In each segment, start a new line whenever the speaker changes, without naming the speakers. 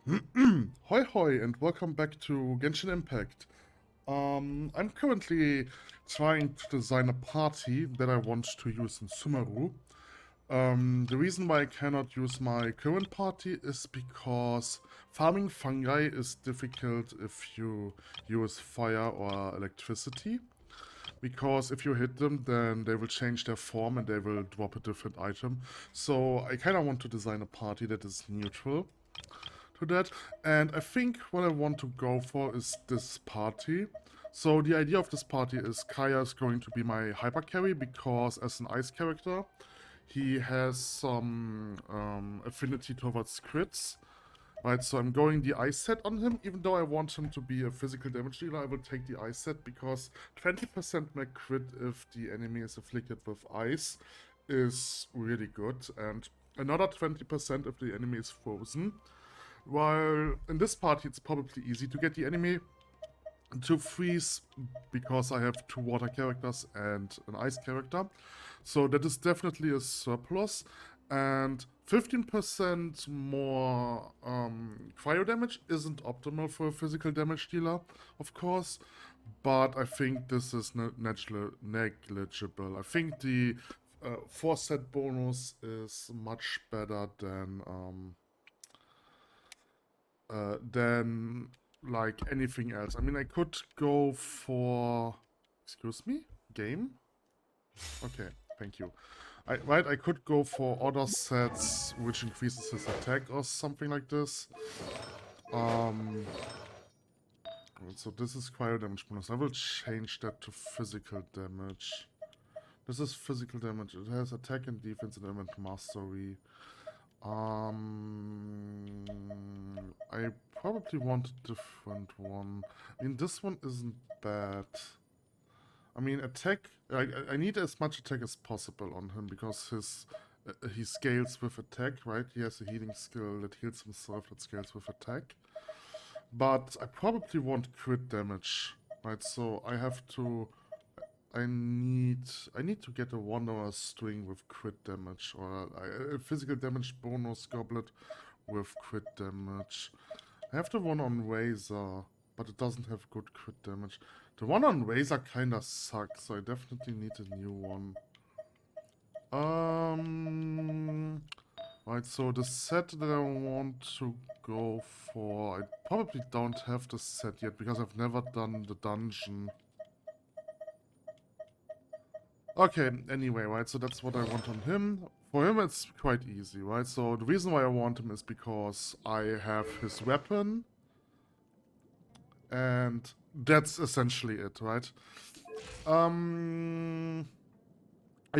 Hoi Hoi and welcome back to Genshin Impact. I'm currently trying to design a party that I want to use in Sumeru. The reason why I cannot use my current party is because farming fungi is difficult if you use fire or electricity. Because if you hit them, then they will change their form and they will drop a different item. So I kind of want to design a party that is neutral to that. And I think what I want to go for is this party. So the idea of this party is Kaya is going to be my hyper carry because as an ice character, he has some affinity towards crits. Right, so I'm going the ice set on him, even though I want him to be a physical damage dealer, I will take the ice set because 20% my crit if the enemy is afflicted with ice is really good, and another 20% if the enemy is frozen. While in this party it's probably easy to get the enemy to freeze because I have 2 water characters and an ice character. So that is definitely a surplus. And 15% more cryo damage isn't optimal for a physical damage dealer, of course. But I think this is negligible. I think the 4-set bonus is much better than like anything else. I mean, I could go for... Excuse me? Game? Okay, thank you. I could go for other sets which increases his attack or something like this. So this is cryo damage bonus. I will change that to physical damage. This is physical damage. It has attack and defense and element mastery. I probably want a different one. I mean, this one isn't bad. I mean, attack... I need as much attack as possible on him because he scales with attack, right? He has a healing skill that heals himself that scales with attack. But I probably want crit damage, right? So I have to... I need to get a Wanderer string with crit damage, or a physical damage bonus goblet with crit damage. I have the one on Razor, but it doesn't have good crit damage. The one on Razor kinda sucks, so I definitely need a new one. Right, so the set that I want to go for, I probably don't have the set yet because I've never done the dungeon. Okay, anyway, right, so that's what I want on him. For him, it's quite easy, right? So the reason why I want him is because I have his weapon, and that's essentially it, right? I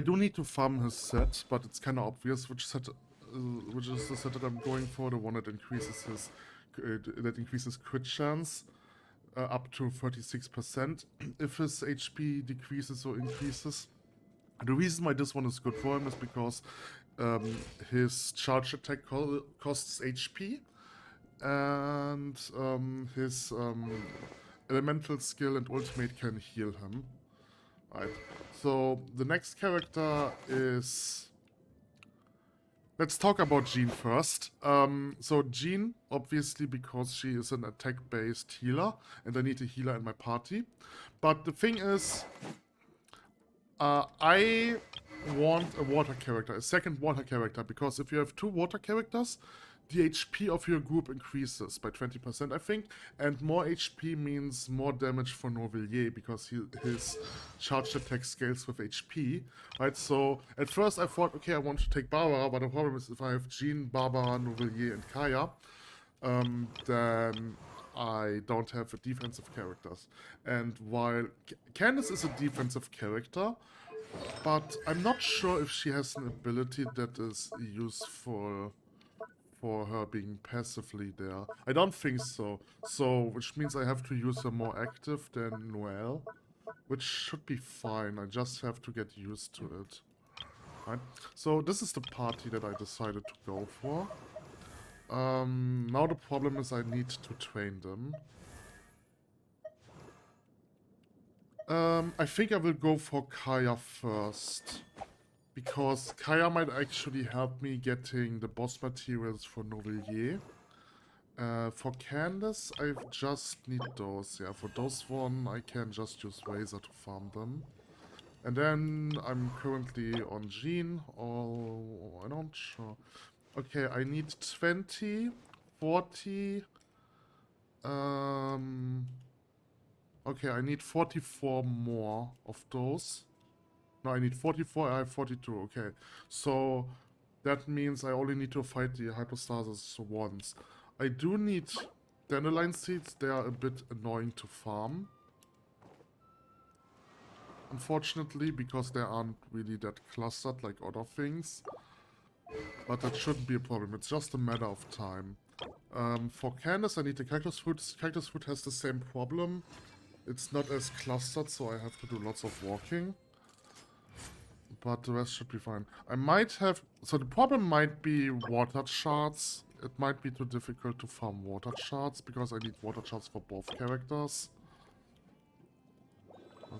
do need to farm his set, but it's kind of obvious which set, which is the set that I'm going for, the one that increases his, crit chance up to 36% if his HP decreases or increases. The reason why this one is good for him is because his charge attack costs HP, and his elemental skill and ultimate can heal him. Right. So the next character is... Let's talk about Jean first. So Jean, obviously because she is an attack-based healer, and I need a healer in my party. But the thing is, I want a water character, a second water character, because if you have 2 water characters, the HP of your group increases by 20%, I think, and more HP means more damage for Novillier, because his charged attack scales with HP, right? So, at first I thought, okay, I want to take Barbara, but the problem is if I have Jean, Barbara, Novillier, and Kaya, then I don't have defensive characters. And while Candace is a defensive character, but I'm not sure if she has an ability that is useful for her being passively there. I don't think so. So, which means I have to use her more active than Noelle, which should be fine. I just have to get used to it. Right? So this is the party that I decided to go for. Now the problem is I need to train them. I think I will go for Kaya first. Because Kaya might actually help me getting the boss materials for Novillier. For Candace, I just need those. Yeah, for those one, I can just use Razor to farm them. And then I'm currently on Jean. Oh, I don't sure. Okay, I need 20, 40. Okay, I need 44 more of those. No, I need 44, I have 42, okay. So, that means I only need to fight the hypostasis once. I do need dandelion seeds, they are a bit annoying to farm. Unfortunately, because they aren't really that clustered like other things. But that shouldn't be a problem, it's just a matter of time. For Candace, I need the cactus fruit. Cactus fruit has the same problem. It's not as clustered, so I have to do lots of walking. But the rest should be fine. I might have... So the problem might be water shards. It might be too difficult to farm water shards, because I need water shards for both characters.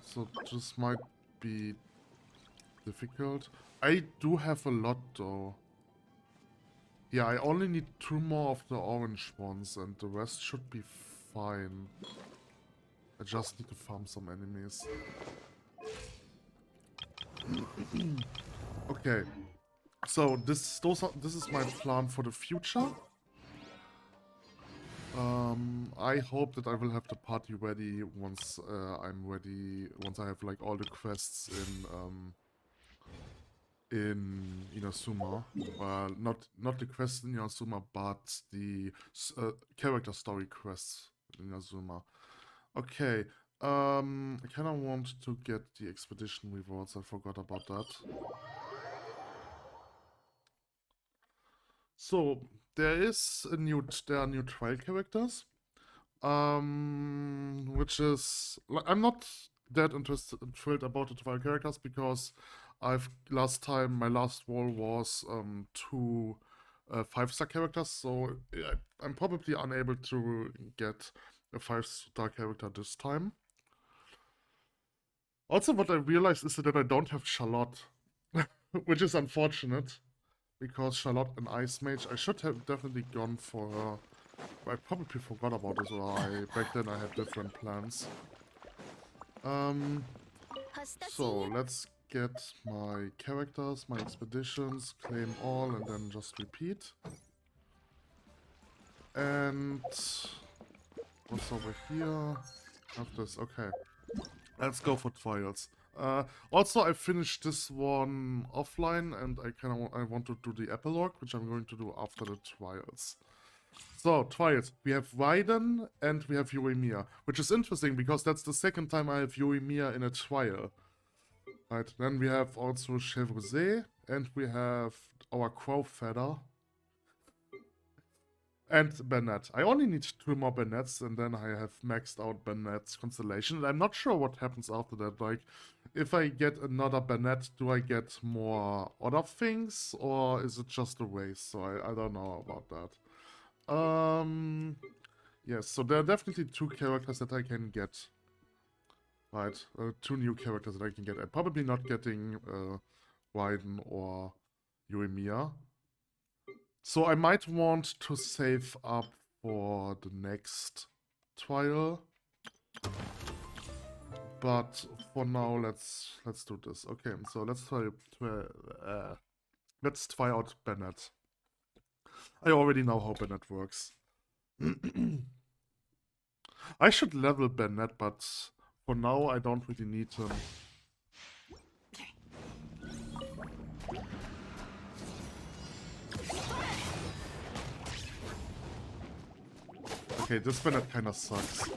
So this might be difficult. I do have a lot, though. Yeah, I only need 2 more of the orange ones, and the rest should be fine. I just need to farm some enemies. Okay, so this is my plan for the future. I hope that I will have the party ready once I'm ready. Once I have like all the quests in Inazuma. Not the quests in Inazuma, but the character story quests in Inazuma. Okay. I kind of want to get the expedition rewards. I forgot about that. So there are new trial characters, which is I'm not that thrilled about the trial characters because my last wall was 2 5-star characters, so I'm probably unable to get a 5-star character this time. Also, what I realized is that I don't have Charlotte, which is unfortunate, because Charlotte and Ice Mage, I should have definitely gone for her. I probably forgot about this, or back then I had different plans. So let's get my characters, my expeditions, claim all, and then just repeat. And what's over here? After this, okay. Let's go for trials. Also, I finished this one offline, and I want to do the epilogue, which I'm going to do after the trials. So, trials. We have Raiden and we have Yoimiya, which is interesting because that's the second time I have Yoimiya in a trial. Right, then we have also Chevrolet, and we have our Crow Feather. And Bennett. I only need 2 more Bennetts, and then I have maxed out Bennett's constellation. And I'm not sure what happens after that. Like, if I get another Bennett, do I get more other things? Or is it just a race? So I don't know about that. Yes, so there are definitely 2 characters that I can get. Right, 2 new characters that I can get. I'm probably not getting Raiden or Yoimiya. So I might want to save up for the next trial. But for now, let's do this. Okay, so let's try out Bennett. I already know how Bennett works. I should level Bennett, but for now I don't really need him. Okay, this Bennett kinda sucks.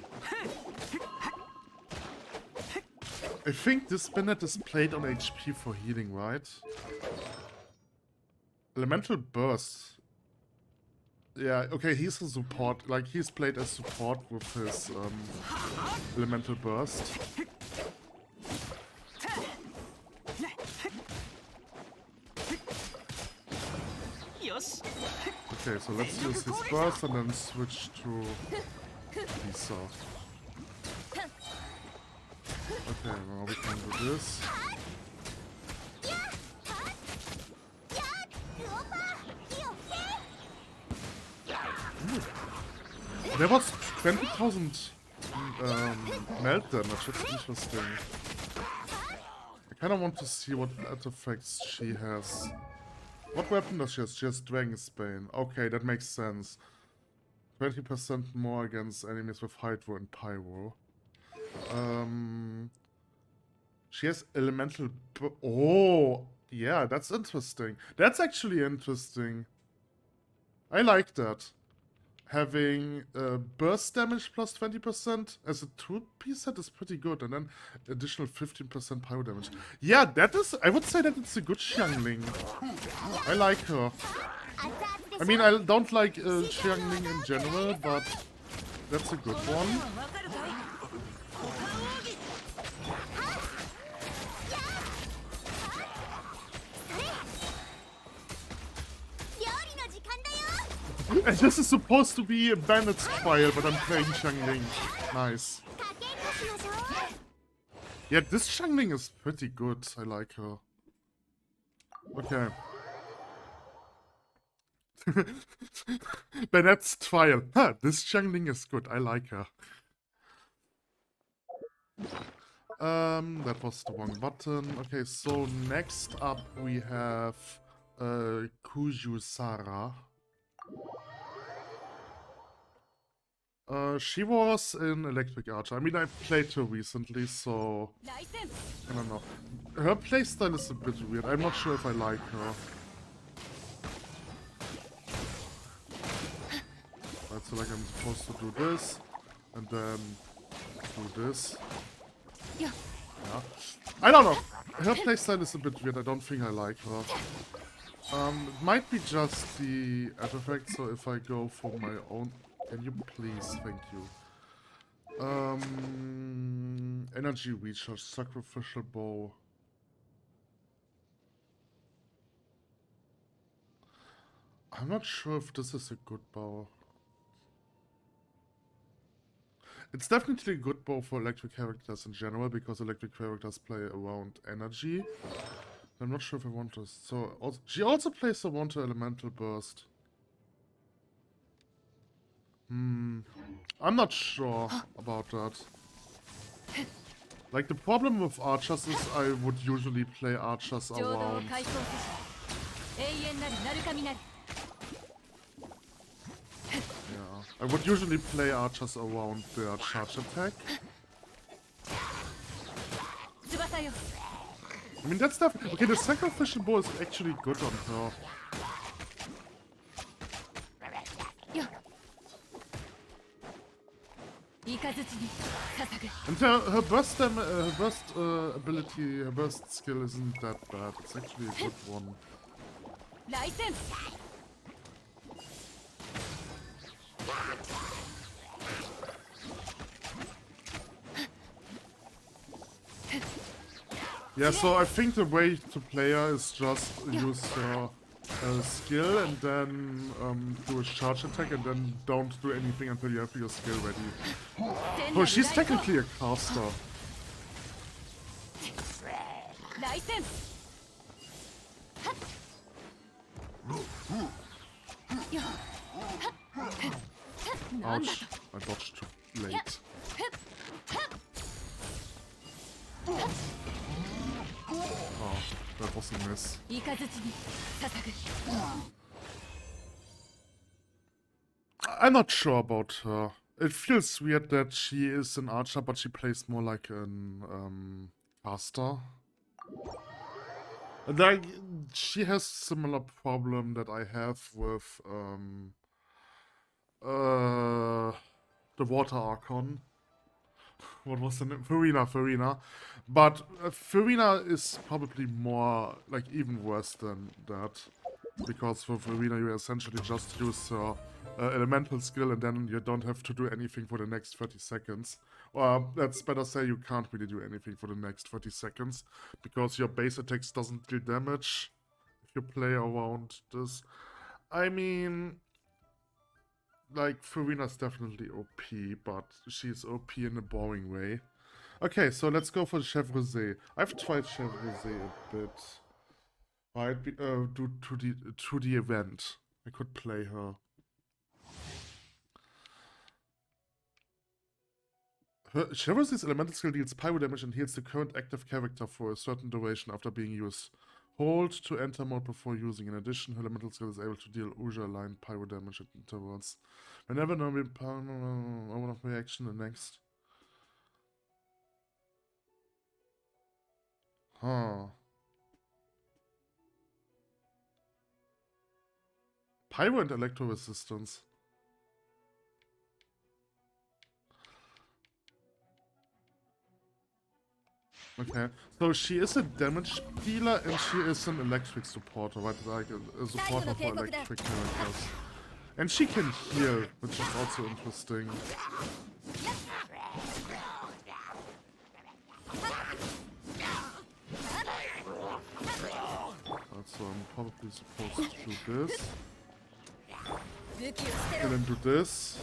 I think this Bennett is played on HP for healing, right? Elemental Burst. Yeah, okay, he's a support. Like, he's played as support with his Elemental Burst. Okay, so let's use his burst and then switch to Lisa. Okay, now we can do this. There was 20,000 melt damage. That's interesting. I kind of want to see what artifacts she has. What weapon does she have? She has Dragon's Bane. Okay, that makes sense. 20% more against enemies with Hydro and Pyro. She has Elemental... Oh! Yeah, that's interesting. That's actually interesting. I like that. Having burst damage plus 20% as a 2-piece set is pretty good, and then additional 15% pyro damage. Yeah, that is... I would say that it's a good Xiangling. I like her. I mean, I don't like Xiangling in general, but that's a good one. And this is supposed to be a Bandit's trial, but I'm playing Xiangling. Nice. Yeah, this Xiangling is pretty good. I like her. Okay. Bandit's trial. Huh, this Xiangling is good. I like her. That was the wrong button. Okay, so next up we have Kuju Sara. She was in Electric Archer. I mean, I played her recently, so... I don't know. Her playstyle is a bit weird. I'm not sure if I like her. Right, so like I'm supposed to do this, and then do this. Yeah. I don't know. Her playstyle is a bit weird. I don't think I like her. It might be just the artifact, so if I go for my own... Can you please? Thank you. Energy recharge, sacrificial bow. I'm not sure if this is a good bow. It's definitely a good bow for electric characters in general, because electric characters play around energy. I'm not sure if I want this. So also, she also plays around her elemental burst. I'm not sure about that. Like, the problem with archers is I would usually play archers around... Yeah, I would usually play archers around their charge attack. I mean, that's definitely... Okay, the sacrificial bow is actually good on her. And her burst ability, her burst skill isn't that bad. It's actually a good one. Yeah, so I think the way to play her is just use her skill and then do a charge attack and then don't do anything until you have your skill ready. Oh, she's technically a caster. Ouch, I dodged too late. Oh, that was a miss. I'm not sure about her. It feels weird that she is an archer, but she plays more like an caster. Like, she has similar problem that I have with the Water Archon. What was the name? Farina. But Farina is probably more, like, even worse than that. Because for Farina you essentially just use her elemental skill and then you don't have to do anything for the next 30 seconds. Or let's better say you can't really do anything for the next 30 seconds. Because your base attacks doesn't deal damage if you play around this. I mean... Like, Farina's definitely OP, but she's OP in a boring way. Okay, so let's go for Chevrolet. I've tried Chevrolet a bit. Right, due to the event. I could play her. Chivalry's elemental skill deals pyro damage and heals the current active character for a certain duration after being used. Hold to enter mode before using. In addition, her elemental skill is able to deal Uja-aligned pyro damage at intervals. Whenever no one of reaction, the next. Huh. Pyro and electro resistance. Okay, so she is a damage dealer and she is an electric supporter, right? Like a supporter for electric characters. And she can heal, which is also interesting. So I'm probably supposed to do this. And then do this.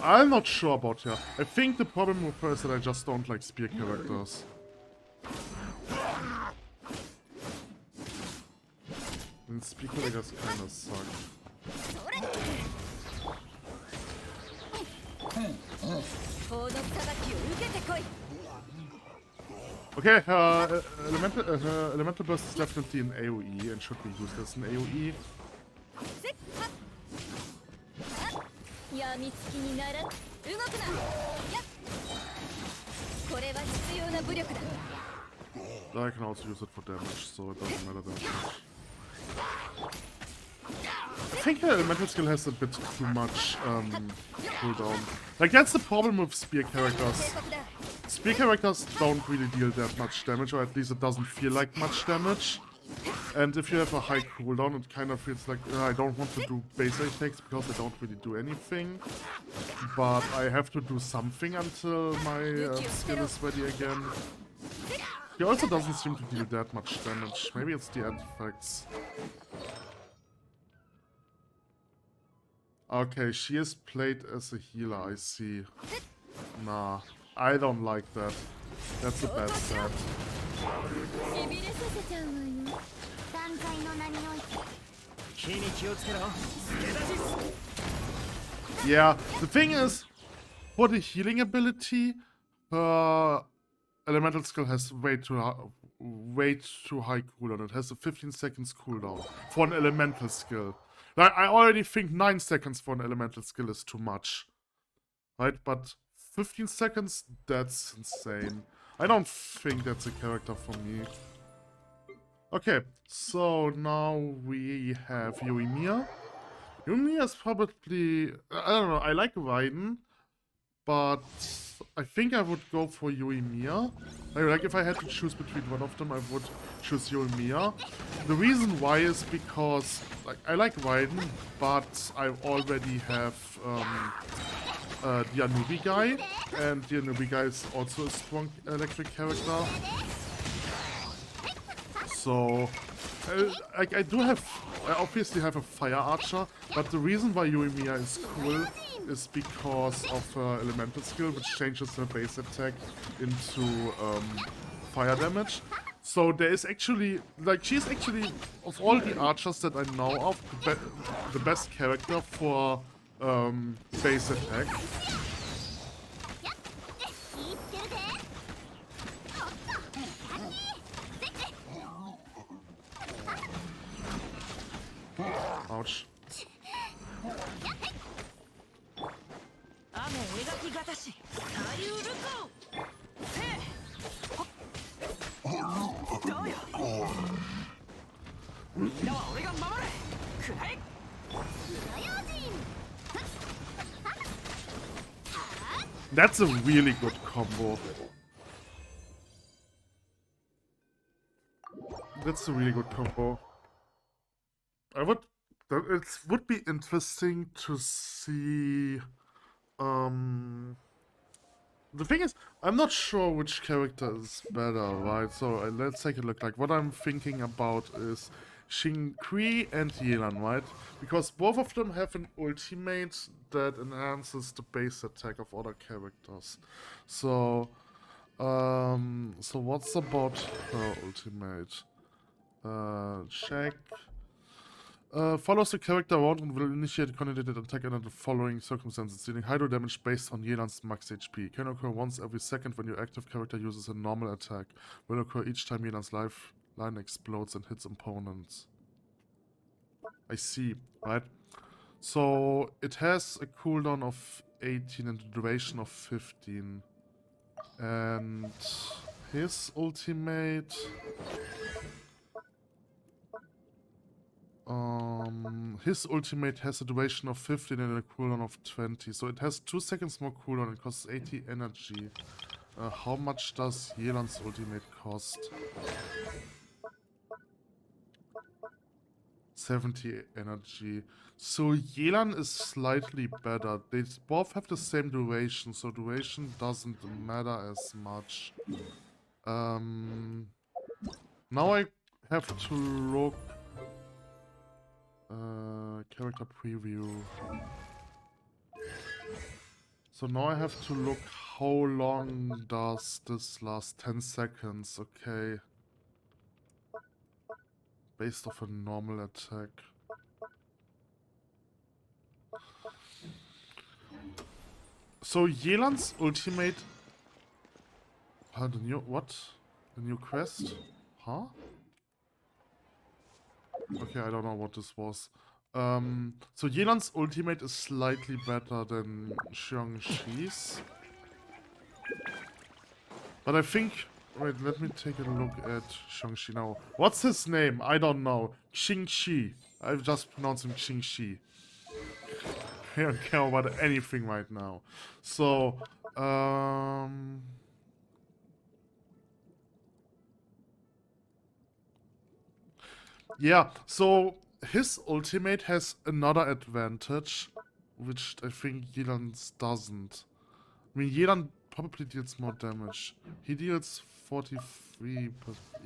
I'm not sure about her. I think the problem with her is that I just don't like spear characters. And spear characters kinda suck. Okay, elemental burst is definitely an AoE and should be used as an AoE. I can also use it for damage, so it doesn't matter that much. I think her elemental skill has a bit too much cooldown. Like, that's the problem with spear characters. Spear characters don't really deal that much damage, or at least it doesn't feel like much damage. And if you have a high cooldown, it kind of feels like I don't want to do base attacks because I don't really do anything. But I have to do something until my skill is ready again. He also doesn't seem to deal that much damage. Maybe it's the artifacts. Okay, she is played as a healer, I see. Nah, I don't like that. That's a bad stat. Yeah, the thing is, for the healing ability, her elemental skill has way too high cooldown. It has a 15 seconds cooldown for an elemental skill. Like, I already think 9 seconds for an elemental skill is too much. Right? But 15 seconds? That's insane. I don't think that's a character for me. Okay, so now we have Yoimiya. Yoimiya is probably... I don't know, I like Raiden, but I think I would go for Yoimiya. Like, if I had to choose between one of them, I would choose Yoimiya. The reason why is because, like, I like Raiden, but I already have the Anubi guy, and the Anubi guy is also a strong electric character. So, I obviously have a fire archer, but the reason why Yoimiya is cool is because of her elemental skill, which changes her base attack into fire damage. So there is actually, like, she's actually, of all the archers that I know of, the best character for base attack. Ouch. That's a really good combo. That's a really good combo. It would be interesting to see. The thing is, I'm not sure which character is better, right? So let's take a look. Like, what I'm thinking about is Shinkri and Yelan, right? Because both of them have an ultimate that enhances the base attack of other characters. So, so what's about her ultimate? Check. Follows the character around and will initiate a coordinated attack under the following circumstances, dealing hydro damage based on Yelan's max HP. Can occur once every second when your active character uses a normal attack. Will occur each time Yelan's lifeline explodes and hits opponents. I see, right? So it has a cooldown of 18 and a duration of 15. And his ultimate... his ultimate has a duration of 15 and a cooldown of 20. So it has 2 seconds more cooldown. It costs 80 energy. How much does Yelan's ultimate cost? 70 energy. So Yelan is slightly better. They both have the same duration, so duration doesn't matter as much. Now I have to look... character preview. So now I have to look how long does this last. 10 seconds, okay. Based off a normal attack. So Yelan's ultimate... the new... what? The new quest? Huh? Okay, I don't know what this was. So Yelan's ultimate is slightly better than Xiangshi's. But I think... wait, let me take a look at Xiangxi now. What's his name? I don't know. Xingxi. I've just pronounced him Xingxi. I don't care about anything right now. So, yeah, so his ultimate has another advantage, which I think Yelan's doesn't. I mean, Yelan probably deals more damage. He deals 43%.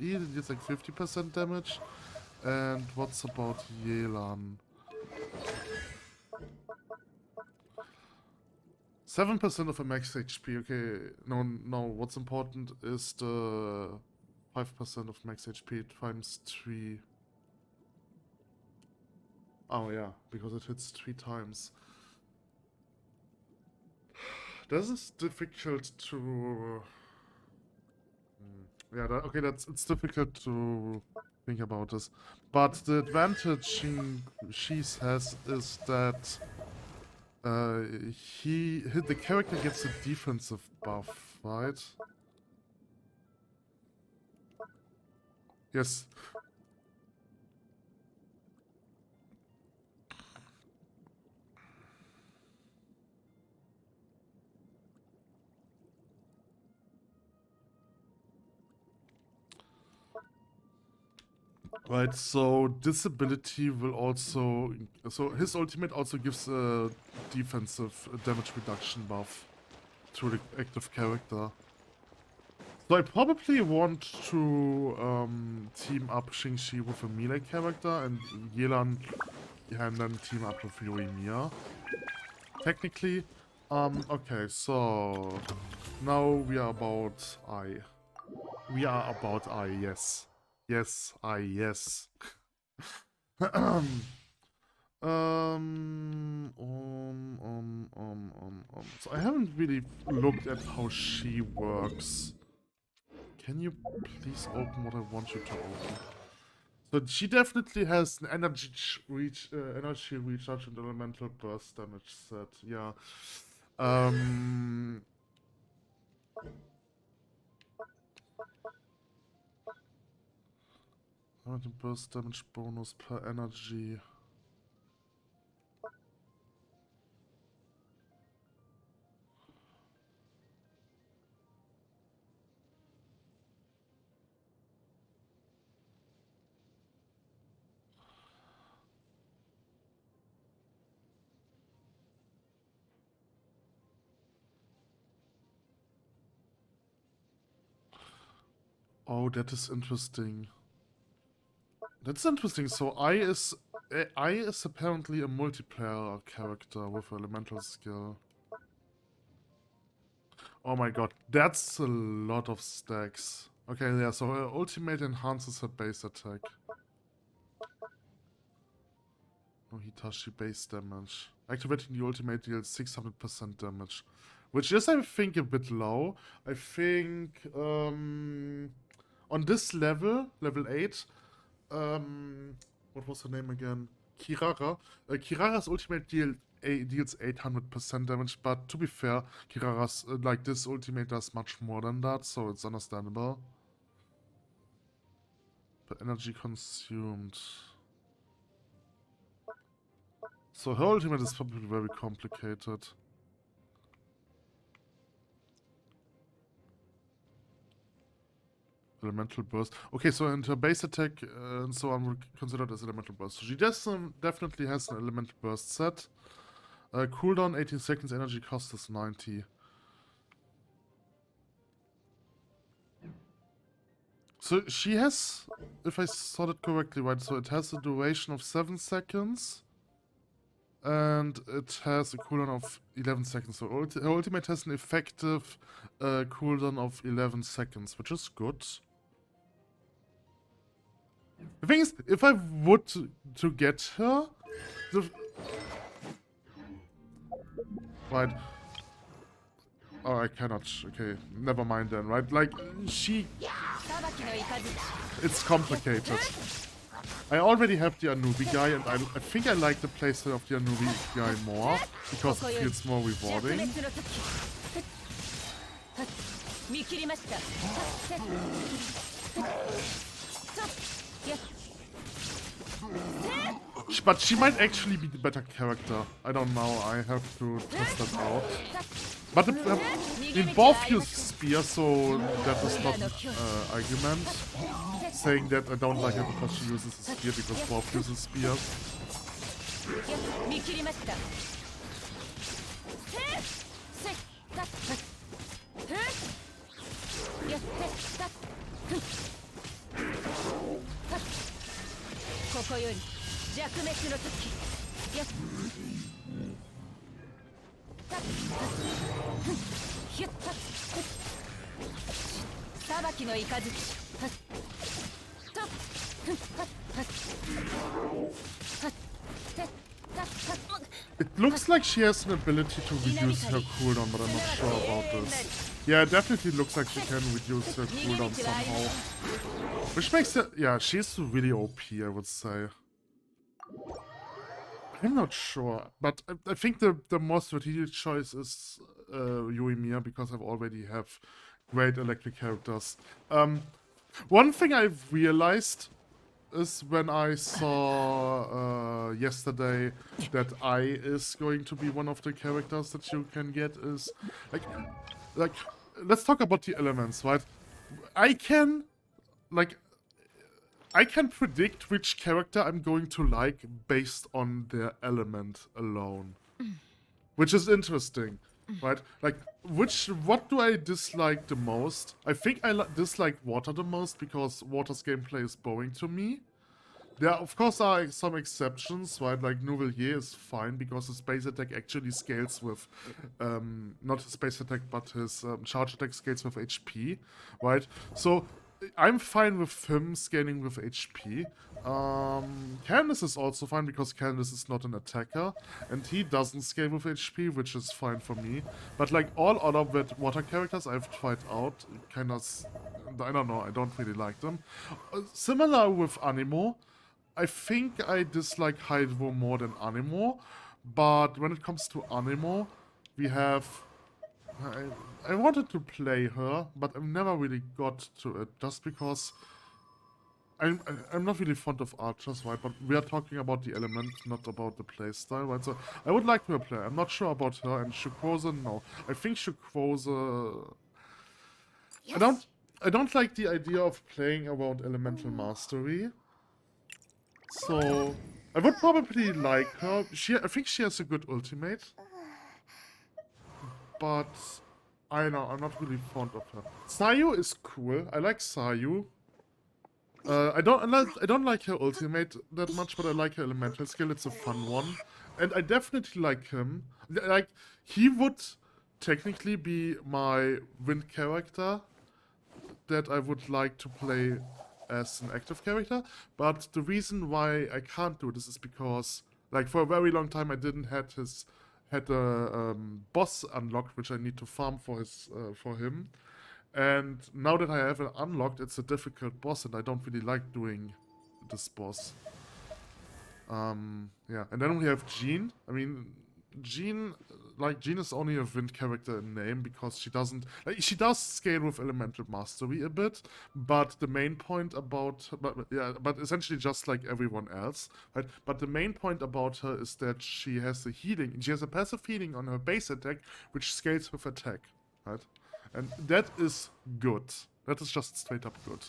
He deals like 50% damage. And what's about Yelan? 7% of a max HP. Okay, no, what's important is the 5% of max HP times 3. Oh yeah, because it hits 3 times. This is difficult to... yeah, okay, it's difficult to think about this. But the advantage she has is that the character gets a defensive buff, right? Yes. Right, so this ability will also... so his ultimate also gives a defensive damage reduction buff to the active character. So I probably want to team up Xingxi with a melee character and Yelan and then team up with Yoimiya. Technically, okay, so now we are about I. We are about I, yes. Yes, yes. So I haven't really looked at how she works. Can you please open what I want you to open? So she definitely has an energy recharge and elemental burst damage set. Yeah. The burst damage bonus per energy. Oh, that is interesting. That's interesting. So I is apparently a multiplayer character with elemental skill. Oh my god, that's a lot of stacks. Okay, yeah, so her ultimate enhances her base attack. No Hitachi base damage. Activating the ultimate deals 600% damage. Which is, I think, a bit low. I think on this level, level 8, what was her name again? Kirara. Kirara's ultimate deals 800% damage, but to be fair, Kirara's, like, this ultimate does much more than that, so it's understandable. But energy consumed. So her ultimate is probably very complicated. Elemental burst. Okay, so and her base attack and so on were considered as elemental burst. So she definitely has an elemental burst set. Cooldown 18 seconds, energy cost is 90. So she has, if I saw it correctly, right, so it has a duration of 7 seconds. And it has a cooldown of 11 seconds. So her ultimate has an effective cooldown of 11 seconds, which is good. The thing is, if I would to get her, right? Oh, I cannot. Okay, never mind then. Right? Like she, it's complicated. I already have the Anubi guy, and I think I like the playstyle of the Anubi guy more because it feels more rewarding. But she might actually be the better character. I don't know. I have to test that out. But we both use spear, so that is not an argument. Saying that I don't like her because she uses a spear, because both uses spears. It looks like she has an ability to reduce her cooldown, but I'm not sure about this. Yeah, it definitely looks like she can reduce her cooldown somehow. Which makes it... Yeah, she's really OP, I would say. I'm not sure, but I think the more strategic choice is Yoimiya, because I already have great electric characters. One thing I've realized is when I saw yesterday that I is going to be one of the characters that you can get is like let's talk about the elements, right? I can predict which character I'm going to like based on their element alone, which is interesting, right? Like, what do I dislike the most? I think I dislike water the most because water's gameplay is boring to me. There, of course, are some exceptions, right? Like Nouvelier is fine because his base attack actually scales with, not his base attack, but his charge attack scales with HP, right? So I'm fine with him scaling with HP. Candace is also fine because Candace is not an attacker and he doesn't scale with HP, which is fine for me. But like all other water characters I've tried out, kind of, I don't know, I don't really like them. Similar with Anemo. I think I dislike Hydro more than Anemo, but when it comes to Anemo, we have... I wanted to play her, but I've never really got to it, just because I'm not really fond of archers, right? But we are talking about the element, not about the playstyle, right? So I would like to play. I'm not sure about her, and Shukwose, no. I think Shukwose... Yes. I don't like the idea of playing around elemental mastery. So I would probably like her. I think she has a good ultimate. But I don't know, I'm not really fond of her. Sayu is cool. I like Sayu. I don't like her ultimate that much, but I like her elemental skill. It's a fun one. And I definitely like him. Like, he would technically be my wind character that I would like to play as an active character, but the reason why I can't do this is because, Like for a very long time, I didn't had a boss unlocked, which I need to farm for him. And now that I have it unlocked, it's a difficult boss, and I don't really like doing this boss. Yeah, and then we have Jean. I mean, Jean is only a wind character in name because she doesn't, like, she does scale with elemental mastery a bit, but the main point about, but essentially just like everyone else, right? But the main point about her is that she has a passive healing on her base attack, which scales with attack, right? And that is good. That is just straight up good.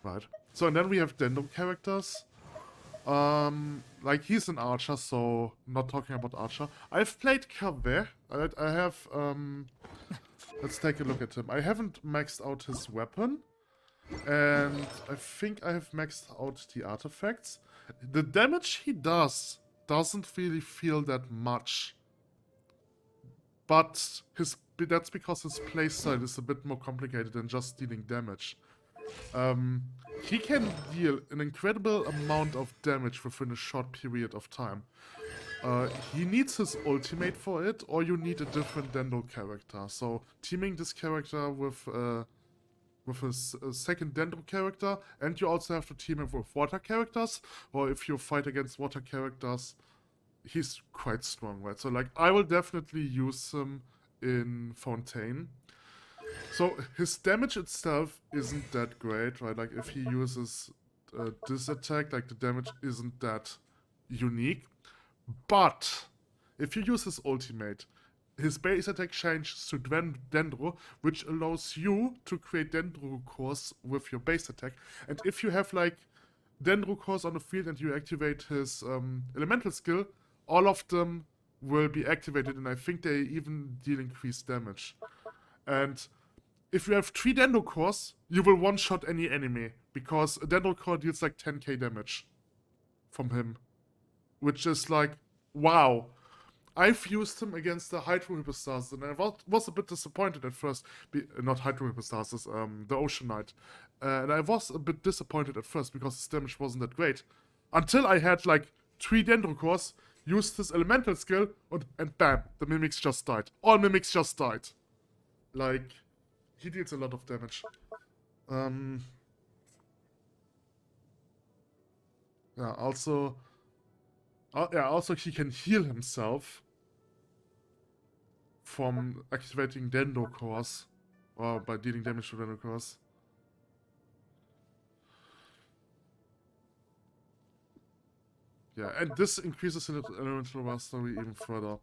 Right. So, and then we have Dendro characters. Like, he's an archer, so not talking about archer. I've played Kave. I have, let's take a look at him. I haven't maxed out his weapon. And I think I have maxed out the artifacts. The damage he does doesn't really feel that much. But that's because his playstyle is a bit more complicated than just dealing damage. He can deal an incredible amount of damage within a short period of time. He needs his ultimate for it, or you need a different Dendro character. So teaming this character with his second Dendro character, and you also have to team him with water characters, or if you fight against water characters, he's quite strong, right? So like, I will definitely use him in Fontaine. So his damage itself isn't that great, right? Like, if he uses this attack, like, the damage isn't that unique. But if you use his ultimate, his base attack changes to Dendro, which allows you to create Dendro cores with your base attack. And if you have, like, Dendro cores on the field and you activate his elemental skill, all of them will be activated, and I think they even deal increased damage. And if you have 3 Dendro cores, you will one-shot any enemy, because a Dendro core deals like 10k damage from him. Which is like, wow. I've used him against the Hydro Hypostars, and I was a bit disappointed at first. Not Hydro Hypostars, the Ocean Knight. And I was a bit disappointed at first because his damage wasn't that great. Until I had like 3 Dendro cores, used his elemental skill, and bam, the mimics just died. All mimics just died. Like, he deals a lot of damage. Yeah, also he can heal himself from activating Dendro cores, or by dealing damage to Dendro cores. Yeah, and this increases his elemental mastery even further.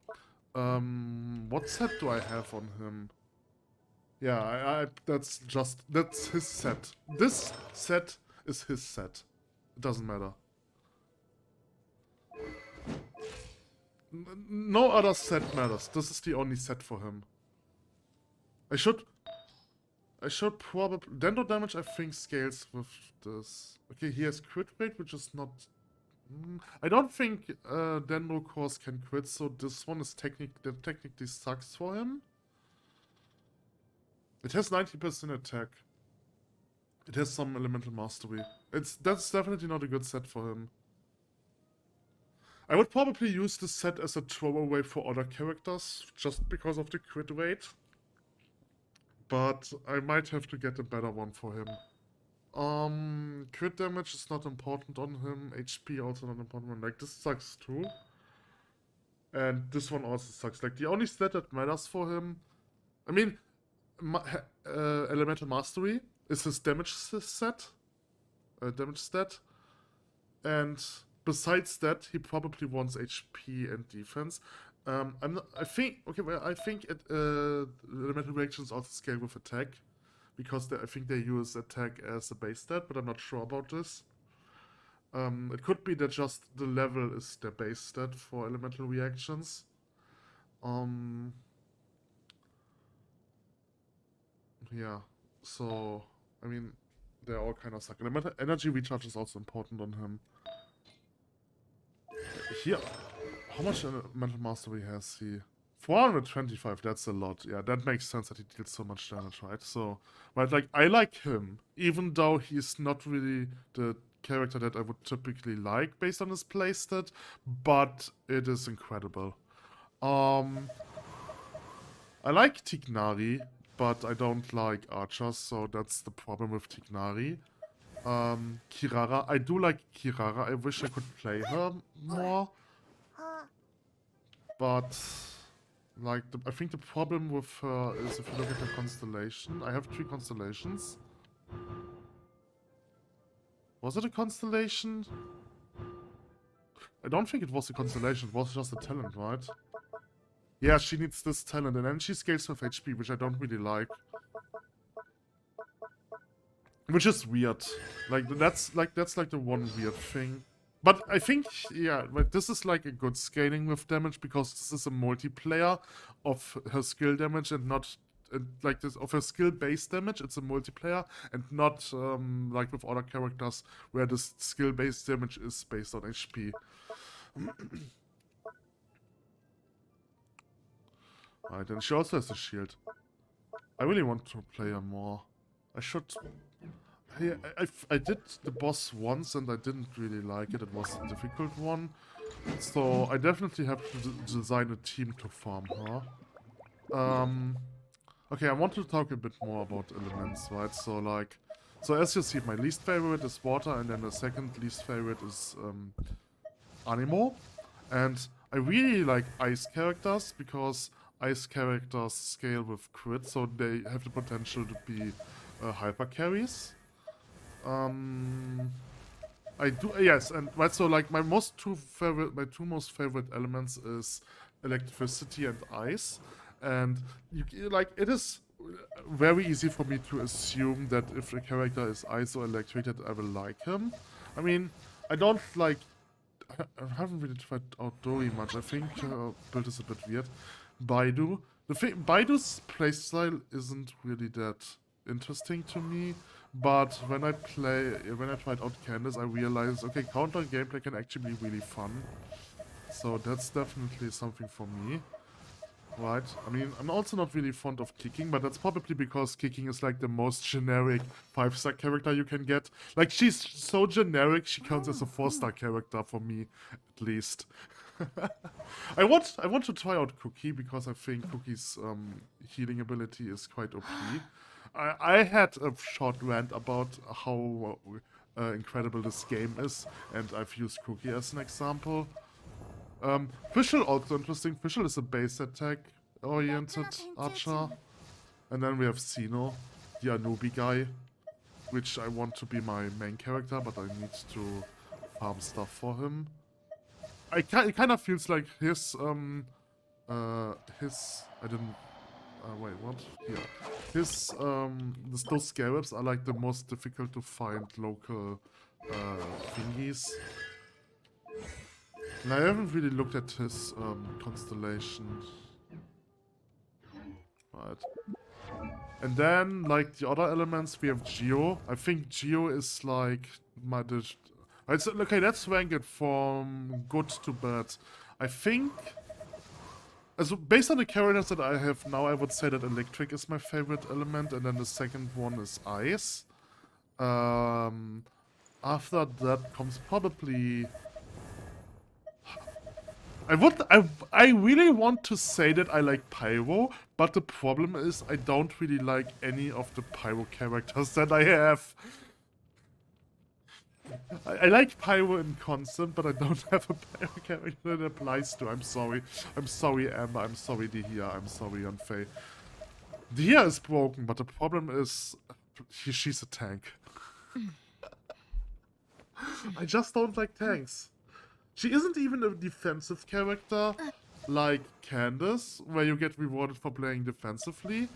What set do I have on him? Yeah, that's his set. This set is his set. It doesn't matter. No other set matters. This is the only set for him. I should probably... Dendro damage, I think, scales with this. Okay, he has crit rate, which is not... I don't think Dendro cores can crit, so this one is technically sucks for him. It has 90% attack. It has some elemental mastery. That's definitely not a good set for him. I would probably use this set as a throwaway for other characters, just because of the crit rate. But I might have to get a better one for him. Crit damage is not important on him. HP also not important. Like, this sucks too. And this one also sucks. Like, the only stat that matters for him... I mean, Elemental Mastery is his damage set. Damage stat. And besides that, he probably wants HP and defense. I think Elemental Reactions also scale with attack. Because I think they use attack as a base stat, but I'm not sure about this. It could be that just the level is their base stat for elemental reactions. Yeah, so, I mean, they all kind of suck. Elemental energy recharge is also important on him. Here, how much elemental mastery has he? 425, that's a lot. Yeah, that makes sense that he deals so much damage, right? So, but like, I like him, even though he's not really the character that I would typically like based on his playstat, but it is incredible. I like Tignari, but I don't like archers, so that's the problem with Tignari. Kirara, I do like Kirara. I wish I could play her more, but like I think the problem with her is if you look at her constellation. I have 3 constellations. Was it a constellation? I don't think it was a constellation, it was just a talent, right? Yeah, she needs this talent, and then she scales with HP, which I don't really like. Which is weird. That's the one weird thing. But I think, yeah, like this is like a good scaling with damage, because this is a multiplayer of her skill damage and not like this of her skill-based damage. It's a multiplayer and not like with other characters where the skill-based damage is based on HP. Right, and she also has a shield. I really want to play her more. I should. I did the boss once and I didn't really like it. It was a difficult one. So I definitely have to design a team to farm her. Okay, I want to talk a bit more about elements, right? So as you see, my least favorite is water, and then the second least favorite is Anemo. And I really like ice characters, because ice characters scale with crit, so they have the potential to be hyper carries. I do, yes, and right, so like my two most favorite elements is electricity and ice, and like it is very easy for me to assume that if a character is ice or electric, that I will like him. I mean, I don't like. I haven't really tried out Dori much. I think build is a bit weird. Baidu. Baidu's playstyle isn't really that interesting to me, but when I tried out Candace, I realized, okay, counter gameplay can actually be really fun. So that's definitely something for me. Right, I mean, I'm also not really fond of kicking, but that's probably because kicking is like the most generic 5-star character you can get. Like, she's so generic, she counts as a 4-star character for me, at least. I want to try out Cookie, because I think Cookie's healing ability is quite OP. I had a short rant about how incredible this game is, and I've used Cookie as an example. Fischl also interesting. Fischl is a base attack oriented archer. And then we have Sino, the Anubi guy, which I want to be my main character, but I need to farm stuff for him. It kind of feels like his wait, what? Yeah. Those scarabs are like the most difficult to find local thingies. And I haven't really looked at his constellation. Right. And then, like, the other elements, we have Geo. I think Geo is like right, so, okay, let's rank it from good to bad. I think, also based on the characters that I have now, I would say that electric is my favorite element, and then the second one is ice. After that comes probably. I really want to say that I like Pyro, but the problem is I don't really like any of the Pyro characters that I have. I like Pyro in Constant, but I don't have a Pyro character that applies to. I'm sorry. I'm sorry, Amber. I'm sorry, Dihia. I'm sorry, Yunfei. Dihia is broken, but the problem is she's a tank. I just don't like tanks. She isn't even a defensive character like Candace, where you get rewarded for playing defensively.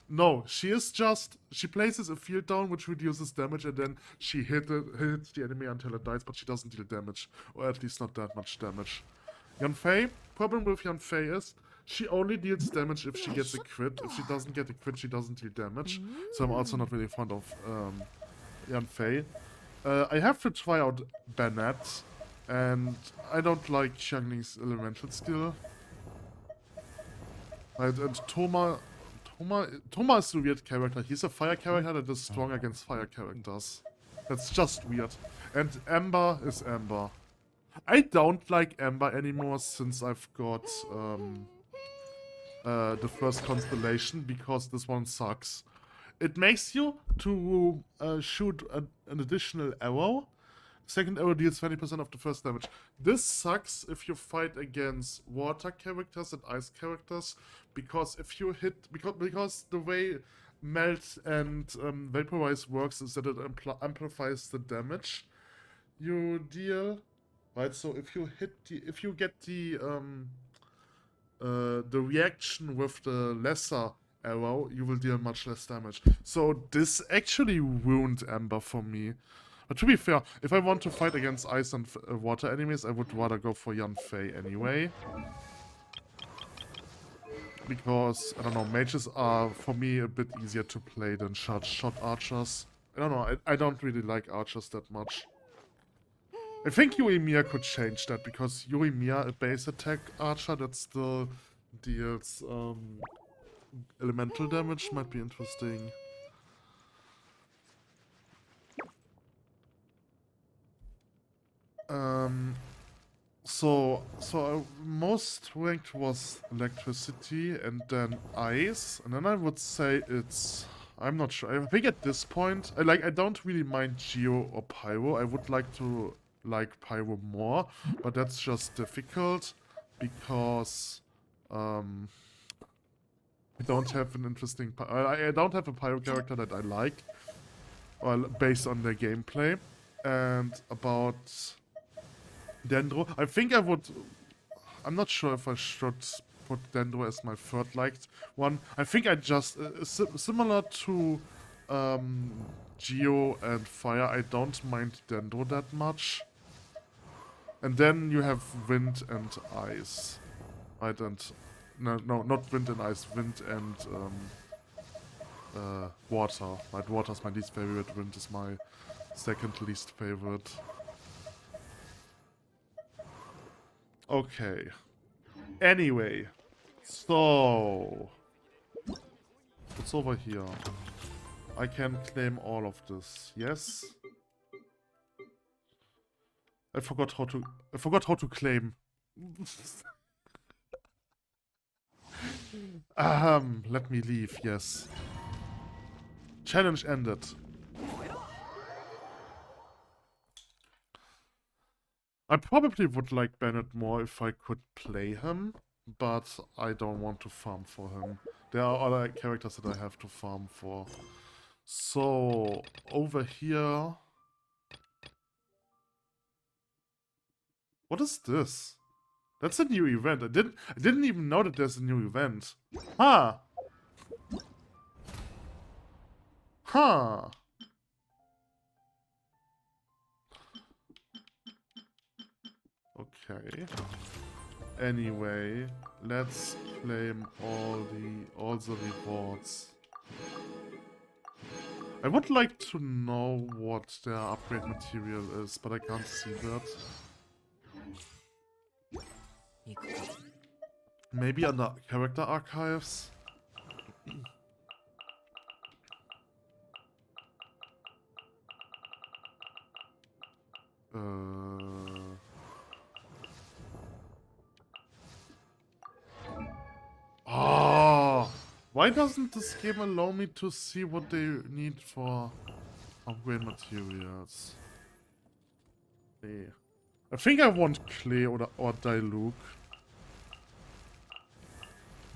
No, she is just... She places a field down, which reduces damage, and then she hits the enemy until it dies, but she doesn't deal damage. Or at least not that much damage. Yunfei, problem with Yunfei is, she only deals damage if she gets a crit. If she doesn't get a crit, she doesn't deal damage. So I'm also not really fond of Yunfei. I have to try out Bennett. And I don't like Xiangling's elemental skill. Right, and Thoma is a weird character. He's a fire character that is strong against fire characters. That's just weird. And Ember is Ember. I don't like Ember anymore since I've got the first constellation, because this one sucks. It makes you to shoot an additional arrow. Second arrow deals 20% of the first damage. This sucks if you fight against water characters and ice characters, because if you hit, because the way melt and vaporize works is that it amplifies the damage you deal, right? So if you get the reaction with the lesser arrow, you will deal much less damage. So this actually ruined Ember for me. But to be fair, if I want to fight against ice and water enemies, I would rather go for Yanfei anyway. Because, I don't know, mages are, for me, a bit easier to play than shot archers. I don't know, I don't really like archers that much. I think Yoimiya could change that, because Yoimiya, a base attack archer that still deals elemental damage, might be interesting. So most ranked was electricity and then ice, and then I would say it's, I'm not sure. I think at this point, I don't really mind Geo or Pyro. I would like to like Pyro more, but that's just difficult because I don't have an interesting. I don't have a Pyro character that I like, well, based on their gameplay. And about Dendro, I think I would. I'm not sure if I should put Dendro as my third liked one. I think I just similar to Geo and Fire. I don't mind Dendro that much. And then you have Wind and Ice, right? And no, not Wind and Ice. Wind and Water. Right? Water is my least favorite. Wind is my second least favorite. Okay. Anyway. So. What's over here? I can claim all of this. Yes? I forgot how to claim. Let me leave, yes. Challenge ended. I probably would like Bennett more if I could play him, but I don't want to farm for him. There are other characters that I have to farm for. So, over here... What is this? That's a new event. I didn't even know that there's a new event. Huh. Huh. Okay. Anyway, let's claim all the rewards. I would like to know what their upgrade material is, but I can't see that. Maybe under character archives? Oh, why doesn't this game allow me to see what they need for upgrade materials? I think I want Clay or Diluc.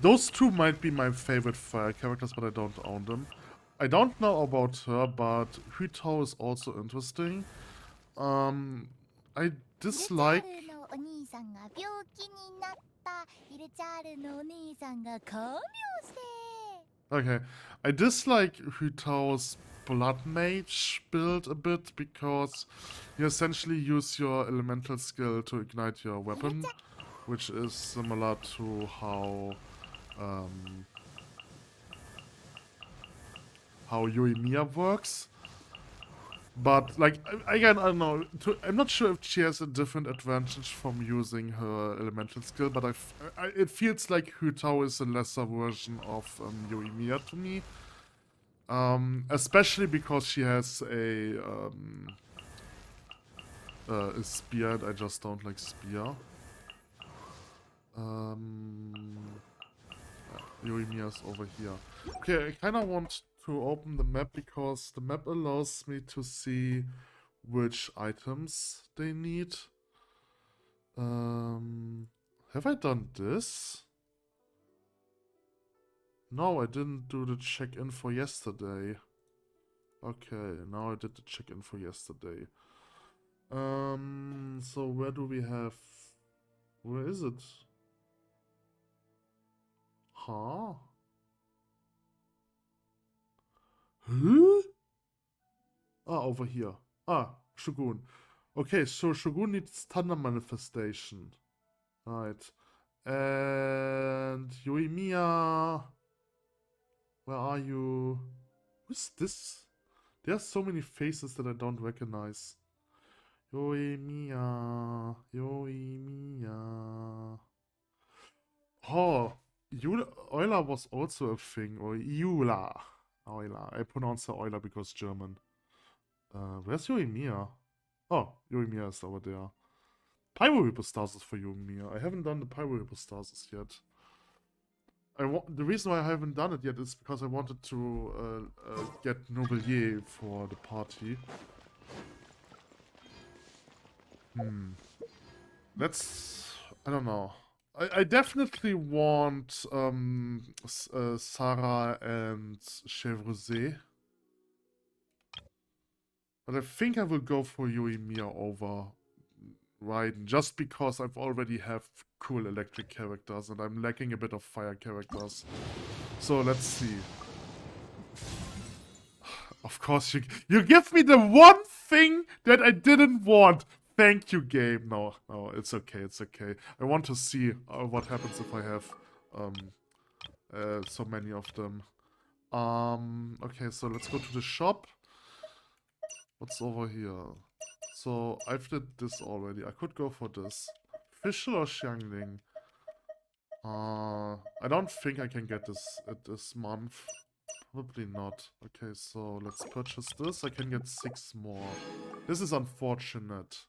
Those two might be my favorite fire characters, but I don't own them. I don't know about her, but Hutao is also interesting. I dislike... Okay, I dislike Hutao's Blood Mage build a bit, because you essentially use your elemental skill to ignite your weapon, which is similar to how Yoimiya works. But, like, again, I don't know. I'm not sure if she has a different advantage from using her elemental skill, but it feels like Hutao is a lesser version of Yoimiya to me. Especially because she has a is spear, and I just don't like spear. Yoimiya's over here. Okay, I kind of want to open the map because the map allows me to see which items they need. Have I done this? No, I didn't do the check-in for yesterday. Okay, now I did the check-in for yesterday. So where do we have... Where is it? Huh? Huh? Ah, over here. Ah, Shogun. Okay, so Shogun needs Thunder Manifestation. Right. And Yoimiya... Where are you? Who's this? There are so many faces that I don't recognize. Yoimiya. Yoimiya. Oh, Euler was also a thing. Or Euler. Euler. I pronounce her Euler because German. Where's Yoimiya? Oh, Yoimiya is over there. Pyro Hypostasis for Yoimiya. I haven't done the Pyro Hypostasis yet. The reason why I haven't done it yet is because I wanted to get Nobilier for the party. Let's... I don't know. I definitely want Sarah and Chevrolet. But I think I will go for Yoimiya over Raiden, just because I've already have cool electric characters and I'm lacking a bit of fire characters. So let's see. Of course you give me the one thing that I didn't want. Thank you, game. No, it's okay, it's okay. I want to see what happens if I have so many of them. Okay, so let's go to the shop. What's over here? So I've did this already. I could go for this. Fischl or Xiangling? I don't think I can get this this month. Probably not. Okay, so let's purchase this. I can get 6 more. This is unfortunate.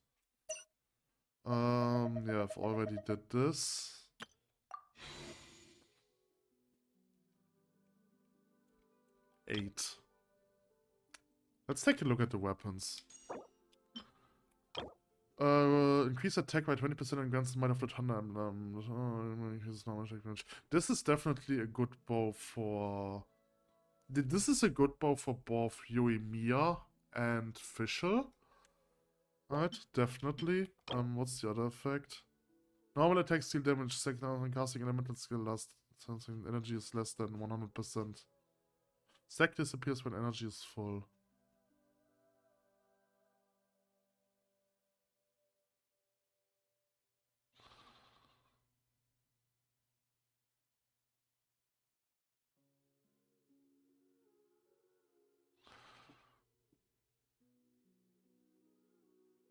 Yeah, I've already did this. Eight. Let's take a look at the weapons. Increase attack by 20% against the might of the thunder emblem. This is definitely a good bow for... This is a good bow for both Yoimiya and Fischl. Right, definitely. What's the other effect? Normal attack, steal damage, second and casting elemental skill last energy is less than 100%. Stack disappears when energy is full.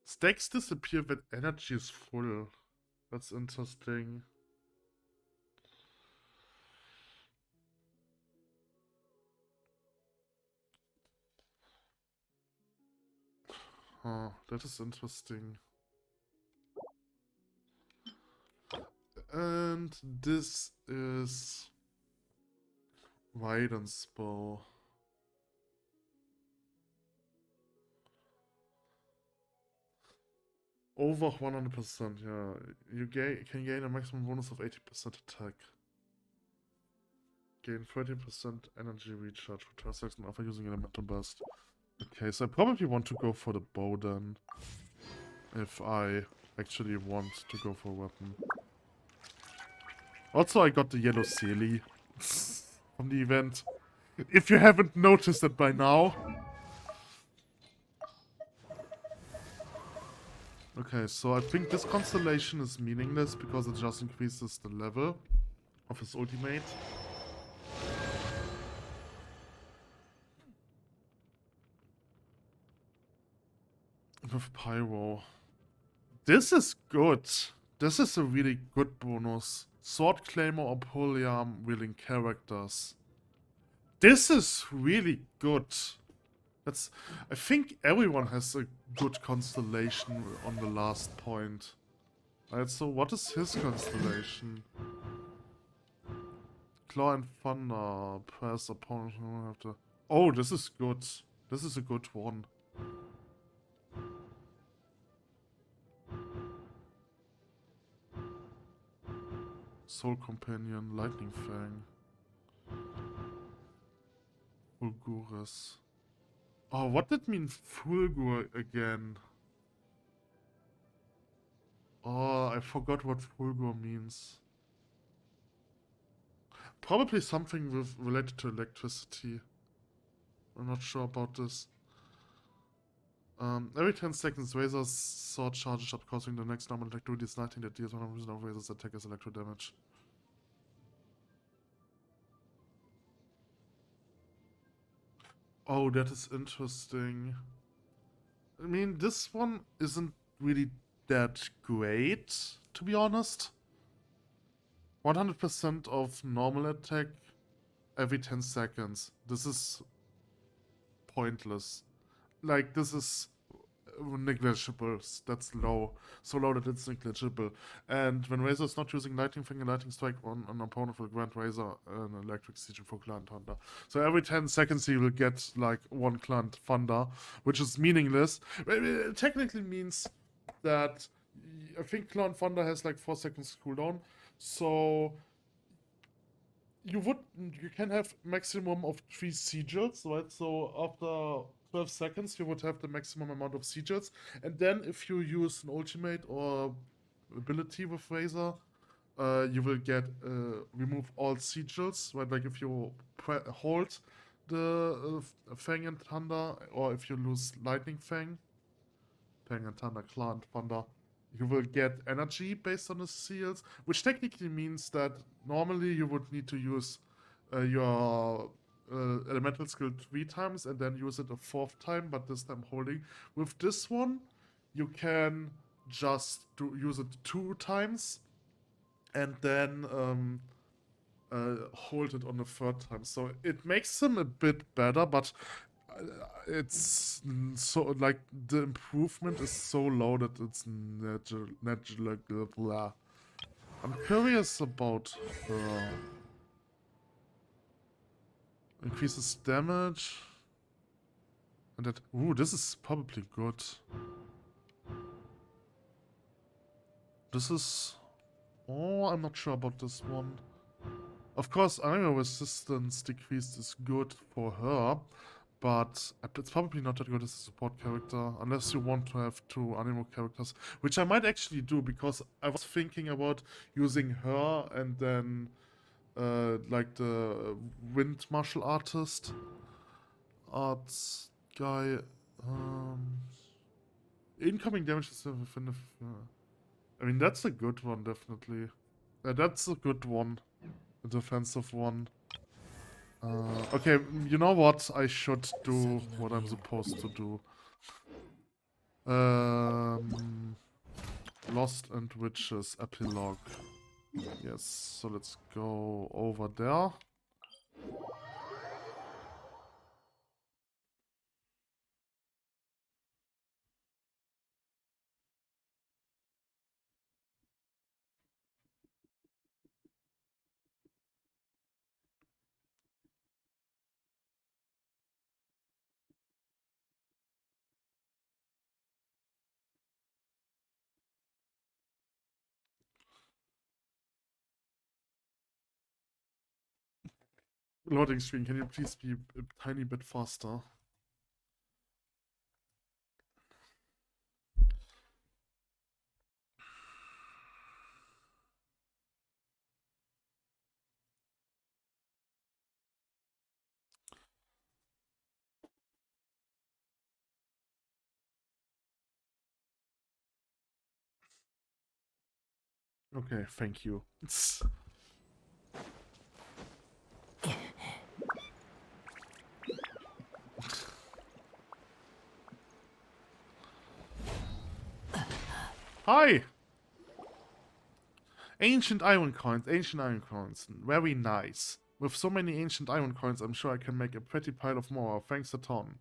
Stacks disappear when energy is full. That's interesting. Huh, that is interesting. And this is Raiden's bow. Over 100%, yeah. You can gain a maximum bonus of 80% attack. Gain 30% energy recharge for 12 seconds after using elemental burst. Okay, so I probably want to go for the bow then. If I actually want to go for a weapon. Also, I got the yellow Sealy from the event. If you haven't noticed it by now. Okay, so I think this constellation is meaningless because it just increases the level of his ultimate. With Pyro. This is good. This is a really good bonus. Sword Claymore or Polearm wielding characters. This is really good. That's... I think everyone has a good constellation on the last point. Alright, so what is his constellation? Claw and Thunder. Press opponent. Have to... Oh, this is good. This is a good one. Soul Companion, Lightning Fang. Fulguris. Oh, what did mean Fulgur again? Oh, I forgot what Fulgur means. Probably something related to electricity. I'm not sure about this. Every 10 seconds, Razor's sword charges up, causing the next normal attack to deal lightning that deals 100% of Razor's attack as electro damage. Oh, that is interesting. I mean, this one isn't really that great, to be honest. 100% of normal attack every 10 seconds. This is pointless. Like, this is negligible. That's low. So low that it's negligible. And when Razor is not using Lightning Fang, a Lightning Strike on an opponent will grant Razor an Electric Siege for Client Thunder. So every 10 seconds he will get like one Client Thunder, which is meaningless. It technically means that I think Client Thunder has like 4 seconds cooldown. So you can have maximum of 3 sigils, right? So after 12 seconds you would have the maximum amount of sigils, and then if you use an ultimate or ability with Razor, you will get remove all sigils, right? Like if you hold the Fang and Thunder, or if you lose Lightning Fang, and Thunder, Claw and Thunder, you will get energy based on the seals, which technically means that normally you would need to use your elemental skill 3 times and then use it a 4th time, but this time holding. With this one, you can just use it 2 times and then hold it on the 3rd time. So it makes them a bit better, but it's so like the improvement is so low that it's natural. I'm curious about increases damage, and that. Ooh, this is probably good. This is. Oh, I'm not sure about this one. Of course, animo resistance decreased is good for her, but it's probably not that good as a support character, unless you want to have 2 animo characters, which I might actually do, because I was thinking about using her and then like the wind martial artist guy. Incoming damage is within the... I mean, that's a good one, definitely. That's a good one. A defensive one. Okay, you know what? I should do what I'm supposed to do. Lost and Witches epilogue. Yes, so let's go over there. Loading screen, can you please be a tiny bit faster? Okay, thank you. Hi! Ancient iron coins, very nice. With so many ancient iron coins, I'm sure I can make a pretty pile of more, thanks a ton.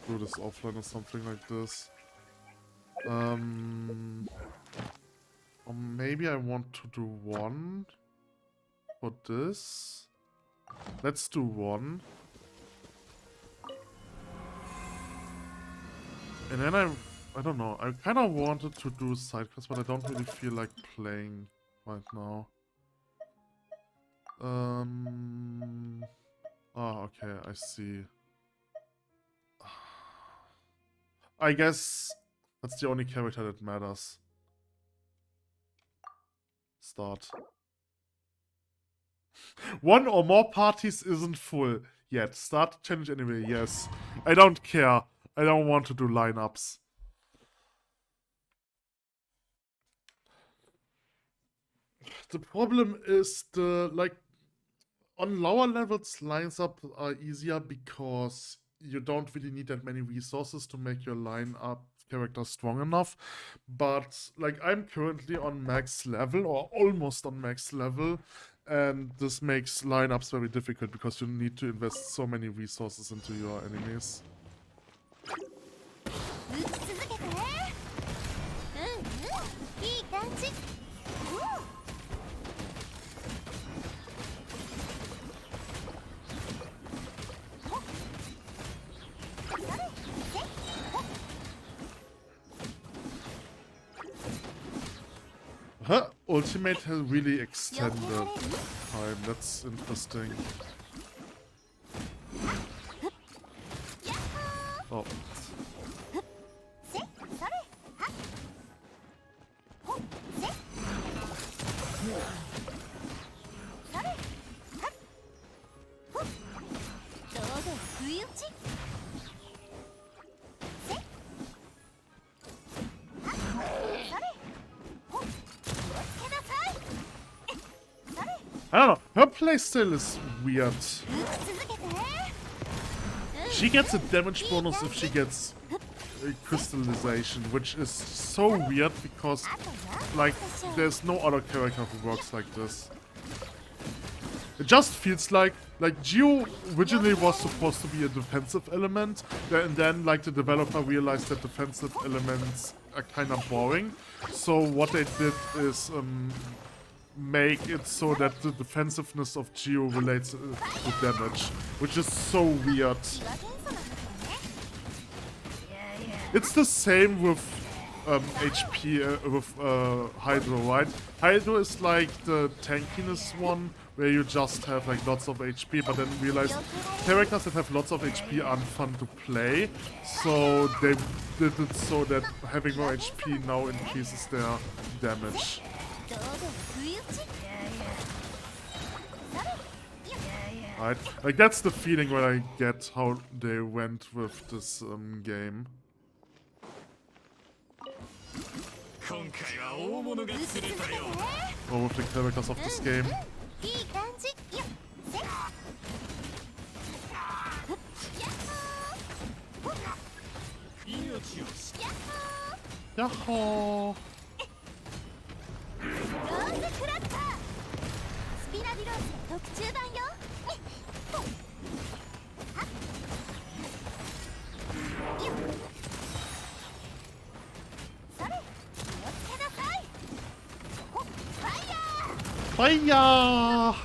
do this offline or something like this. Or maybe I want to do one for this. Let's do one. And then I don't know, I kind of wanted to do side quests, but I don't really feel like playing right now. Oh, okay, I see. I guess that's the only character that matters. Start. One or more parties isn't full yet. Start the challenge anyway, yes. I don't care. I don't want to do lineups. The problem is on lower levels, lines up are easier because you don't really need that many resources to make your lineup character strong enough. But like I'm currently on max level or almost on max level, and this makes lineups very difficult because you need to invest so many resources into your enemies. Her ultimate has really extended time. That's interesting. Oh. I don't know, her playstyle is weird. She gets a damage bonus if she gets crystallization, which is so weird because, like, there's no other character who works like this. It just feels like Geo originally was supposed to be a defensive element, and then like the developer realized that defensive elements are kind of boring. So what they did is make it so that the defensiveness of Geo relates to damage, which is so weird. It's the same with HP, with Hydro, right? Hydro is like the tankiness one, where you just have like lots of HP, but then realize characters that have lots of HP aren't fun to play, so they did it so that having more HP now increases their damage. Right? Like that's the feeling when I get how they went with this game. Or with the characters of this game. Yahoo! Fire!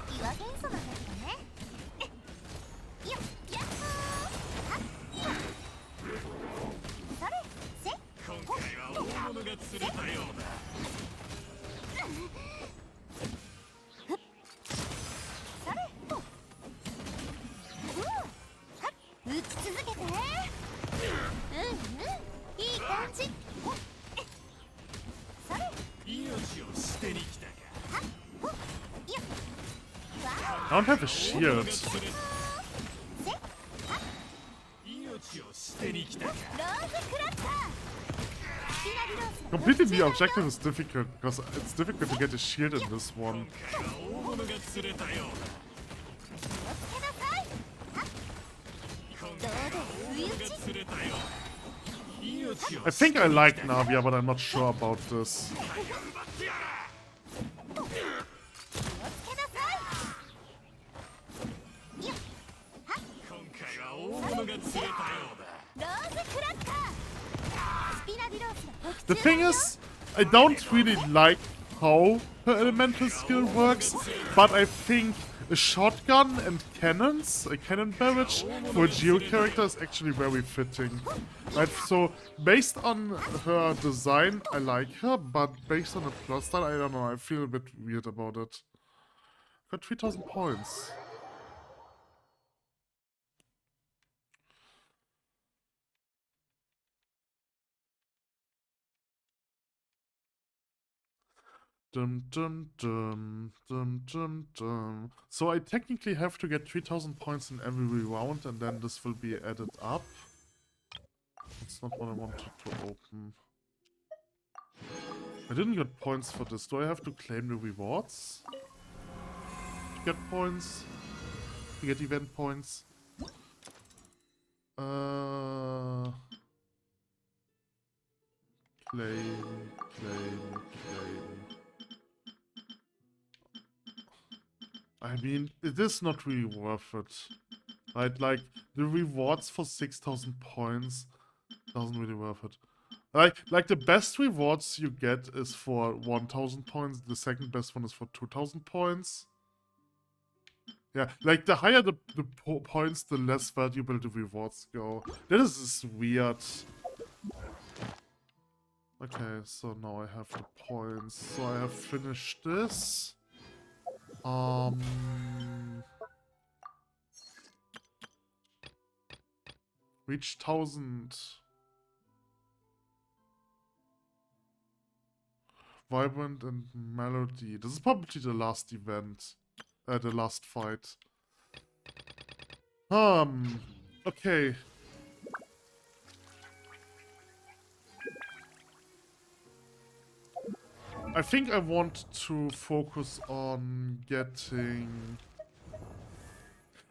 I don't have a shield. Completing the objective is difficult because it's difficult to get a shield in this one. I think I like Navia, but I'm not sure about this. The thing is, I don't really like how her elemental skill works, but I think a shotgun and cannons, a cannon barrage for a Geo character is actually very fitting. Right, so based on her design, I like her, but based on the plus style, I don't know, I feel a bit weird about it. Got 3000 points. Dum dum dum dum dum dum. So I technically have to get 3000 points in every round, and then this will be added up. That's not what I wanted to open. I didn't get points for this. Do I have to claim the rewards to get points? To get event points? Claim, claim, claim. I mean, it is not really worth it. Right, like, the rewards for 6000 points doesn't really worth it. Like the best rewards you get is for 1000 points, the second best one is for 2000 points. Yeah, like the higher the points, the less valuable the rewards go. This is weird. Okay, so now I have the points. So I have finished this. Reach 1000. Vibrant and Melody. This is probably the last event. The last fight. Okay. I think I want to focus on getting...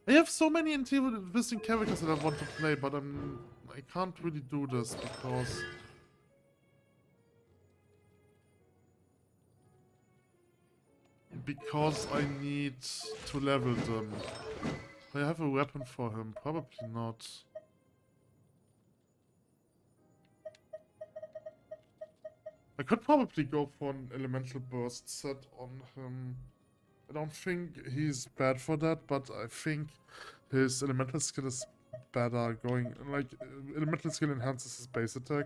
I have so many interesting characters that I want to play, but I can't really do this because I need to level them. Do I have a weapon for him? Probably not. I could probably go for an elemental burst set on him. I don't think he's bad for that, but I think his elemental skill is better going... Like, elemental skill enhances his base attack.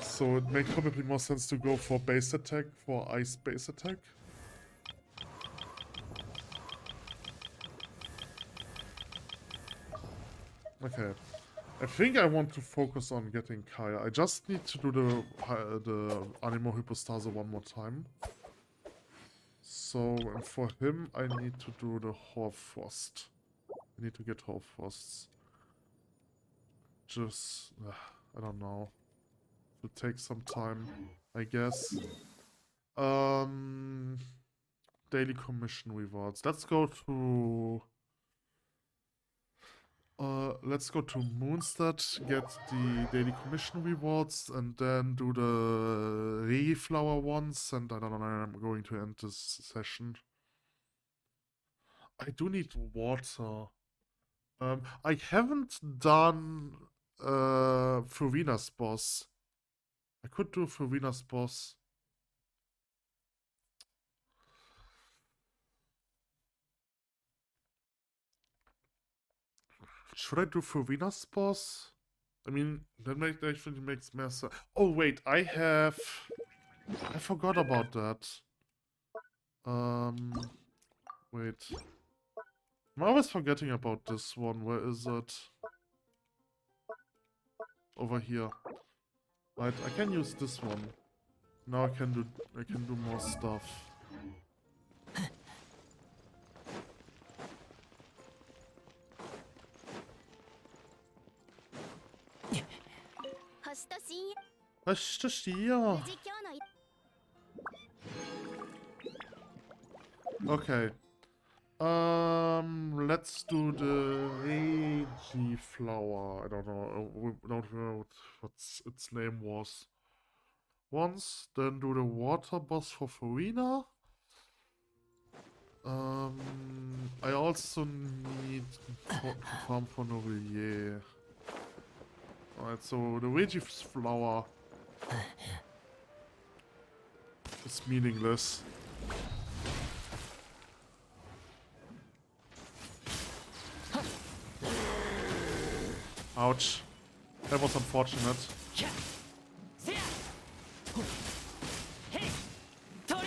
So it makes probably more sense to go for base attack, for ice base attack. Okay. I think I want to focus on getting Kaya. I just need to do the Animo Hypostase one more time. So, and for him, I need to do the Hoarfrost. I need to get Hoarfrosts. Just, I don't know. It'll take some time, I guess. Daily commission rewards. Let's go to Moonstad, get the daily commission rewards, and then do the Reflower ones, and I don't know, I'm going to end this session. I do need water. I haven't done Furina's boss. I could do Furina's boss. Should I do Furina's boss? I mean, that actually makes more sense. Oh wait, I forgot about that. Wait. I'm always forgetting about this one. Where is it? Over here. Right, I can use this one. Now I can do more stuff. Okay. Let's do the Regi flower. I don't know what its name was. Once, then do the water boss for Farina. I also need to farm for Novillier. Alright, so the Regi flower It's meaningless. Ouch. That was unfortunate.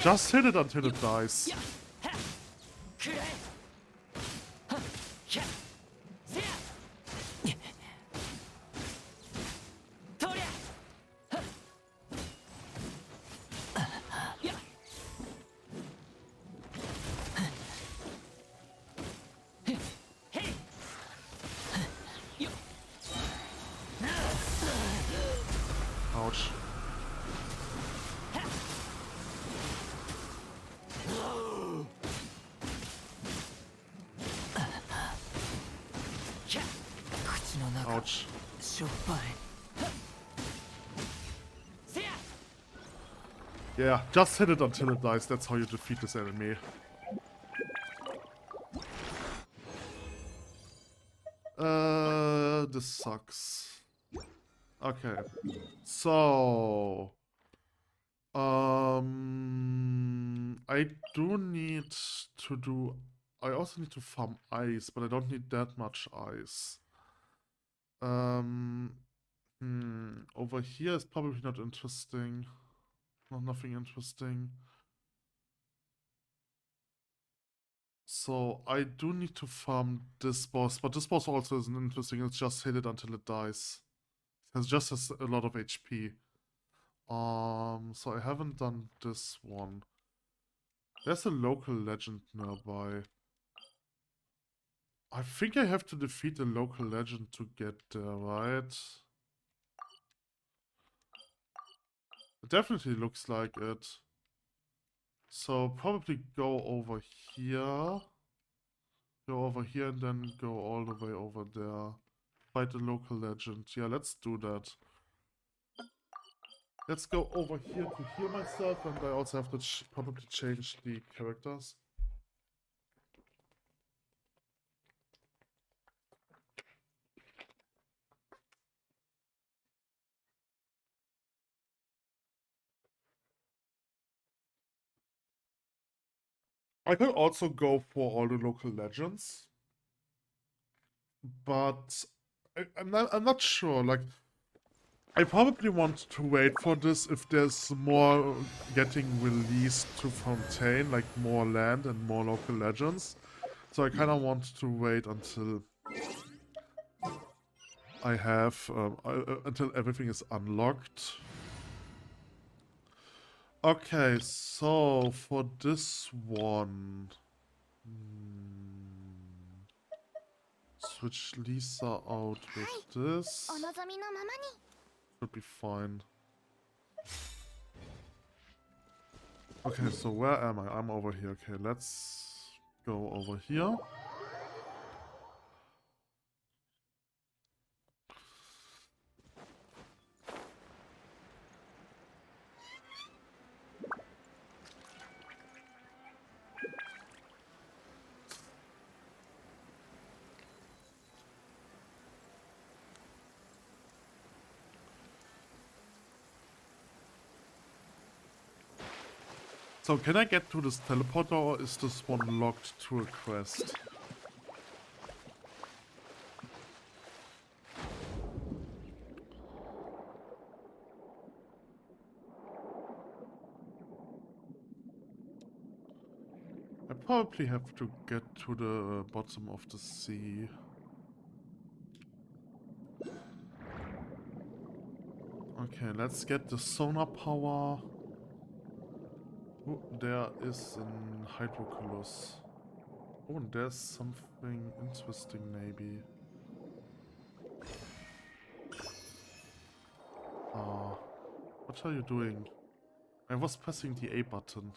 Just hit it until it dies. Ouch. Ouch. Yeah, just hit it until it dies. That's how you defeat this enemy. This sucks. Okay. So... I do need to do... I also need to farm ice, but I don't need that much ice. Over here is probably not interesting. Nothing interesting. So I do need to farm this boss, but this boss also isn't interesting. It's just hit it until it dies. It just has a lot of HP. So I haven't done this one. There's a local legend nearby. I think I have to defeat a local legend to get there, right? It definitely looks like it. So probably go over here. Go over here and then go all the way over there. Fight the local legend. Yeah, let's do that. Let's go over here to heal myself, and I also have to probably change the characters. I could also go for all the local legends, but I'm not sure. Like, I probably want to wait for this if there's more getting released to Fontaine, like more land and more local legends. So I kind of want to wait until I have until everything is unlocked. Okay, so for this one, switch Lisa out with this. Should be fine. Okay, so where am I? I'm over here. Okay, let's go over here. So can I get to this teleporter, or is this one locked to a quest? I probably have to get to the bottom of the sea. Okay, let's get the sonar power. Oh, there is an hydroculus. Oh, and there's something interesting maybe. What are you doing? I was pressing the A button.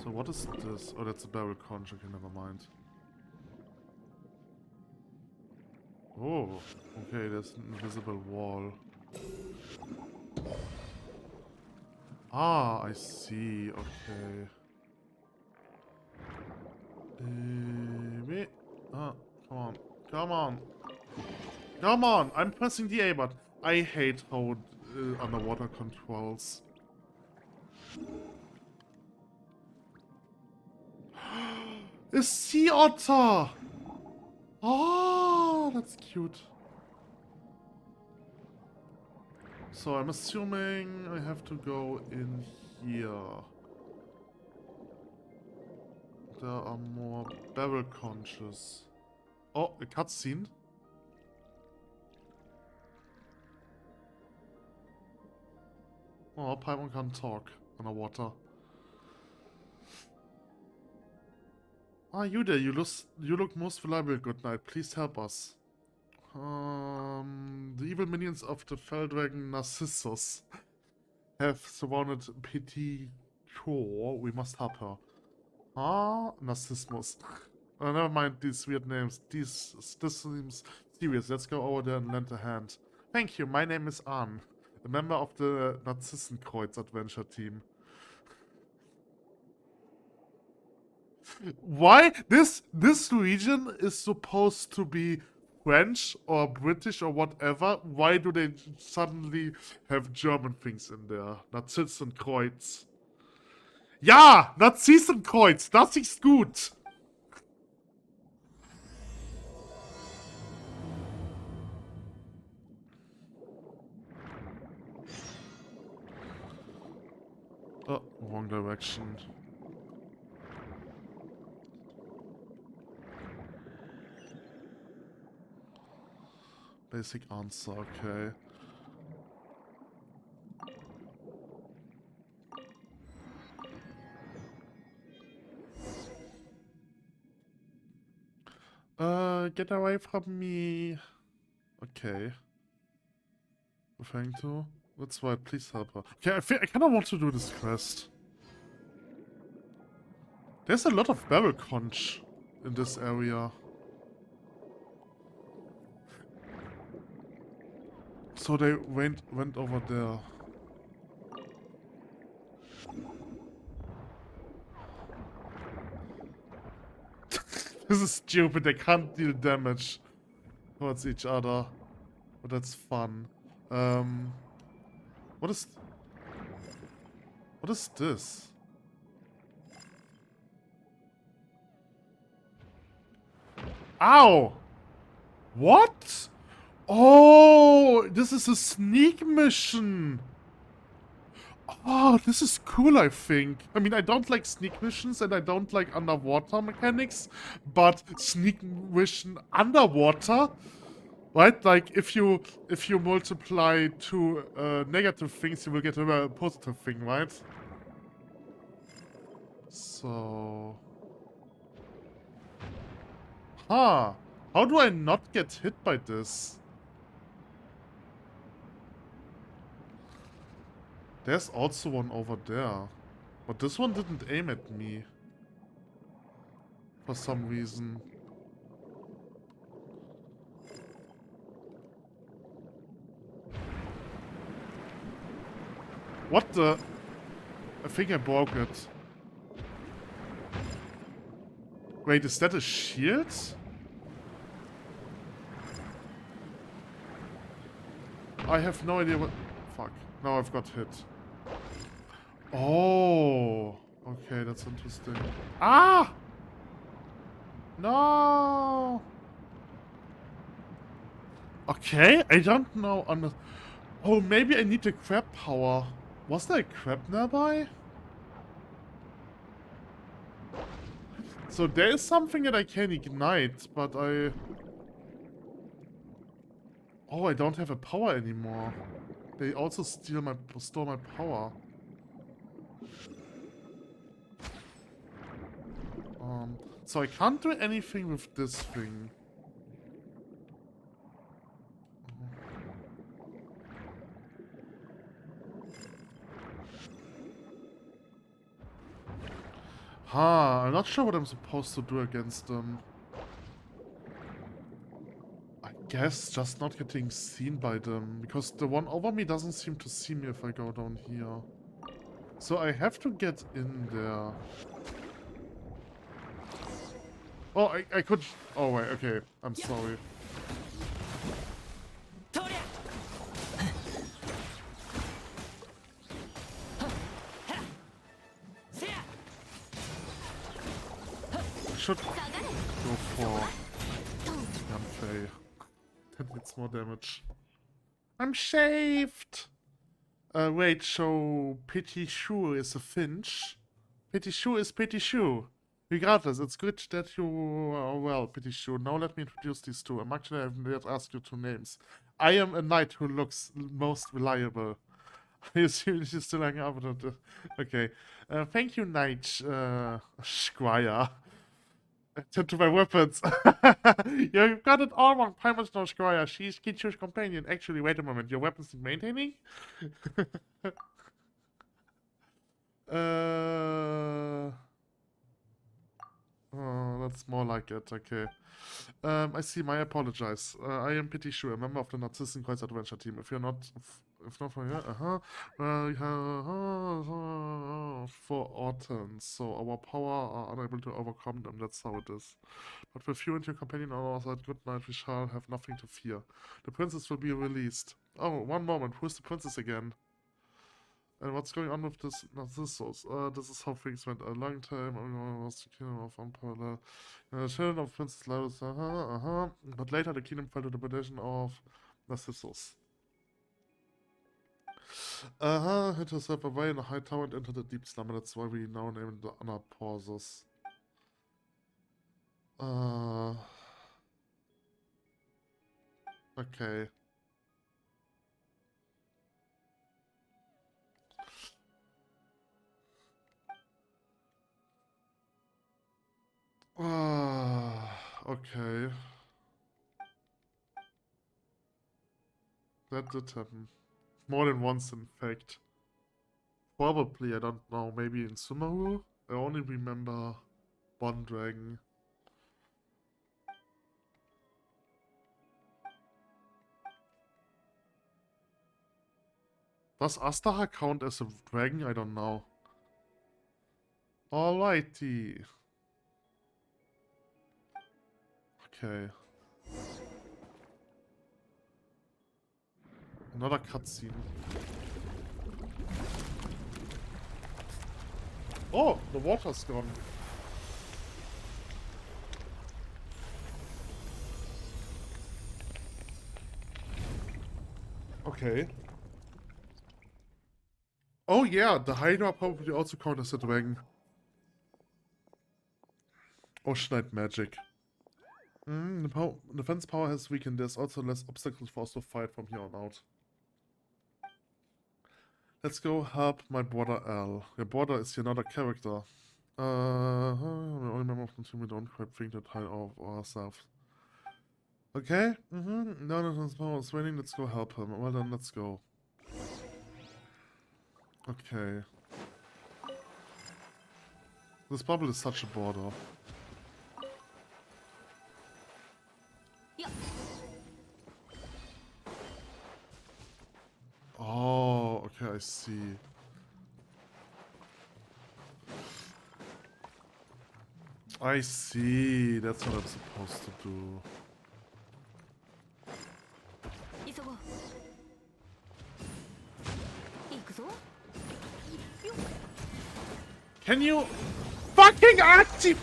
So what is this? Oh, that's a barrel conch. Okay, never mind. Oh, okay, there's an invisible wall. Ah, I see. Okay. Wait. Ah, come on. Come on. Come on. I'm pressing the A button. I hate how underwater controls. A sea otter! Oh, that's cute. So I'm assuming I have to go in here. There are more barrel conches. Oh, a cutscene. Oh, Paimon can't talk underwater. Ah, you there. You look most reliable. Good night. Please help us. The evil minions of the fell dragon Narcissus have surrounded Petit Chor. We must help her. Ah, Narcissus. Never mind these weird names. This seems serious. Let's go over there and lend a hand. Thank you. My name is Ann, a member of the Narzissenkreuz adventure team. Why this region is supposed to be French or British or whatever? Why do they suddenly have German things in there? Narzissenkreuz. Ja, Narzissenkreuz. Das ist gut. Oh, wrong direction. Basic answer, okay. Get away from me. Okay. Referring to? That's right, please help her. Okay, I kinda want to do this quest. There's a lot of barrel conch in this area. So they went over there. This is stupid, they can't deal damage towards each other. But that's fun. What is this? Ow! What? Oh, this is a sneak mission. Oh, this is cool, I think. I mean, I don't like sneak missions and I don't like underwater mechanics, but sneak mission underwater, right? Like if you multiply two negative things, you will get a positive thing, right? So, huh? How do I not get hit by this? There's also one over there. But this one didn't aim at me. For some reason. What the? I think I broke it. Wait, is that a shield? I have no idea what... Fuck. Now I've got hit. Oh, okay, that's interesting. Ah! No! Okay, I don't know. Oh, maybe I need the crab power. Was there a crab nearby? So there is something that I can ignite, but I... Oh, I don't have a power anymore. They also stole my power. So I can't do anything with this thing. I'm not sure what I'm supposed to do against them. I guess just not getting seen by them, because the one over me doesn't seem to see me if I go down here. So I have to get in there. Oh, I could... Oh, wait, okay. I'm sorry. should go for Gunfei. That needs more damage. I'm shaved! Wait, so Petit Chou is a Finch? Petit Chou is Petit Chou. Regardless, it's good that you are well, Petit Chou. Now let me introduce these two. Actually, I haven't yet asked you two names. I am a knight who looks most reliable. I assume you still hang out with it. Okay. Thank you, knight, squire. Turn to my weapons. You've got it all wrong. Primus no squire. She's Kitsu's companion. Actually, wait a moment. Your weapons need maintaining? Oh, that's more like it. Okay. I see. I apologize. I am Petit Chou, a member of the Narzissen Kreuz Adventure team. If you're not, if not for here, for Autumn. So our power are unable to overcome them. That's how it is. But with you and your companion on our side, good night. We shall have nothing to fear. The princess will be released. Oh, one moment. Who's the princess again? And what's going on with this Narcissus? This is how things went a long time. I was the kingdom of Empire. The children of Princess Laus. But later the kingdom fell to the predation of Narcissus. Hid herself away in a high tower and entered a deep slumber. That's why we now name it the Honor Pauses. Okay. Okay. That did happen. More than once, in fact. Probably, I don't know, maybe in Sumeru? I only remember one dragon. Does Astaha count as a dragon? I don't know. Alrighty. Okay. Another cutscene. Oh, the water's gone. Okay. Oh yeah, the Hydra probably also count as a dragon. Ocean Knight magic. The defense power has weakened. There's also less obstacles for us to fight from here on out. Let's go help my brother Al. Your brother is another character. We're only member of the team. We don't quite think that high of ourselves. Okay. Now that his power is waning, let's go help him. Well then, let's go. Okay. This bubble is such a border. Oh, okay, I see. I see. That's what I'm supposed to do. Can you fucking active?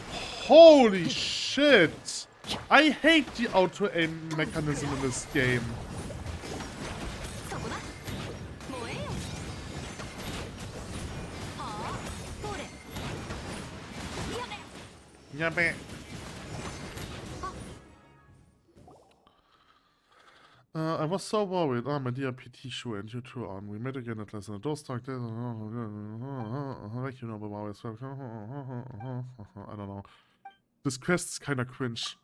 Holy shit! I hate the auto aim mechanism in this game. Yeah, man. I was so worried. Ah, my dear Petit Chou, and you too on. We met again at last. Those talk. Like you know about it. I don't know. This quest's kinda cringe.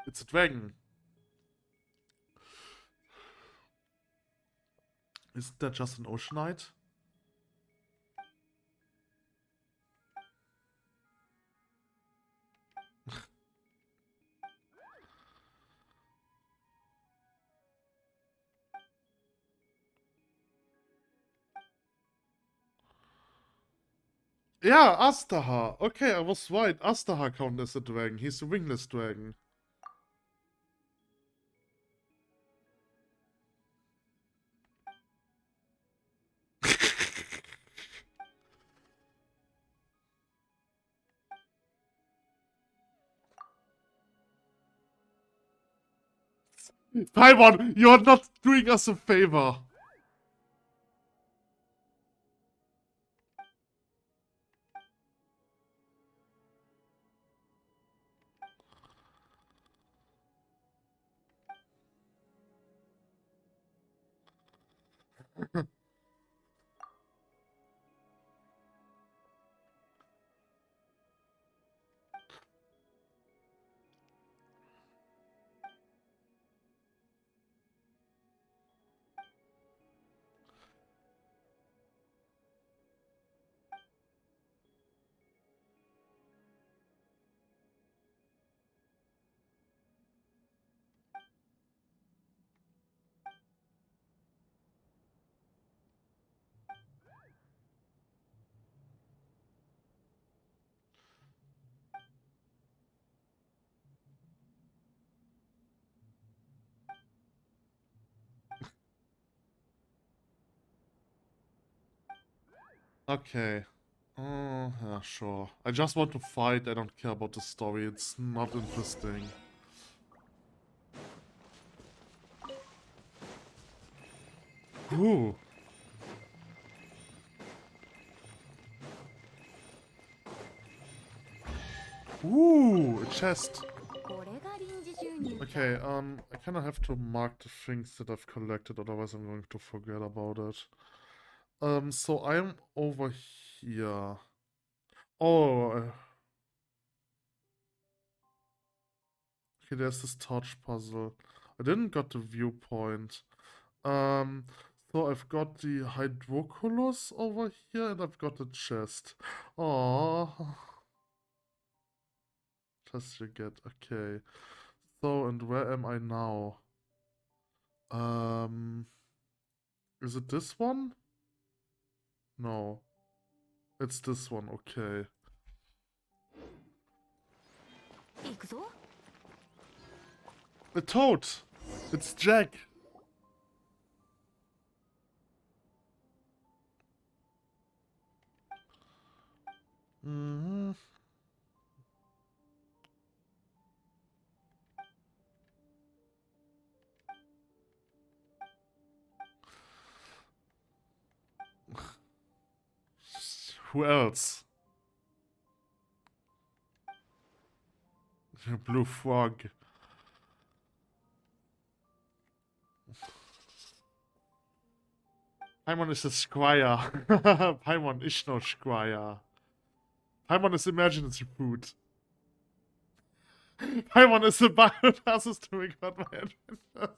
It's a dragon. Isn't that just an Oceanite? Yeah, Astaha. Okay, I was right. Astaha counts as a dragon. He's a wingless dragon. Paimon, you're not doing us a favor. Okay. Yeah, sure. I just want to fight. I don't care about the story. It's not interesting. Ooh. Ooh, a chest. Okay, I kind of have to mark the things that I've collected, otherwise I'm going to forget about it. So I'm over here. Oh, okay, there's this torch puzzle. I didn't got the viewpoint. So I've got the hydroculus over here, and I've got the chest. Oh, chest you get. Okay. So, and where am I now? Is it this one? No. It's this one, okay. A toad! It's Jack! Mm-hmm. Who else? Blue frog. Paimon is a squire. Paimon is no squire. Paimon is emergency food. Paimon is the biotasses to record my adventures.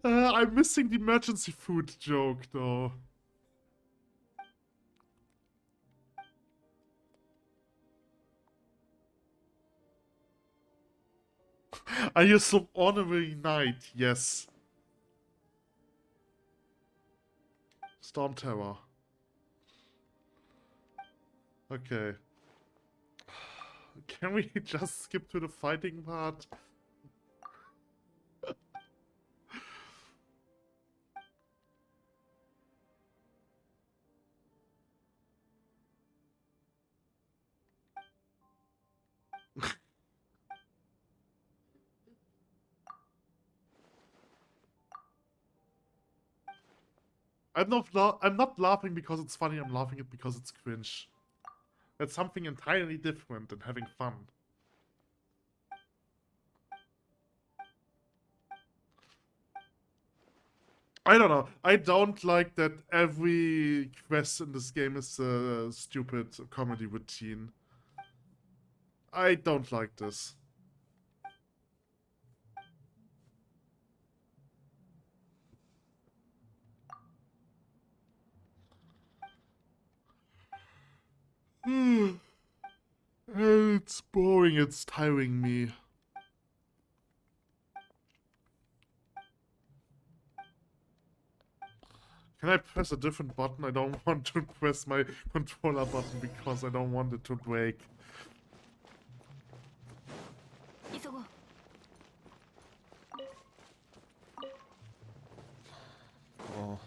I'm missing the emergency food joke, though. Are you some honorary knight? Yes. Storm Terror. Okay. Can we just skip to the fighting part? I'm not laughing because it's funny, I'm laughing it because it's cringe. That's something entirely different than having fun. I don't know. I don't like that every quest in this game is a stupid comedy routine. I don't like this. It's boring, it's tiring me. Can I press a different button? I don't want to press my controller button because I don't want it to break. Oh.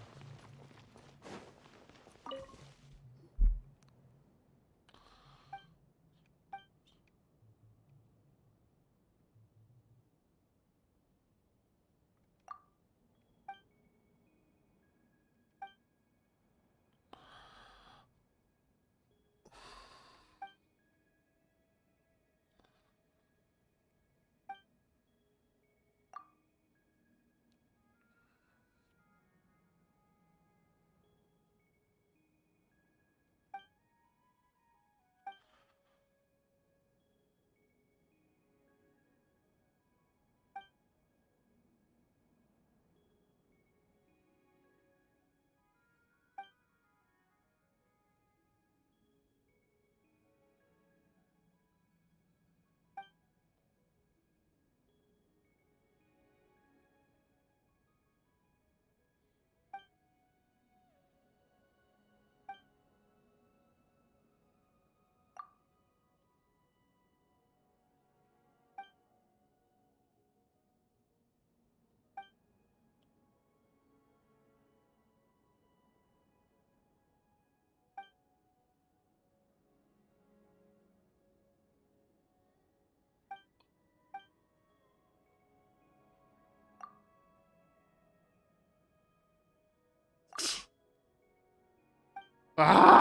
Ah!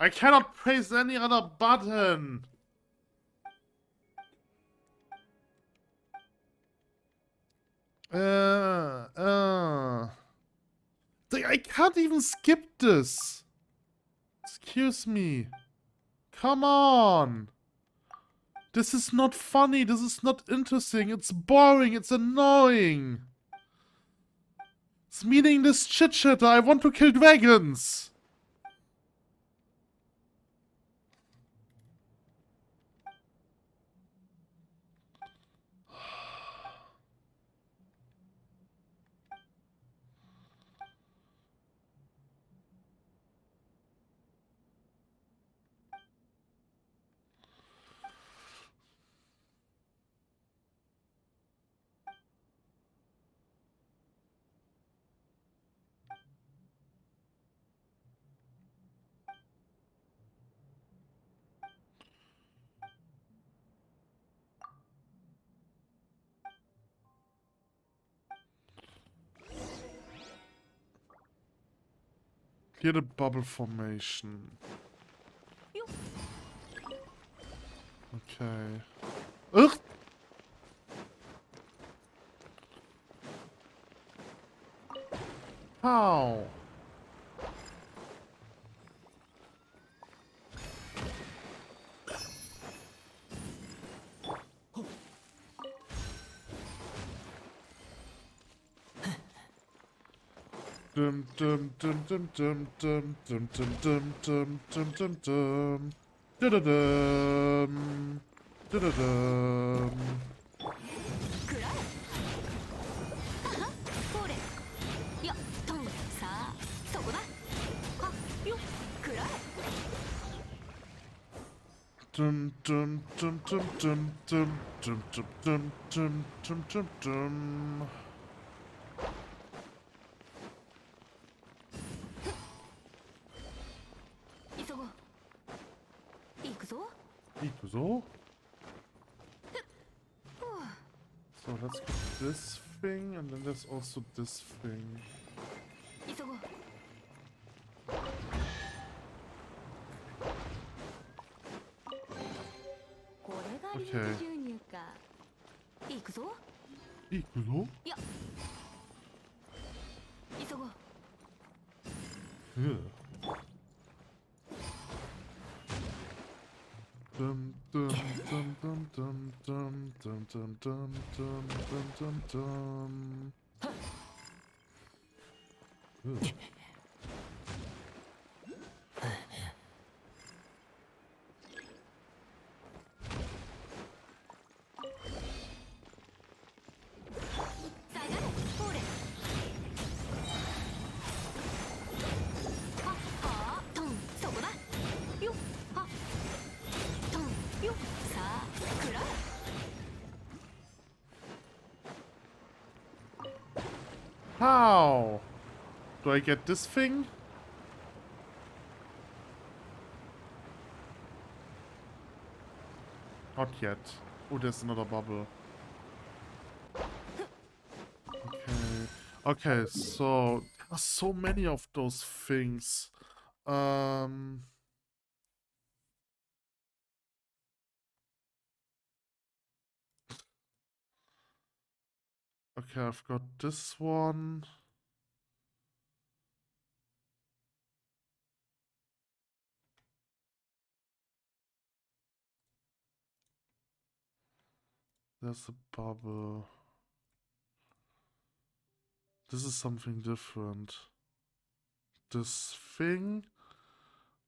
I cannot press any other button. I can't even skip this. Excuse me. Come on. This is not funny. This is not interesting. It's boring. It's annoying. It's meaningless chit chatter. I want to kill dragons. Clear the bubble formation. Okay. Ugh! How? Dum dum dum dum dum dum dum dum dum dum dum dum dum. Da-da-dum. Da-da-dum. Dum dum dum dum dum dum dum dum dum dum dum dum dum. Ikuzo? So let's get this thing, and then there's also this thing. Okay. Ikuzo? Yeah. Dum dum dum dum dum dum dum dum dum dum dum dum dum. How? Do I get this thing? Not yet. Oh, there's another bubble. Okay. Okay, so... so many of those things. Okay, I've got this one. There's a bubble. This is something different. This thing.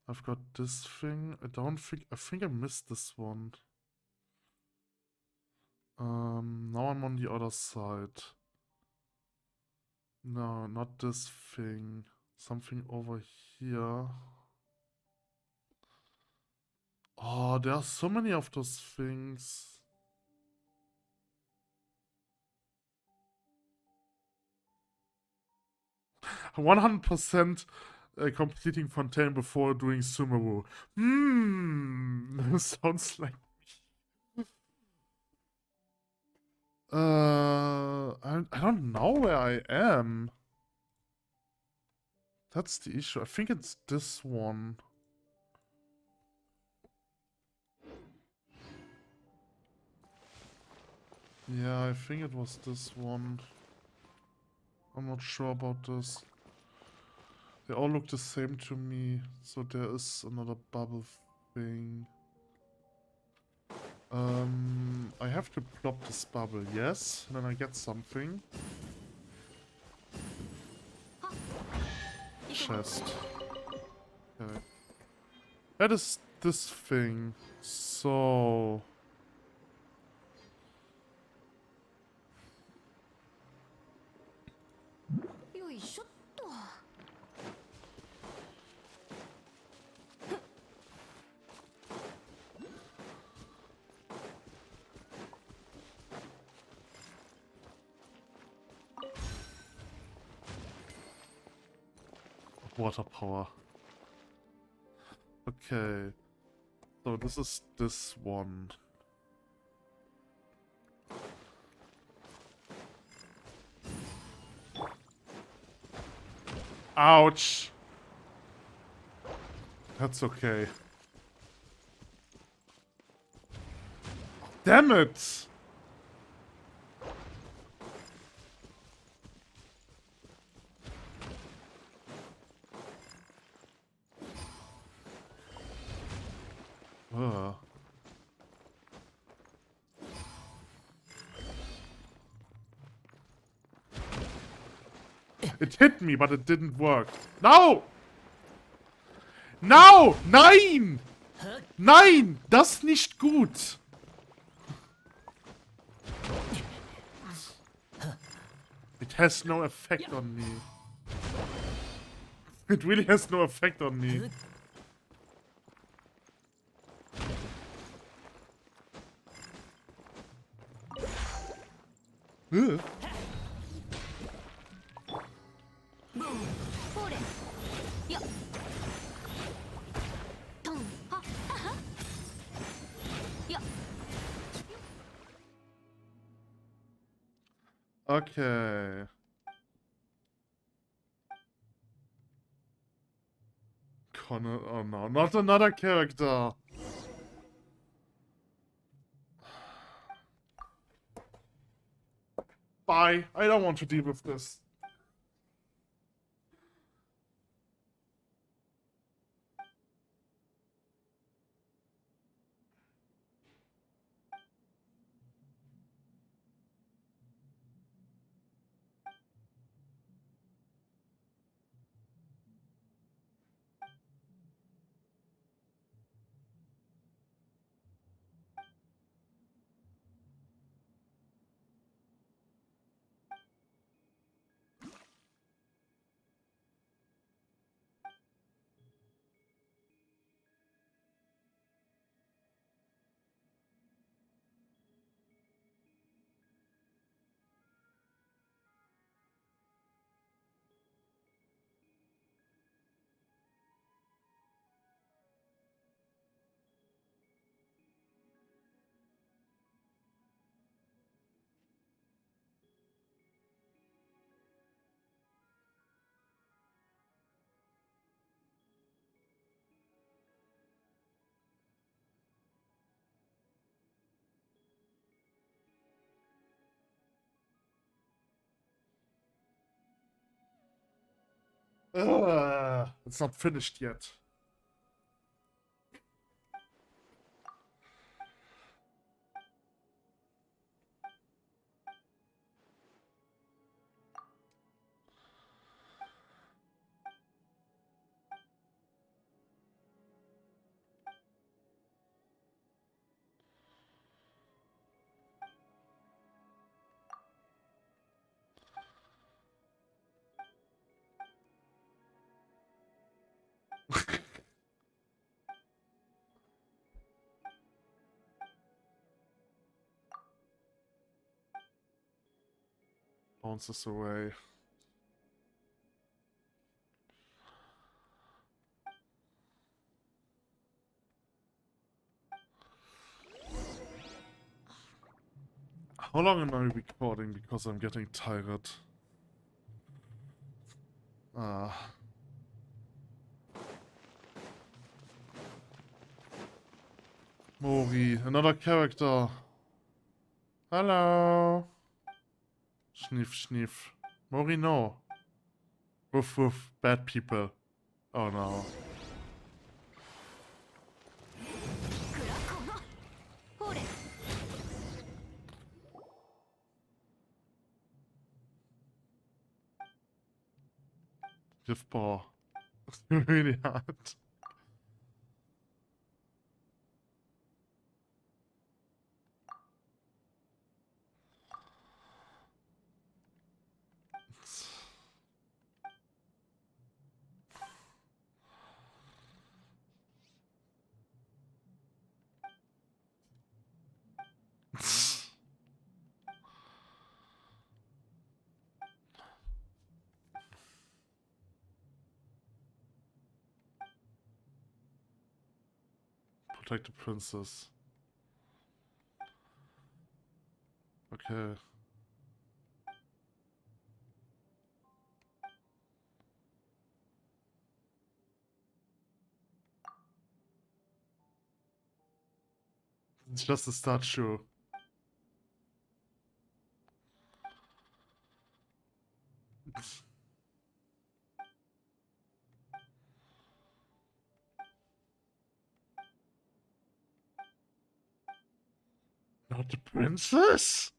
I've got this thing. I think I missed this one. Now I'm on the other side. No, not this thing. Something over here. Oh, there are so many of those things. – 100% completing Fontaine before doing Sumeru. Sounds like... I don't know where I am. That's the issue. I think it's this one. Yeah, I think it was this one. I'm not sure about this. They all look the same to me. So there is another bubble thing. I have to plop this bubble, yes. And then I get something. Chest. Okay. That is this thing. So... water power. Okay. So this is this one. Ouch! That's okay. Damn it! Ugh. It hit me, but it didn't work. No! No! Nein! Nein! Das nicht gut! It has no effect on me. It really has no effect on me. Ugh. Okay. Connor, oh no, not another character. Bye. I don't want to deal with this. It's not finished yet. Bounces away. How long am I recording? Because I'm getting tired. Mori, another character. Hello. Sniff, sniff. Mori, no. Woof, woof. Bad people. Oh no. Gift bar. Really hard. Protect the princess. Okay. It's just a statue. Not the princess?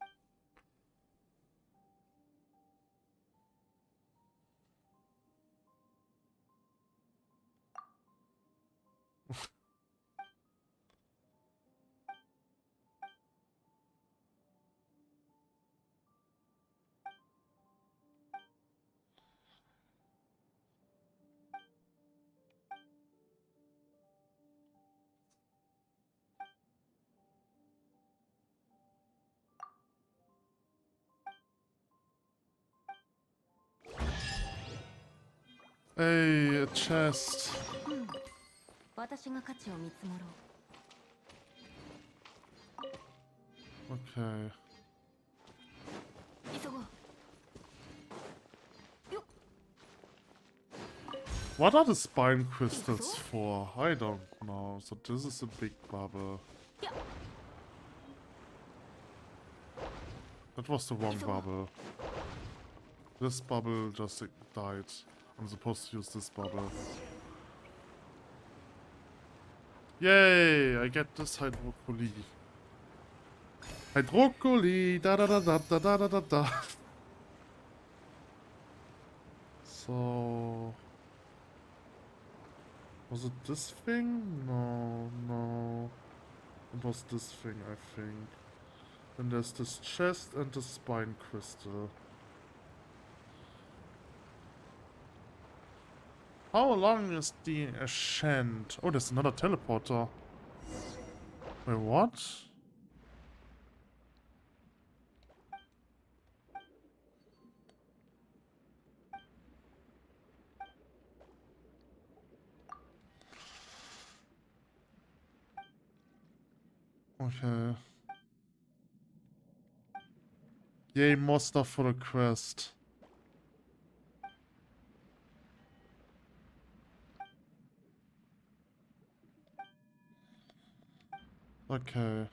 Hey, a chest. Okay. What are the spine crystals for? I don't know. So this is a big bubble. That was the wrong bubble. This bubble just died. I'm supposed to use this bubble. Yay! I get this hydrocoly. Hydrocoly! Da da da da da da da da da. So... Was it this thing? No, no. It was this thing, I think. And there's this chest and the spine crystal. How long is the ascent? Oh, there's another teleporter. Wait, what? Okay. Yay, more stuff for the quest. Okay.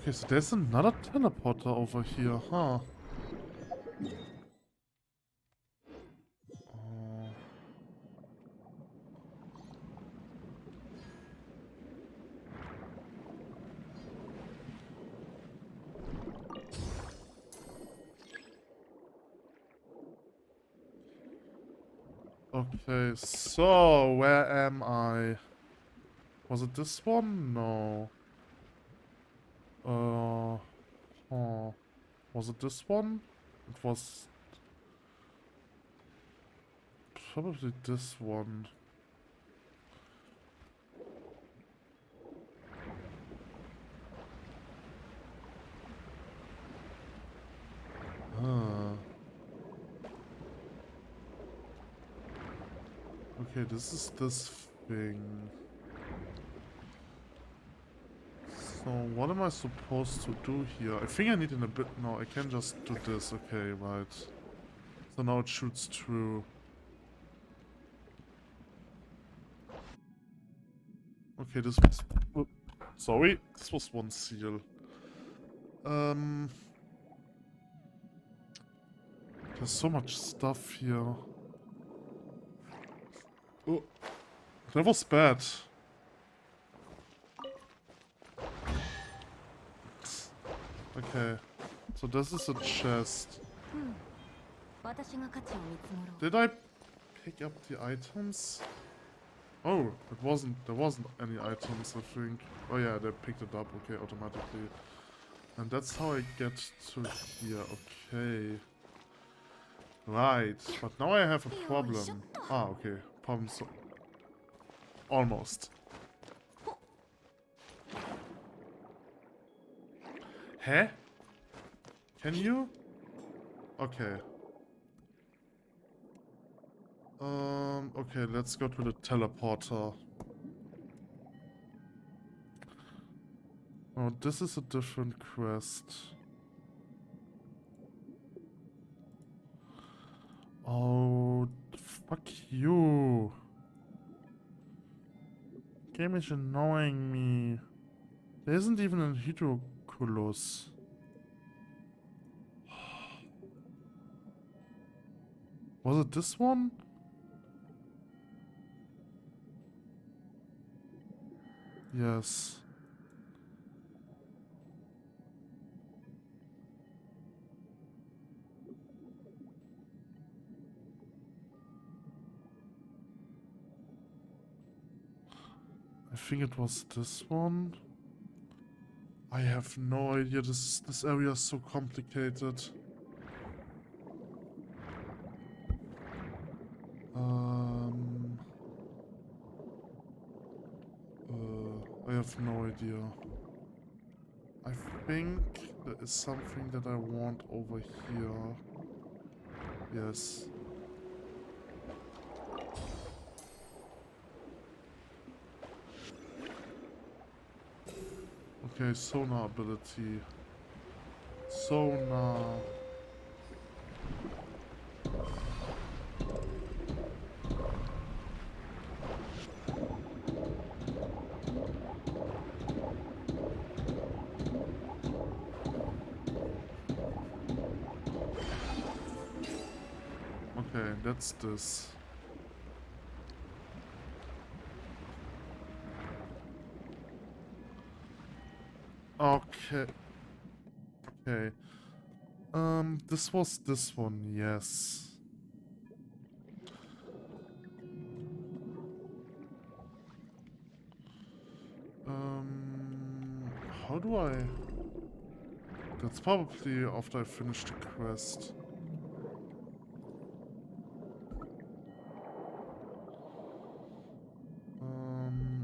Okay, so there's another teleporter over here, huh? Okay, so where am I? Was it this one? No. Oh. Was it this one? It was probably this one. Huh. Okay, this is this thing. So what am I supposed to do here? I think I need in a bit. No, I can just do this. Okay, right. So now it shoots through. Okay, this was... oh, sorry, this was one seal. There's so much stuff here. Oh, that was bad. Okay, so this is a chest. Did I pick up the items? Oh, there wasn't any items, I think. Oh yeah, they picked it up, okay, automatically. And that's how I get to here, okay. Right, but now I have a problem. Ah, okay, problem almost. Huh? Can you? Okay. Okay, let's go to the teleporter. Oh, this is a different quest. Oh, fuck you. Game is annoying me. There isn't even a Hydroculus. Was it this one? Yes. I think it was this one. I have no idea. This area is so complicated. I have no idea. I think there is something that I want over here. Yes. Okay, sonar ability. Sonar. Okay, that's this. Okay. Okay. This was this one, yes. How do I... That's probably after I finish the quest.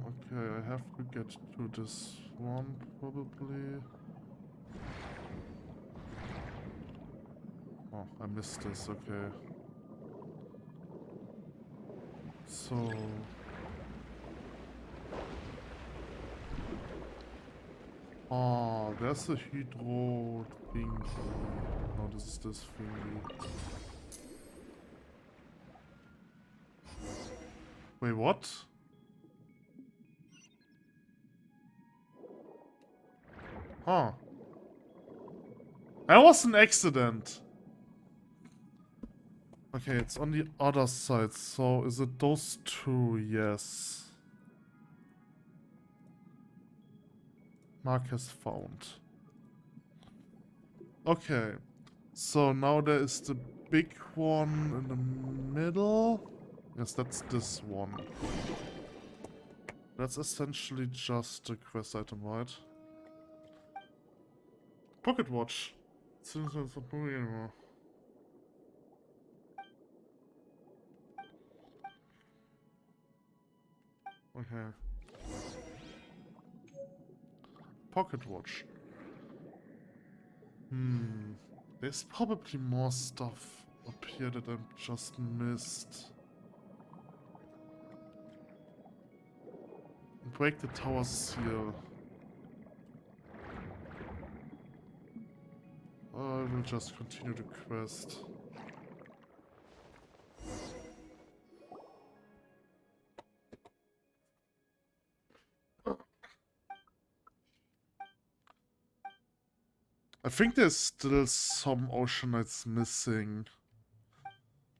Okay, I have to get to this one, probably. Oh, I missed this, okay. So... Oh, there's a hydro thingy. No, this is this thingy. Wait, what? Huh. That was an accident. Okay, it's on the other side, so is it those two? Yes. Mark has found. Okay. So now there is the big one in the middle. Yes, that's this one. That's essentially just a quest item, right? Pocket watch. Since it's not moving anymore. Okay. Pocket watch. There's probably more stuff up here that I just missed. Break the tower seal. I will just continue the quest. I think there's still some ocean knights missing.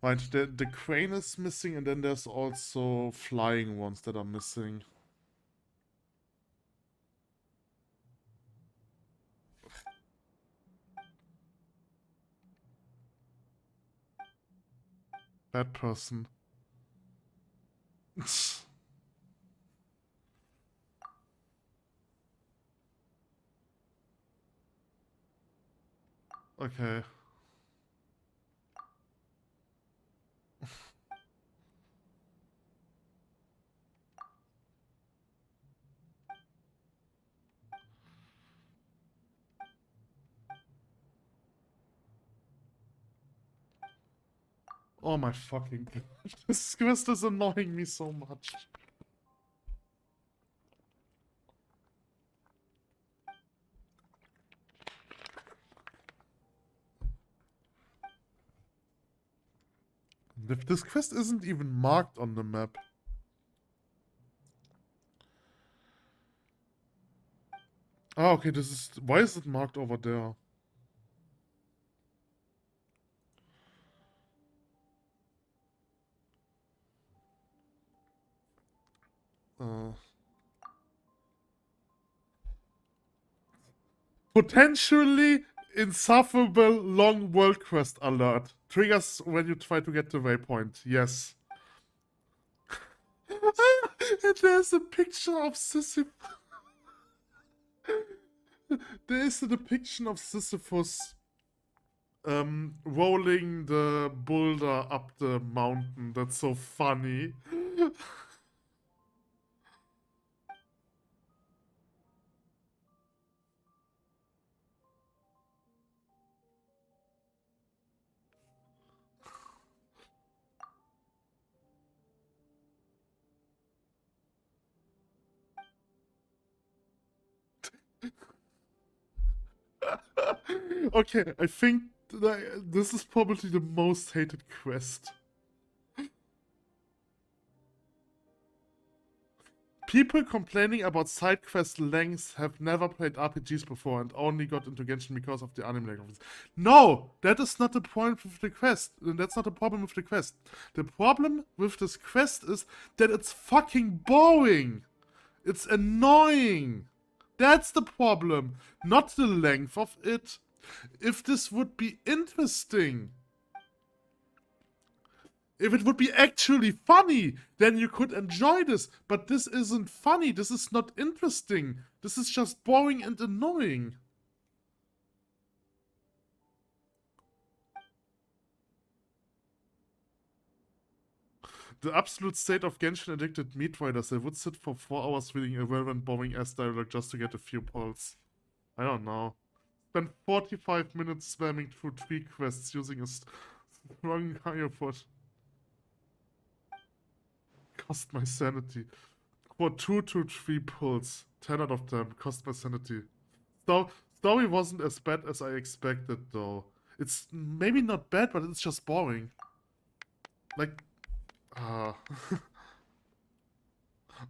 Right, the crane is missing, and then there's also flying ones that are missing. Bad person. Okay. Oh my fucking god. This quest is annoying me so much. This quest isn't even marked on the map. Ah, okay, this is... Why is it marked over there? Potentially insufferable long world quest alert. Triggers when you try to get the waypoint. Yes. And there's a picture of Sisyphus. There is a depiction of Sisyphus rolling the boulder up the mountain. That's so funny. Okay, I think this is probably the most hated quest. People complaining about side quest lengths have never played RPGs before and only got into Genshin because of the anime languages. No! That is not the point with the quest. That's not the problem with the quest. The problem with this quest is that it's fucking boring. It's annoying. That's the problem. Not the length of it. If this would be interesting, if it would be actually funny, then you could enjoy this. But this isn't funny. This is not interesting. This is just boring and annoying. The absolute state of Genshin addicted meat riders. They would sit for 4 hours reading irrelevant, boring ass dialogue just to get a few pulls. I don't know. Spend 45 minutes spamming through 3 quests using a strong higher foot. Cost my sanity. For 2 to 3 pulls. 10 out of 10. Cost my sanity. Story wasn't as bad as I expected, though. It's maybe not bad, but it's just boring. Like...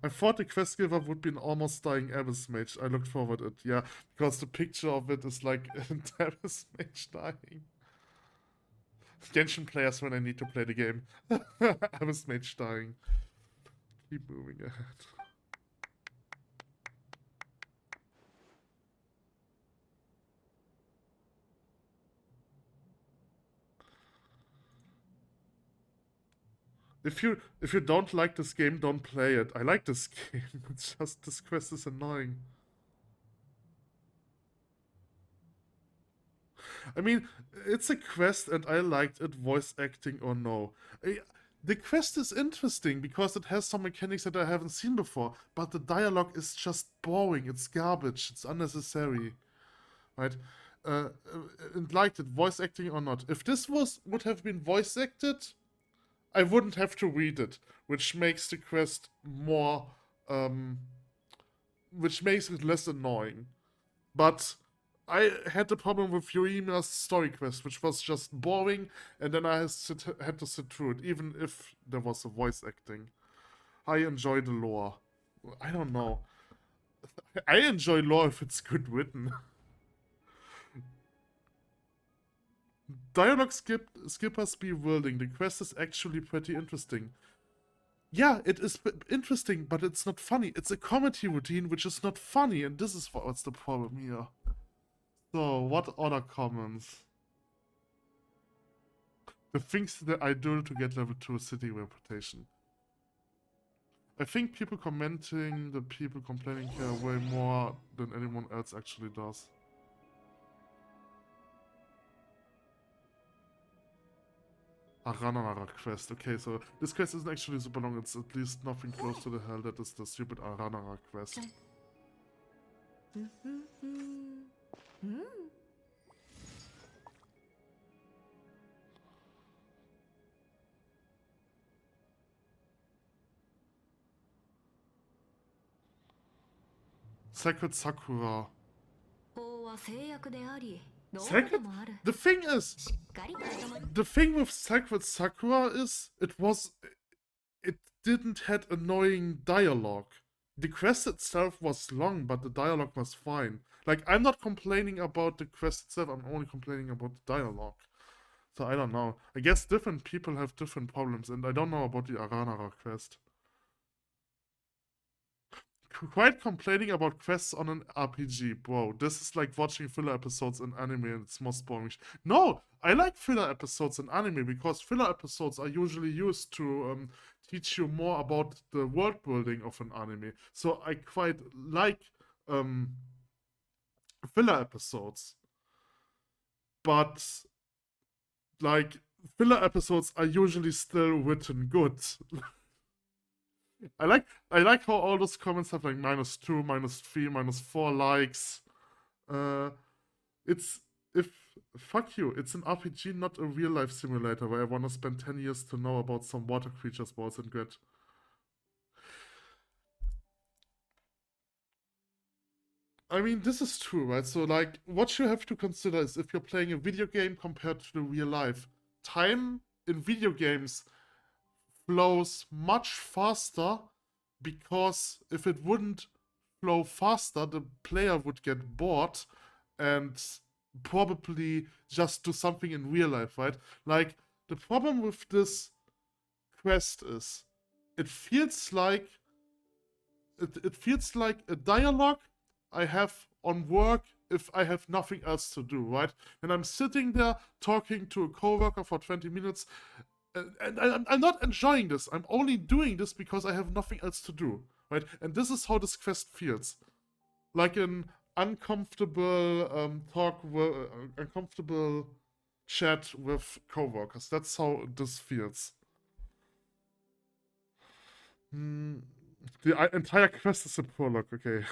I thought the quest giver would be an almost dying Abyss Mage. I looked forward to it, yeah, because the picture of it is like an Abyss Mage dying. Genshin players when I need to play the game. Abyss Mage dying. Keep moving ahead. If you don't like this game, don't play it. I like this game. It's just this quest is annoying. I mean, it's a quest and I liked it, voice acting or no. The quest is interesting because it has some mechanics that I haven't seen before, but the dialogue is just boring, it's garbage, it's unnecessary. Right? And liked it, voice acting or not. If this would have been voice acted, I wouldn't have to read it, which makes the quest more, which makes it less annoying. But I had the problem with Yuima's story quest, which was just boring, and then I had to sit through it, even if there was a voice acting. I enjoy the lore. I don't know. I enjoy lore if it's good written. Dialogue skippers bewildering. The quest is actually pretty interesting. Yeah, it is interesting, but it's not funny. It's a comedy routine, which is not funny, and this is what's the problem here. So, what other comments? The things that I do to get level 2 city reputation. I think people commenting, the people complaining care way more than anyone else actually does. Aranara quest. Okay, so this quest isn't actually super long. It's at least nothing close to the hell that is the stupid Aranara quest. Sacred Sakura. Sacred? The thing with Sacred Sakura is it didn't had annoying dialogue. The quest itself was long, but the dialogue was fine. Like, I'm not complaining about the quest itself, I'm only complaining about the dialogue. So I don't know. I guess different people have different problems, and I don't know about the Aranara quest. Quite complaining about quests on an RPG, bro. This is like watching filler episodes in anime and it's most boring. No, I like filler episodes in anime because filler episodes are usually used to teach you more about the world building of an anime. So I quite like filler episodes. But like filler episodes are usually still written good. I like how all those comments have like -2, -3, -4 likes. Fuck you. It's an RPG, not a real life simulator where I wanna spend 10 years to know about some water creatures, balls and grit. I mean, this is true, right? So like, what you have to consider is if you're playing a video game compared to the real life, time in video games flows much faster because if it wouldn't flow faster, the player would get bored and probably just do something in real life, right? Like, the problem with this quest is it feels like a dialogue I have on work if I have nothing else to do, right? And I'm sitting there talking to a coworker for 20 minutes and I'm not enjoying this. I'm only doing this because I have nothing else to do, right? And this is how this quest feels. Like an uncomfortable uncomfortable chat with coworkers. That's how this feels. The entire quest is a prologue, okay.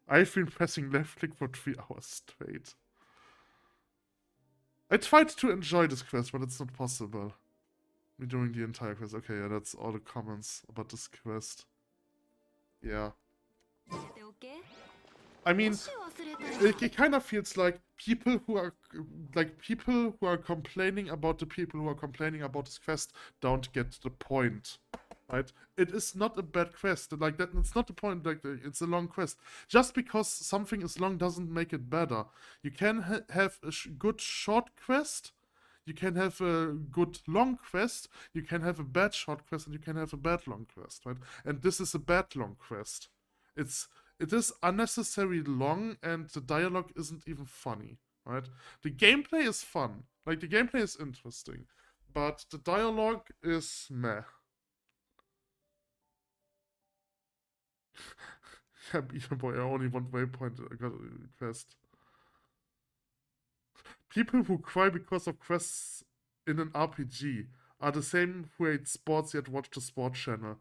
I've been pressing left click for 3 hours straight. I tried to enjoy this quest, but it's not possible. We're doing the entire quest. Okay, yeah, that's all the comments about this quest. Yeah. I mean, it kind of feels like people who are complaining about the people who are complaining about this quest don't get the point. right? It is not a bad quest. Like that, it's not the point. Like it's a long quest. Just because something is long doesn't make it better. You can have a good short quest. You can have a good long quest. You can have a bad short quest, and you can have a bad long quest, right? And this is a bad long quest. It is unnecessarily long, and the dialogue isn't even funny, right? The gameplay is fun. Like the gameplay is interesting, but the dialogue is meh. Yeah, boy, I only want waypoint quest. People who cry because of quests in an RPG are the same who hate sports yet watch the sports channel.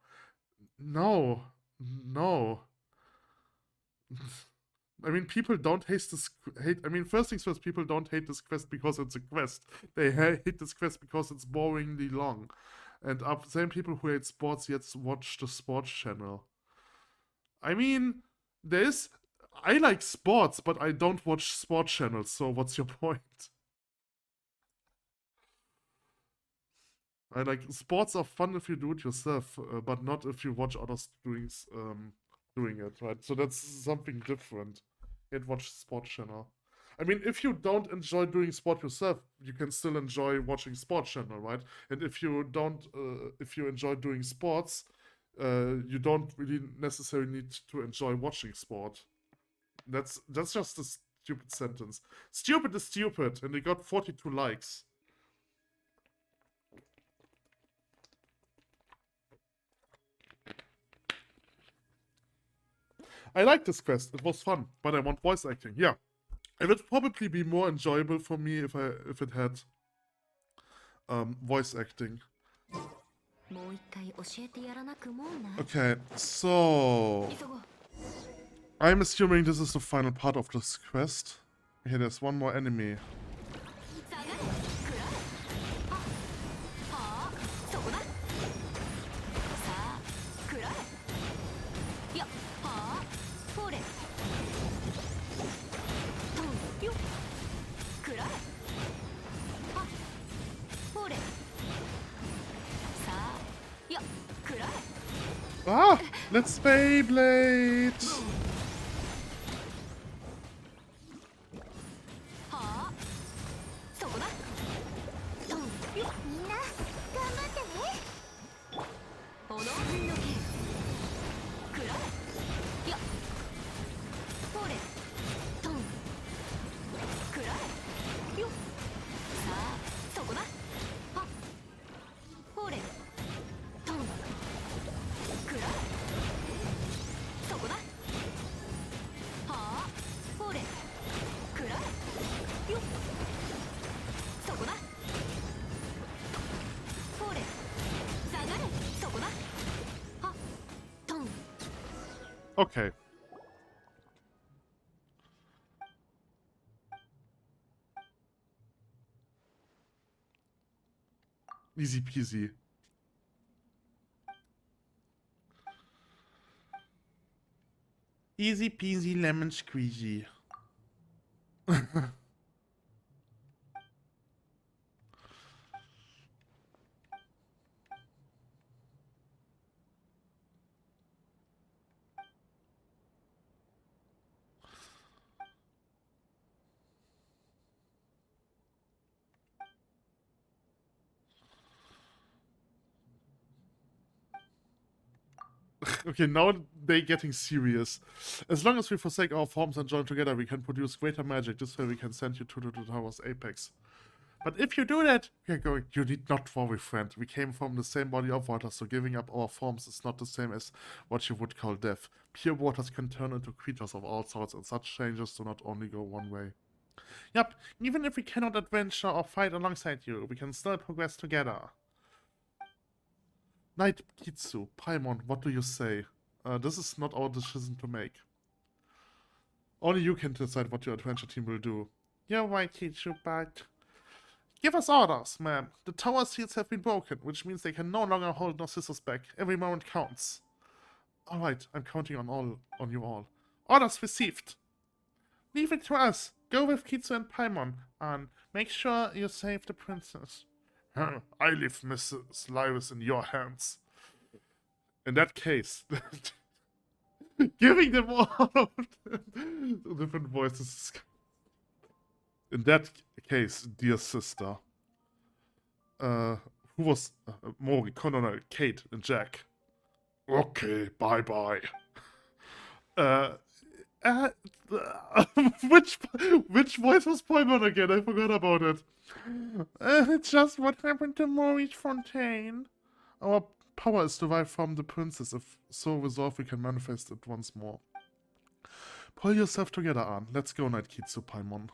No. No. I mean, people don't hate. I mean, first things first, people don't hate this quest because it's a quest. They hate this quest because it's boringly long. And are the same people who hate sports yet watch the sports channel. I mean, I like sports, but I don't watch sports channels, so what's your point? I like sports are fun if you do it yourself, but not if you watch others doing it, right? So that's something different. Yet watch sports channel. I mean, if you don't enjoy doing sport yourself, you can still enjoy watching sports channel, right? And if you don't, if you enjoy doing sports, you don't really necessarily need to enjoy watching sport. That's just a stupid sentence. Stupid is stupid, and it got 42 likes. I like this quest. It was fun, but I want voice acting. Yeah, it would probably be more enjoyable for me if it had voice acting. Okay, so I'm assuming this is the final part of this quest. Okay, there's one more enemy. Ah! Let's Beyblade! Okay. Easy peasy. Easy peasy lemon squeezy. Okay, now they're getting serious. As long as we forsake our forms and join together, we can produce greater magic. This way we can send you to the tower's apex. But if you do that, we are going. You need not worry, friend. We came from the same body of water, so giving up our forms is not the same as what you would call death. Pure waters can turn into creatures of all sorts, and such changes do not only go one way. Yup, even if we cannot adventure or fight alongside you, we can still progress together. Knight Kitsu, Paimon, what do you say? This is not our decision to make. Only you can decide what your adventure team will do. You're right, Kitsu, but... Give us orders, ma'am. The tower seals have been broken, which means they can no longer hold Narcissus back. Every moment counts. Alright, I'm counting on you all. Orders received. Leave it to us. Go with Kitsu and Paimon, and make sure you save the princess. I leave Mrs. Lyrus in your hands. In that case, giving them all of the different voices. In that case, dear sister, who was Mori, Colonel, Kate, and Jack? Okay, bye bye. Uh, uh, which voice was Paimon again? I forgot about it. It's just what happened to Maurice Fontaine. Our power is derived from the princess. If so resolved, we can manifest it once more. Pull yourself together, Anne. Let's go, Knight Kitsu Paimon.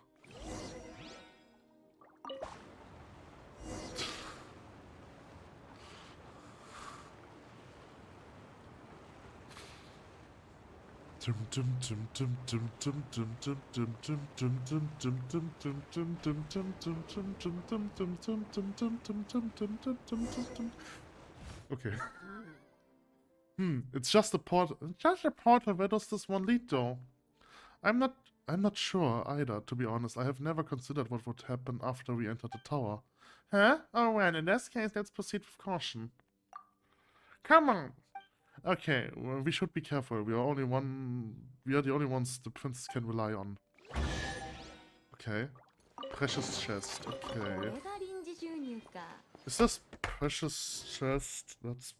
Okay. It's just a portal. Where does this one lead, though? I'm not sure either, to be honest. I have never considered what would happen after we enter the tower. Huh? Oh well, in this case, let's proceed with caution. Come on! Okay, well, we should be careful. We are the only ones the princess can rely on. Okay. Precious chest, okay. Is this precious chest? Is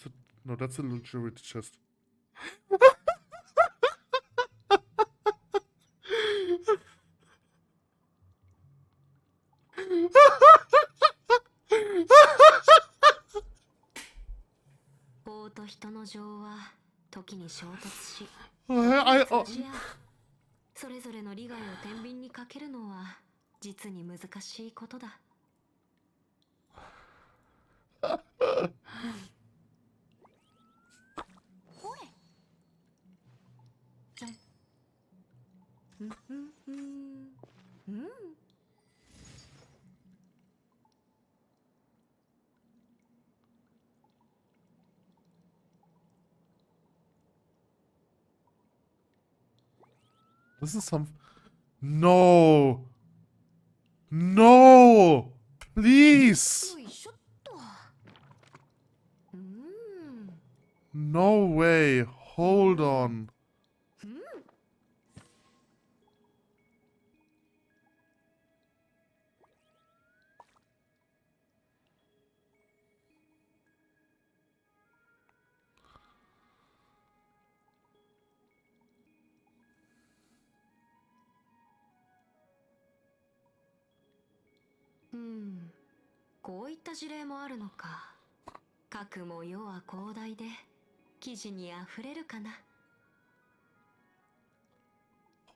it? No, that's a luxury chest. This is some... No! No! Please! No way! Hold on.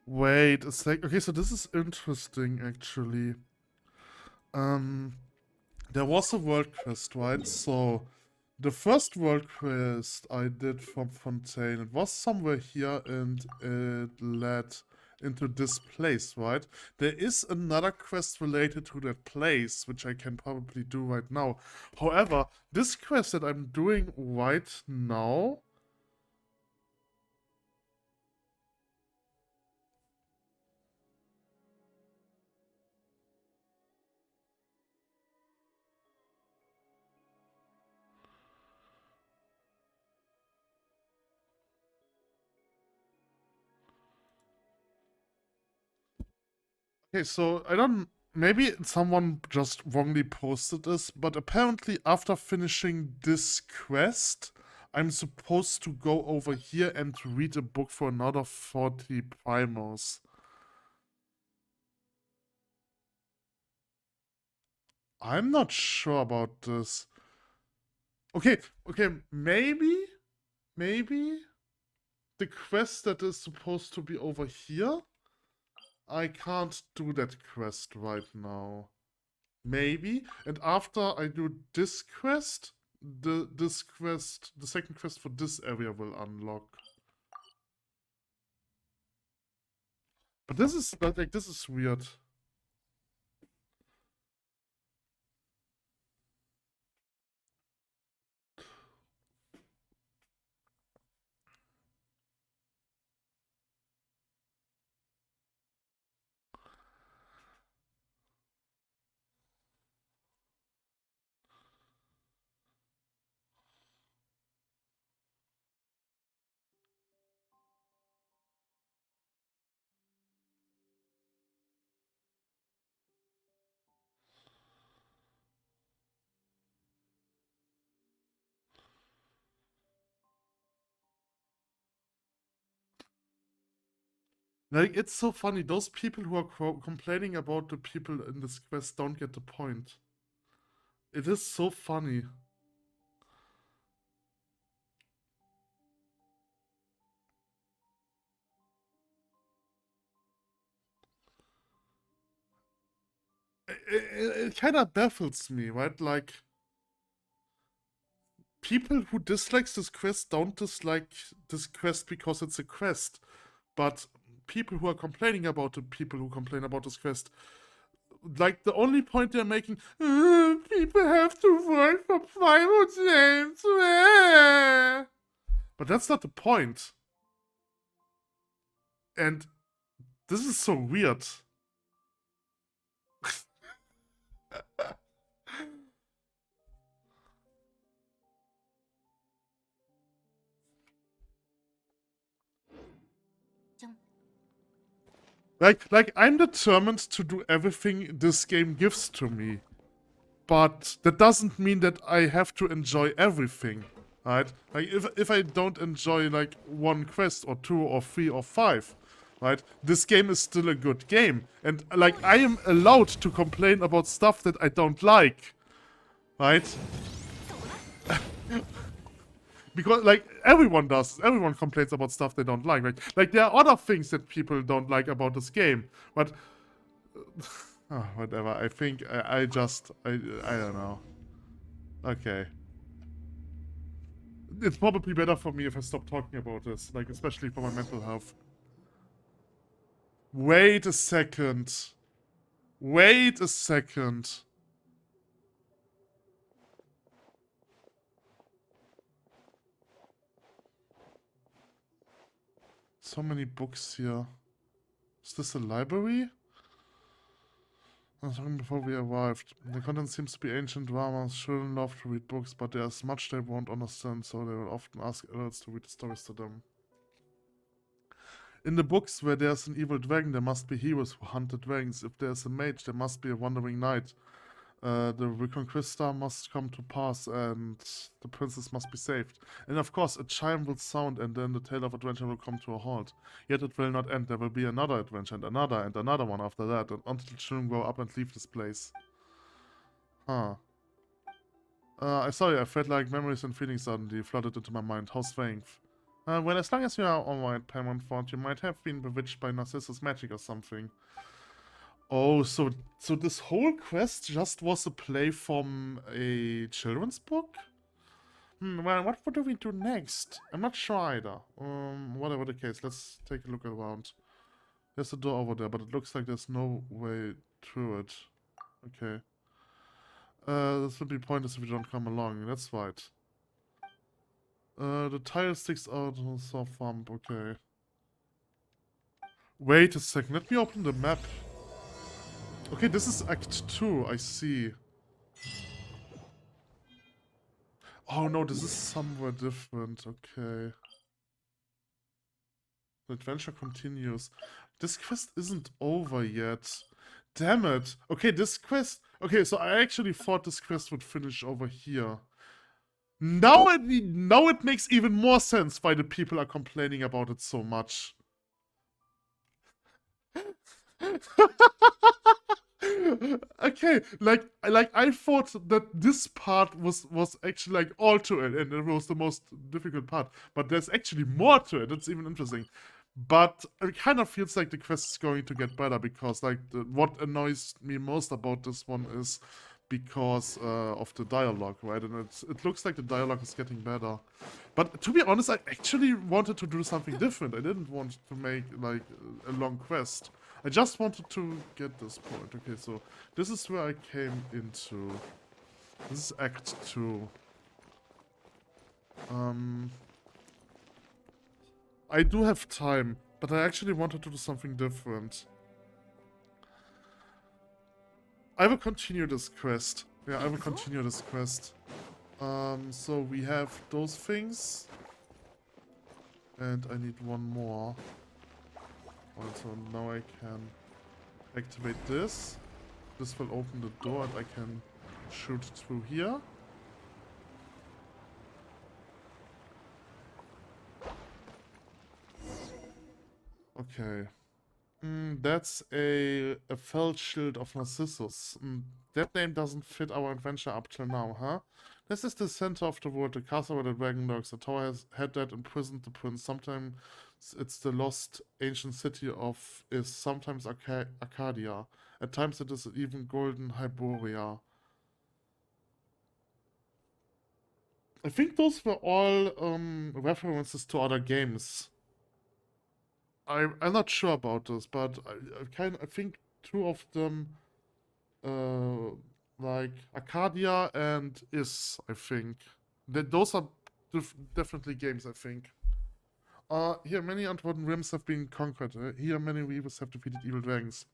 Wait a sec. Okay, so this is interesting, actually. There was a world quest, right? So, the first world quest I did from Fontaine, it was somewhere here and it led into this place, right? There is another quest related to that place, which I can probably do right now. However, this quest that I'm doing right now... Okay, so I don't... Maybe someone just wrongly posted this, but apparently after finishing this quest, I'm supposed to go over here and read a book for another 40 primals. I'm not sure about this. Okay, maybe the quest that is supposed to be over here, I can't do that quest right now. Maybe. And after I do this quest, the second quest for this area will unlock. But this is like this is weird. Like, it's so funny. Those people who are complaining about the people in this quest don't get the point. It is so funny. It kind of baffles me, right? Like, people who dislikes this quest don't dislike this quest because it's a quest. But people who are complaining about the people who complain about this quest, like, the only point they're making, people have to work for private names. But that's not the point. And this is so weird. Like, I'm determined to do everything this game gives to me. But that doesn't mean that I have to enjoy everything, right? Like, if I don't enjoy, like, one quest or two or three or five, right? This game is still a good game. And, like, I am allowed to complain about stuff that I don't like, right? Because, like, everyone does. Everyone complains about stuff they don't like, right? Like, there are other things that people don't like about this game, but... whatever. I think I don't know. Okay. It's probably better for me if I stop talking about this, like, especially for my mental health. Wait a second. Wait a second. So many books here. Is this a library? I was talking before we arrived. The content seems to be ancient dramas. Children love to read books, but there's much they won't understand, so they will often ask adults to read the stories to them. In the books where there's an evil dragon, there must be heroes who hunt the dragons. If there's a mage, there must be a wandering knight. The Reconquista must come to pass, and the princess must be saved. And of course, a chime will sound, and then the tale of adventure will come to a halt. Yet it will not end. There will be another adventure, and another one after that, and until children grow up and leave this place. Huh. I'm sorry, I felt like memories and feelings suddenly flooded into my mind. How strange. Well, as long as you are alright, Paimon thought you might have been bewitched by Narcissus' magic or something. Oh, so this whole quest just was a play from a children's book? Well, what do we do next? I'm not sure either. Whatever the case, let's take a look around. There's a door over there, but it looks like there's no way through it. Okay. This would be pointless if you don't come along, that's right. The tile sticks out on the soft bump, okay. Wait a second, let me open the map. Okay, this is Act 2, I see. Oh no, this is somewhere different, okay. The adventure continues. This quest isn't over yet. Damn it. Okay, this quest... Okay, so I actually thought this quest would finish over here. Now it makes even more sense why the people are complaining about it so much. Okay, like I thought that this part was actually like all to it, and it was the most difficult part. But there's actually more to it. That's even interesting. But it kind of feels like the quest is going to get better because, like, what annoys me most about this one is because of the dialogue, right? And it looks like the dialogue is getting better. But to be honest, I actually wanted to do something different. I didn't want to make, like, a long quest. I just wanted to get this point. Okay, so this is where I came into. This is Act 2. I do have time, but I actually wanted to do something different. I will continue this quest. Yeah, I will continue this quest. So we have those things. And I need one more. Also, now I can activate this. This will open the door and I can shoot through here. Okay. That's a fell shield of Narcissus. That name doesn't fit our adventure up till now, huh? This is the center of the world, the castle where the dragon lurks. The tower has had that imprisoned the prince. Sometimes it's the lost ancient city of Is, sometimes Arcadia. At times it is even Golden Hyboria. I think those were all references to other games. I'm not sure about this, but I think two of them, like Arcadia and Is, I think. Those are definitely games, I think. Here many untrodden realms have been conquered. Here many weavers have defeated evil dragons.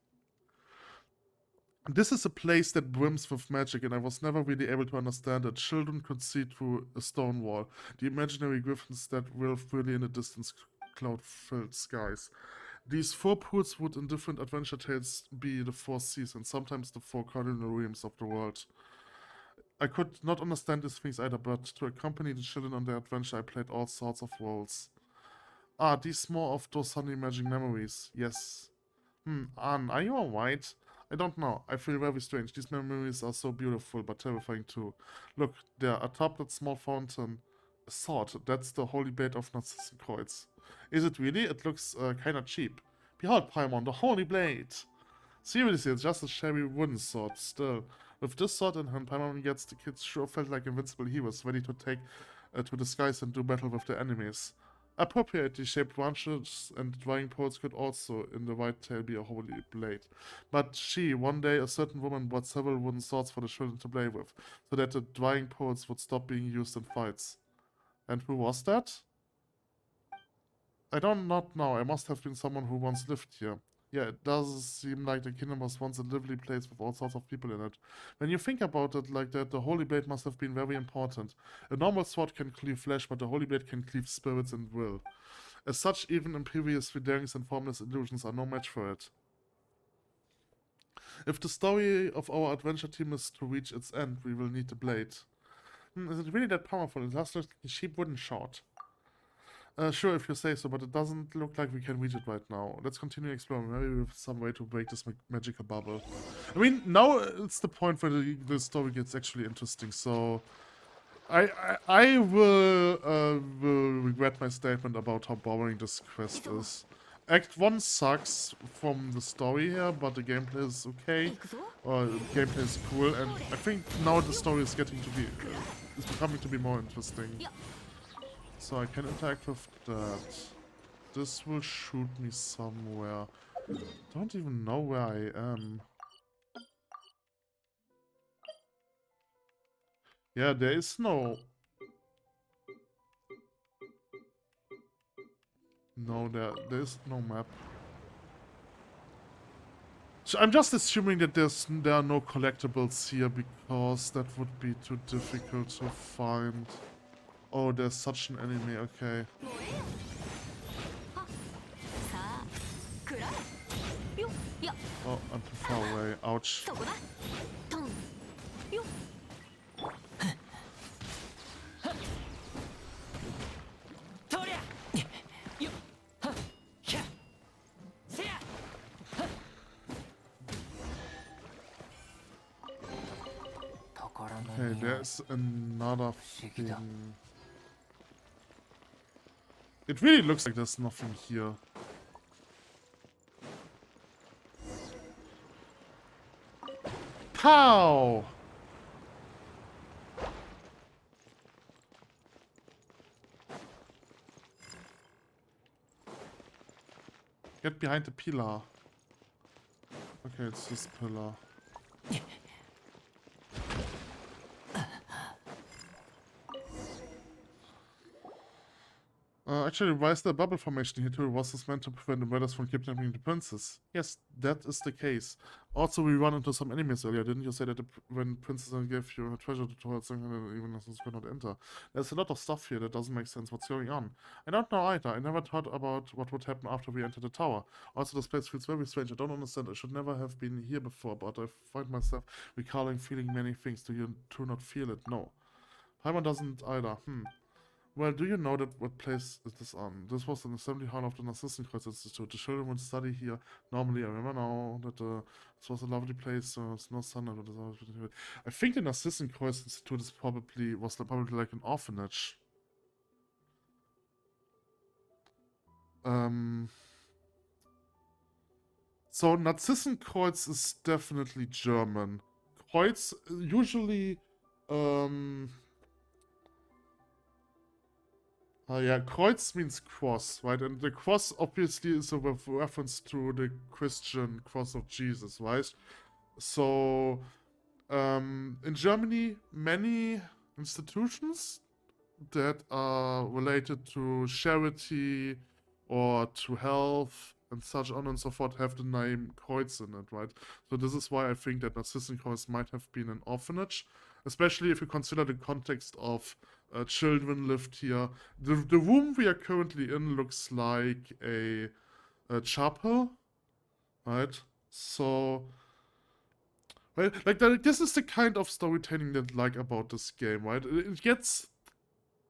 This is a place that brims with magic, and I was never really able to understand it. Children could see through a stone wall. The imaginary griffins that will freely in the distance cloud-filled skies. These four pools would in different adventure tales be the four seas and sometimes the four cardinal realms of the world. I could not understand these things either, but to accompany the children on their adventure I played all sorts of roles. Ah, these more of those sunny magic memories. Yes. Anne, are you alright? I don't know. I feel very strange. These memories are so beautiful, but terrifying too. Look, there, atop that small fountain. A sword. That's the holy blade of Narcissenkreuz. Is it really? It looks kinda cheap. Behold, Paimon, the holy blade! Seriously, it's just a shabby wooden sword, still. With this sword in hand, Paimon gets the kids sure felt like invincible heroes, ready to take to the skies and do battle with their enemies. Appropriately shaped branches and drying poles could also, in the right tale, be a holy blade. But one day, a certain woman bought several wooden swords for the children to play with, so that the drying poles would stop being used in fights. And who was that? I don't not know. I must have been someone who once lived here. Yeah, it does seem like the kingdom was once a lively place with all sorts of people in it. When you think about it like that, the Holy Blade must have been very important. A normal sword can cleave flesh, but the Holy Blade can cleave spirits and will. As such, even imperious renderings and formless illusions are no match for it. If the story of our adventure team is to reach its end, we will need the blade. Is it really that powerful? It has like a cheap wooden shot. Sure, if you say so, but it doesn't look like we can reach it right now. Let's continue exploring. Maybe we have some way to break this magical bubble. I mean, now it's the point where the story gets actually interesting, so... I will regret my statement about how boring this quest is. Act 1 sucks from the story here, but the gameplay is okay. The gameplay is cool, and I think now the story is getting to be... is becoming to be more interesting. So I can interact with that. This will shoot me somewhere. Don't even know where I am. Yeah, there is no... No, there is no map. So I'm just assuming that there are no collectibles here because that would be too difficult to find. Oh, there's such an enemy, okay. Oh, I'm too far away. Ouch. Okay, there's another thing. It really looks like there's nothing here. Pow! Get behind the pillar. Okay, it's this pillar. Actually, why is there a bubble formation here too? Was this meant to prevent the murders from kidnapping the princess? Yes, that is the case. Also, we run into some enemies earlier. Didn't you say that when princess gave you her treasure towards something even as could not enter? There's a lot of stuff here that doesn't make sense. What's going on? I don't know either. I never thought about what would happen after we entered the tower. Also, this place feels very strange. I don't understand. I should never have been here before, but I find myself recalling feeling many things. Do you not feel it? No. Paimon doesn't either. Well, do you know that what place is this on? This was in the Assembly Hall of the Narcissenkreuz Institute. The children would study here. Normally, I remember now that this was a lovely place. It's no sun. I think the Narcissenkreuz Institute is probably like an orphanage. So Narzissenkreuz is definitely German. Kreuz usually, yeah, Kreuz means cross, right? And the cross obviously is a reference to the Christian cross of Jesus, right? So, in Germany, many institutions that are related to charity or to health and such on and so forth have the name Kreuz in it, right? So this is why I think that Narzissenkreuz might have been an orphanage, especially if you consider the context of children lived here. The room we are currently in looks like a chapel, right? So, right, like this is the kind of storytelling that I like about this game, right? It gets,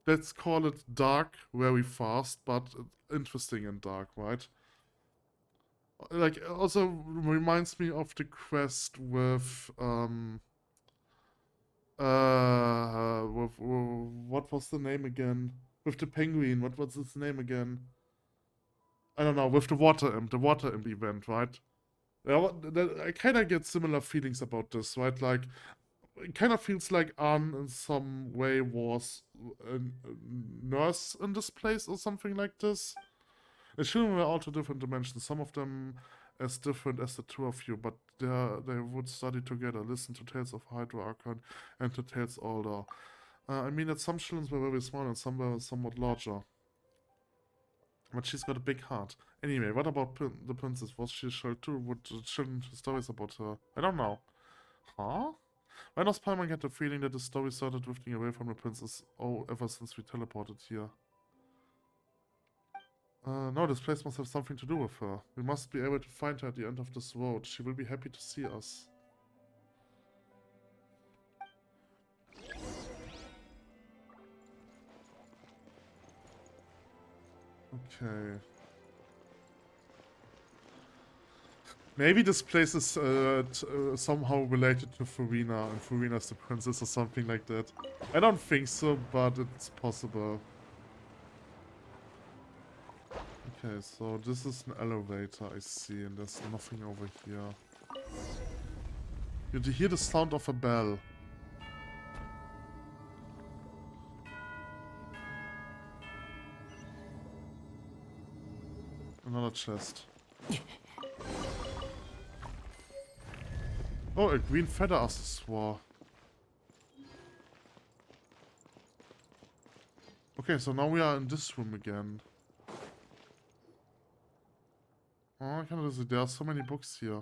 let's call it dark very fast, but interesting and dark, right? Like, also reminds me of the quest with, what was the name again? With the penguin, what was his name again? I don't know, with the water imp event, right? Yeah, I kind of get similar feelings about this, right? Like, it kind of feels like Anne in some way was a nurse in this place or something like this. The children were all two different dimensions, some of them as different as the two of you, but they would study together, listen to tales of Hydra Archon and to tales older. I mean that some children were very small and some were somewhat larger. But she's got a big heart. Anyway, what about the princess? Was she a child too? Would the children have stories about her? I don't know. Huh? Why does Paimon get the feeling that the story started drifting away from the princess? Oh, ever since we teleported here. No, this place must have something to do with her. We must be able to find her at the end of this road. She will be happy to see us. Okay. Maybe this place is somehow related to Farina, and Farina's the princess or something like that. I don't think so, but it's possible. Okay, so this is an elevator, I see, and there's nothing over here. You hear the sound of a bell. Another chest. Oh, a green feather accessoire. Okay, so now we are in this room again. Oh, I can't see. There are so many books here.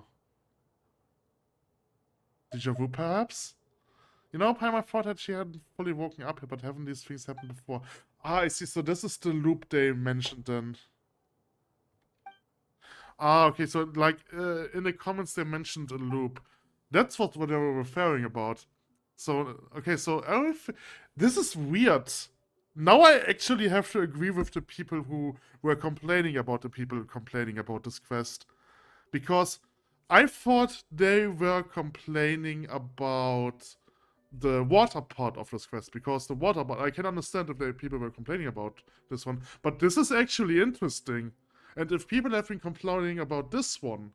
Deja vu, perhaps? You know, Paimon thought that she hadn't fully woken up yet, but haven't these things happened before? Ah, I see. So this is the loop they mentioned then. Ah, okay. So, like, in the comments they mentioned a loop. That's what they were referring about. So, okay, so this is weird. Now I actually have to agree with the people who were complaining about this quest. Because I thought they were complaining about the water part of this quest. Because the water part, I can understand if people were complaining about this one. But this is actually interesting. And if people have been complaining about this one,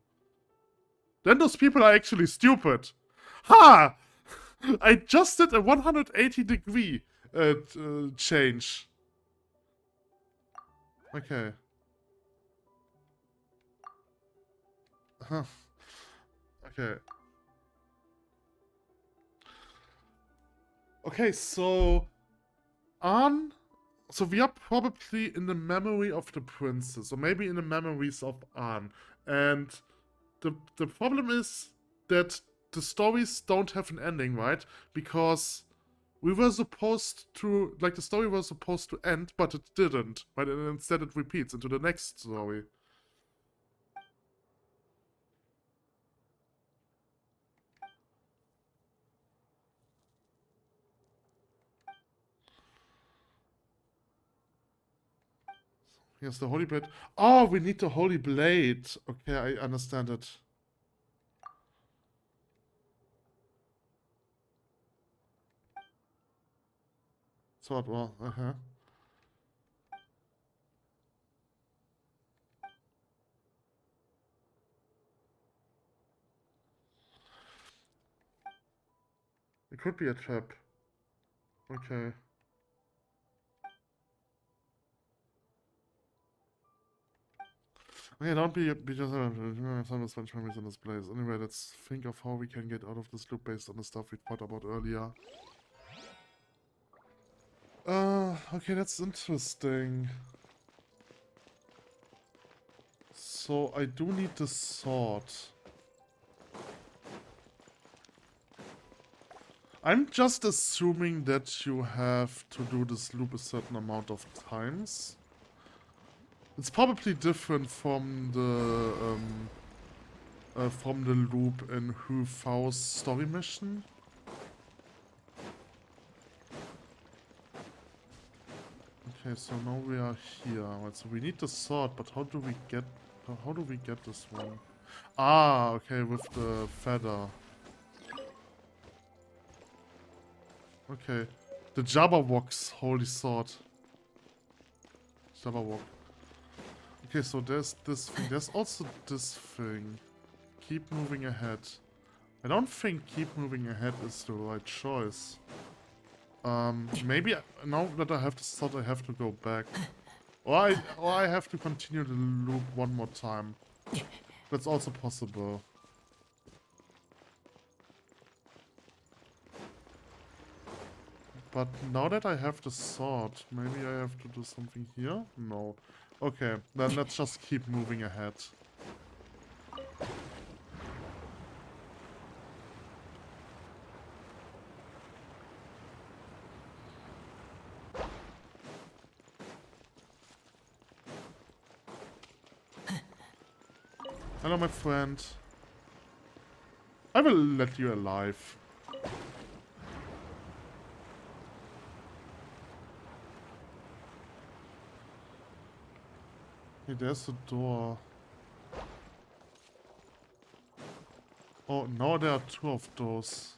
then those people are actually stupid. Ha! I just did a 180-degree change. Okay. Huh. Okay. Okay, so... So we are probably in the memory of the princess, or maybe in the memories of Anne. And the problem is that the stories don't have an ending, right? Because we were supposed to, like, the story was supposed to end, but it didn't, right? And instead it repeats into the next story. Here's the holy blade. Oh, we need the holy blade. Okay, I understand it. Sword wall, It could be a trap. Okay. Okay, don't be just some families in this place. Anyway, let's think of how we can get out of this loop based on the stuff we thought about earlier. Okay, that's interesting. So I do need the sword. I'm just assuming that you have to do this loop a certain amount of times. It's probably different from the loop in Hu Fao's story mission. Okay, so now we are here. Right, so we need the sword, but how do we get this one? Ah, okay, with the feather. Okay. The Jabberwock's holy sword. Jabberwock. Okay, so there's this thing. There's also this thing. Keep moving ahead. I don't think keep moving ahead is the right choice. Maybe now that I have the sword, I have to go back. Or I have to continue the loop one more time. That's also possible. But now that I have the sword, maybe I have to do something here? No. Okay, then let's just keep moving ahead. Hello, my friend. I will let you alive. Hey, there's the door. Oh, now there are two of those.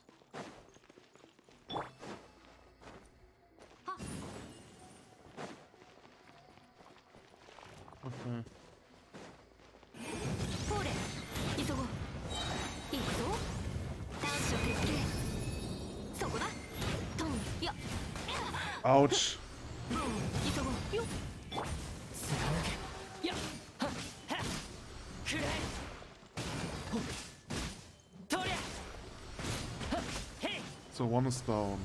Okay. Ouch. So one is down.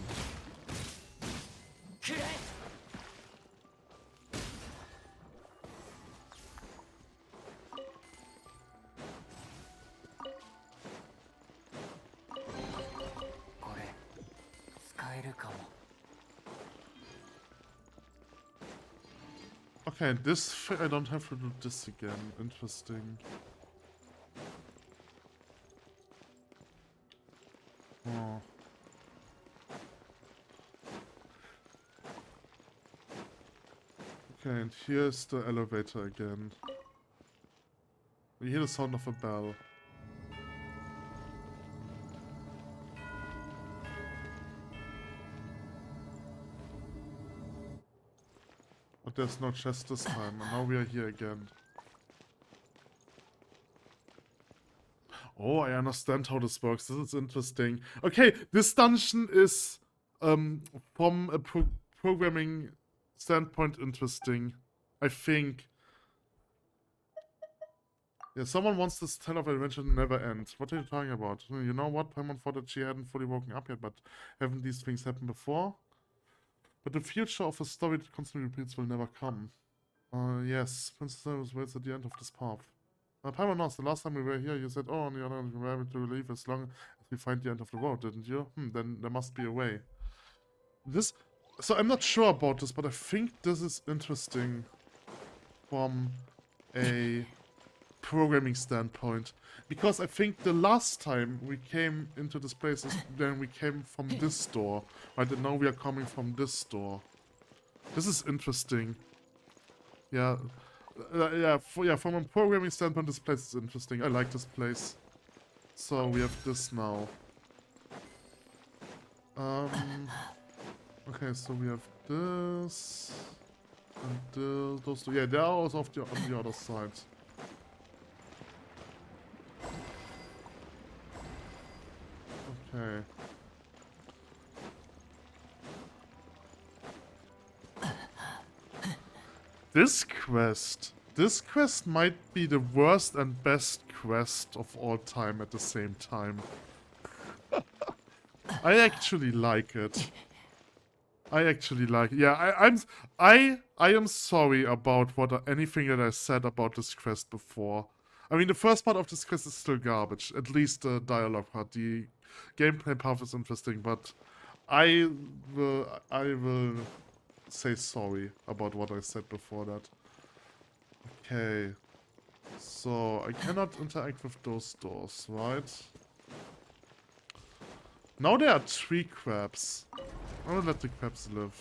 Okay, this I don't have to do this again. Interesting. Oh. Okay, and here's the elevator again. We hear the sound of a bell. But there's no chest this time, and now we are here again. Oh, I understand how this works. This is interesting. Okay, this dungeon is, from a programming standpoint, interesting. I think. Yeah, someone wants this tale of adventure to never end. What are you talking about? You know what? Paimon thought that she hadn't fully woken up yet, but haven't these things happened before? But the future of a story that constantly repeats will never come. Yes, Princess was waits at the end of this path. Paimon knows, the last time we were here, you said, oh, on the other hand, we were able to leave as long as we find the end of the road, didn't you? Then there must be a way. So I'm not sure about this, but I think this is interesting from a programming standpoint. Because I think the last time we came into this place is then we came from this door. Right, and now we are coming from this door. This is interesting. Yeah, yeah, from a programming standpoint, this place is interesting. I like this place. So we have this now. Okay, so we have this and those two. Yeah, they are also on the other side. Okay. This quest might be the worst and best quest of all time at the same time. I actually like it. Yeah, I am sorry about anything that I said about this quest before. I mean, the first part of this quest is still garbage. At least the dialogue part. The gameplay part is interesting, but I will say sorry about what I said before that. Okay. So, I cannot interact with those doors, right? Now there are 3 crabs. I will let the crabs live.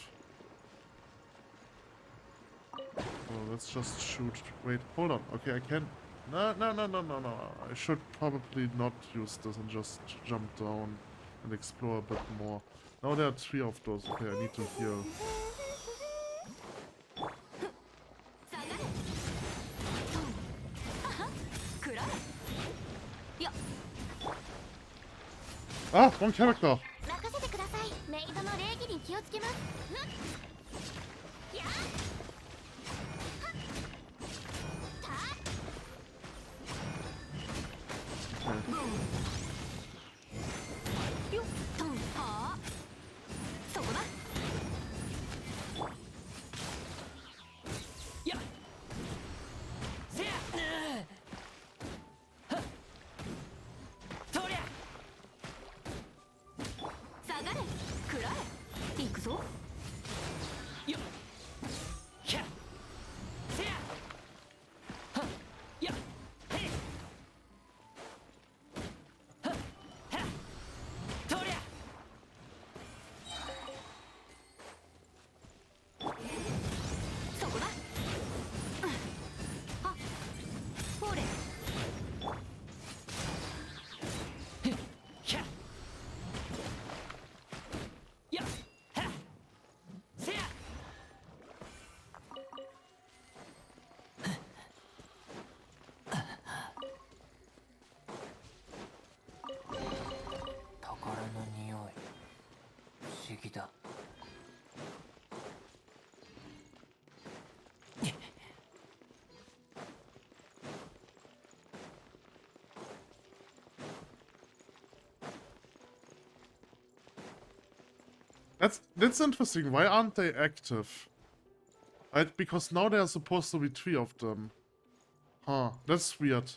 Oh, let's just shoot. Wait, hold on. Okay, I can... No. I should probably not use this and just jump down and explore a bit more. Now there are 3 of those. Okay, I need to heal. Ah, wrong character. That's interesting. Why aren't they active? Because now there are supposed to be 3 of them. Huh, that's weird.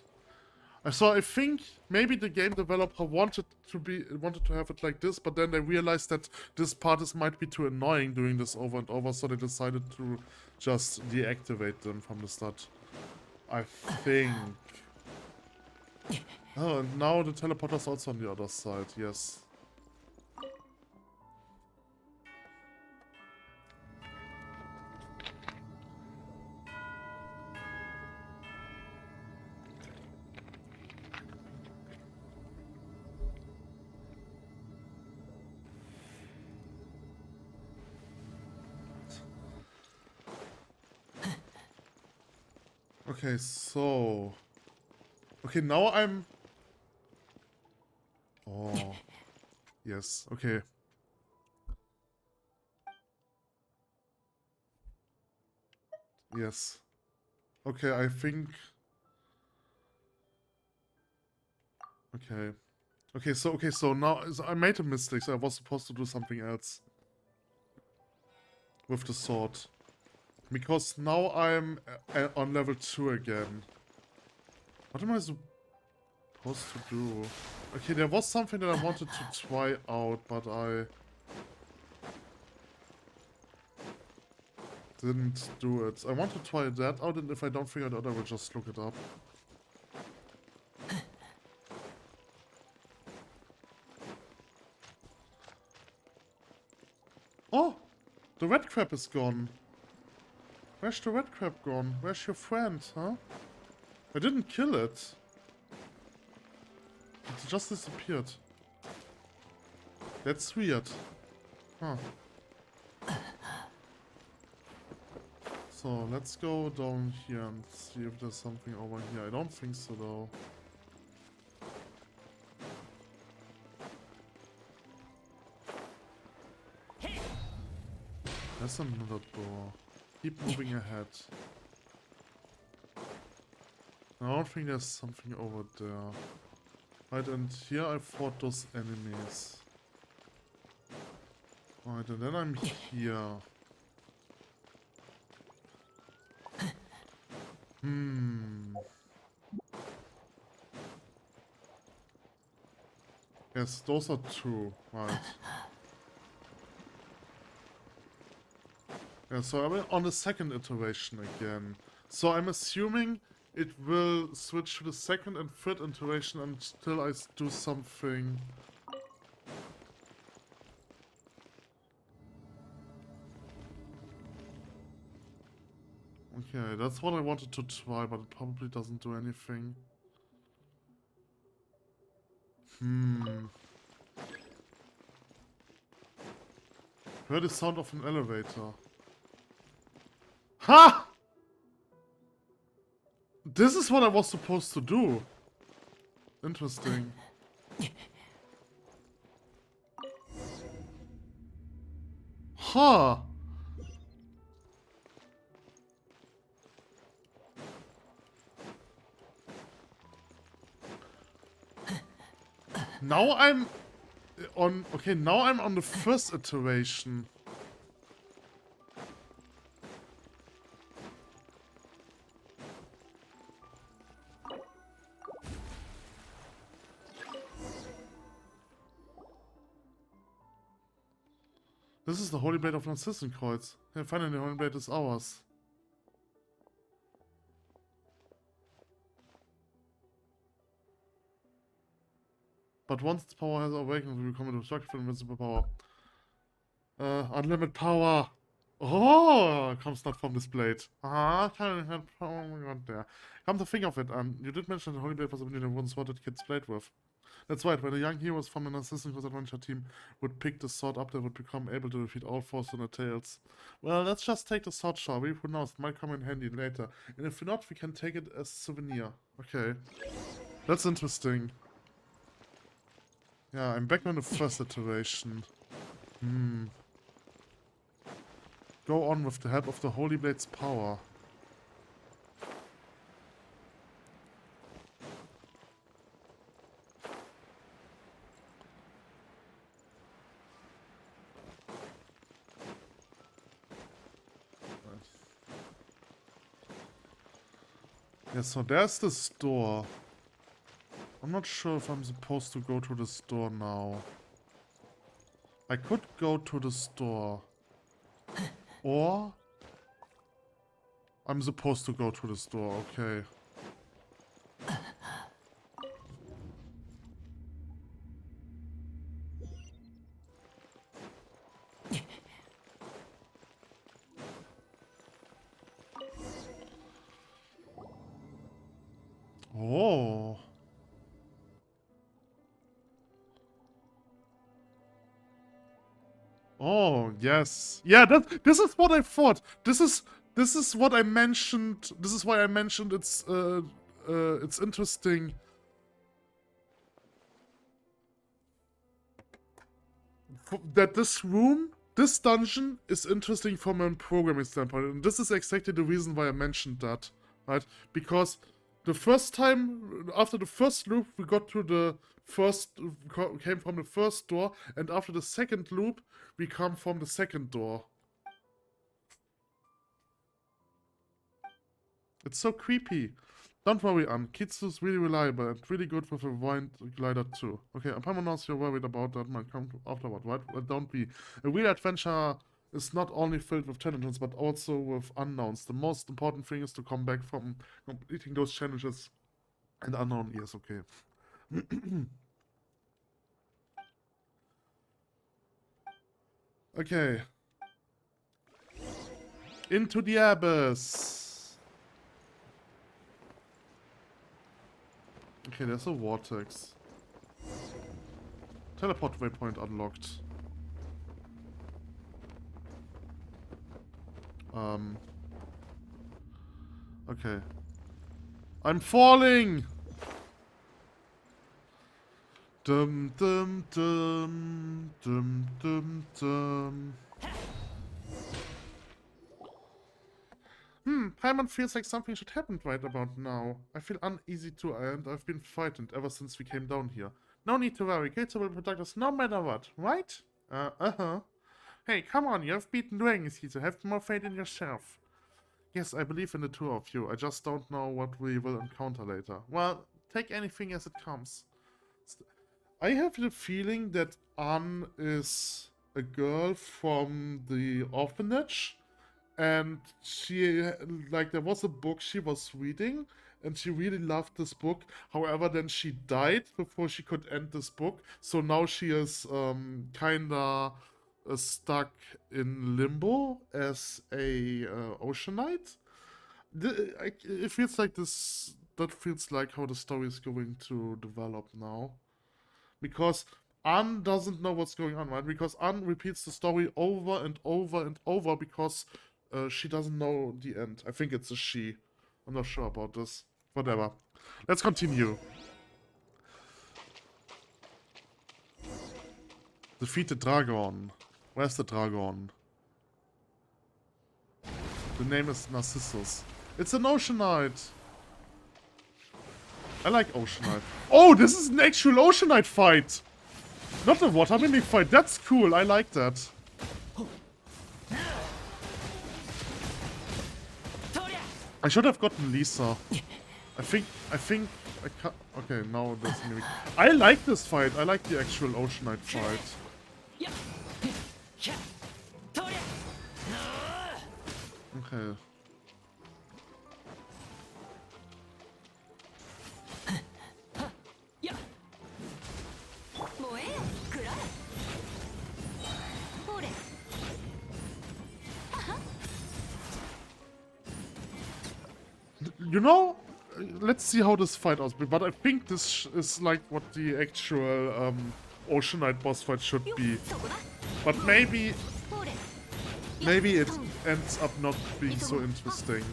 So I think maybe the game developer wanted to have it like this, but then they realized that this part might be too annoying doing this over and over, so they decided to just deactivate them from the start. I think. Oh, and now the teleporter's also on the other side, yes. Okay, so... Okay, now I'm... Oh... Yes, okay. Yes. Okay, I think... Okay. Okay, so now... So I made a mistake, so I was supposed to do something else. With the sword. Because now I'm on level 2 again. What am I supposed to do? Okay, there was something that I wanted to try out, but I didn't do it. I want to try that out, and if I don't figure it out, I will just look it up. Oh! The red crab is gone. Where's the red crab gone? Where's your friend, huh? I didn't kill it. It just disappeared. That's weird. Huh. So, let's go down here and see if there's something over here. I don't think so, though. There's another door. Keep moving ahead. I don't think there's something over there. Right, and here I fought those enemies. Right, and then I'm here. Yes, those are two. Right. Yeah, so I'm on the second iteration again. So I'm assuming it will switch to the second and third iteration until I do something. Okay, that's what I wanted to try, but it probably doesn't do anything. Heard the sound of an elevator. Ha! This is what I was supposed to do. Interesting. Huh. Now I'm on... Okay, now I'm on the first iteration. This is the Holy Blade of Narcissenkreuz. Yeah, finally, the Holy Blade is ours. But once its power has awakened, we become a destructive invincible power. Unlimited power! Oh, comes not from this blade. Ah, oh my god, there. Come to think of it, you did mention the Holy Blade was a blade once sworded Kit's blade with. That's right, when the young heroes from the Narcissenkreuz adventure team would pick the sword up, they would become able to defeat all foes in their tails. Well, let's just take the sword, shall we? Who knows, it might come in handy later. And if not, we can take it as a souvenir. Okay. That's interesting. Yeah, I'm back on the first iteration. Go on with the help of the Holy Blade's power. Yeah, so there's this door. I'm not sure if I'm supposed to go to the store now. I could go to the store. Or... I'm supposed to go to the store, okay. Oh. Oh, yes. Yeah, this is what I thought. This is what I mentioned. This is why I mentioned it's interesting. That this room, this dungeon is interesting from a programming standpoint. And this is exactly the reason why I mentioned that, right? Because the first time, after the first loop, we got to the came from the first door, and after the second loop, we come from the second door. It's so creepy. Don't worry, Kitsu's really reliable and really good with a wind glider too. Okay, Epaminondas, you're worried about that might come afterward, right? Don't be. A real adventure is not only filled with challenges, but also with unknowns. The most important thing is to come back from completing those challenges and unknown. Yes, okay. Okay. Into the abyss. Okay, there's a vortex. Teleport waypoint unlocked. Okay. I'm falling! Dum dum dum dum dum dum. Paimon feels like something should happen right about now. I feel uneasy too, and I've been frightened ever since we came down here. No need to worry, Kitsu will protect us no matter what, right? Uh-huh. Hey, come on, you have beaten dragons, Kitsu. Have more faith in yourself. Yes, I believe in the two of you. I just don't know what we will encounter later. Well, take anything as it comes. I have the feeling that Anne is a girl from the orphanage, and she, like, there was a book she was reading, and she really loved this book. However, then she died before she could end this book, so now she is kinda stuck in limbo as a oceanite. It feels like this. That feels like how the story is going to develop now. Because Anne doesn't know what's going on, right? Because Anne repeats the story over and over and over because she doesn't know the end. I think it's a she. I'm not sure about this. Whatever. Let's continue. Defeat the dragon. Where's the dragon? The name is Narcissus. It's an oceanite. I like oceanite. Oh, this is an actual oceanite fight. Not a water mimic fight. That's cool. I like that. I should have gotten Lisa. I think I can't. Okay, now there's mimic. I like this fight. I like the actual oceanite fight. Okay. You know, let's see how this fight out. But I think this is like what the actual oceanite boss fight should be. But maybe it ends up not being so interesting.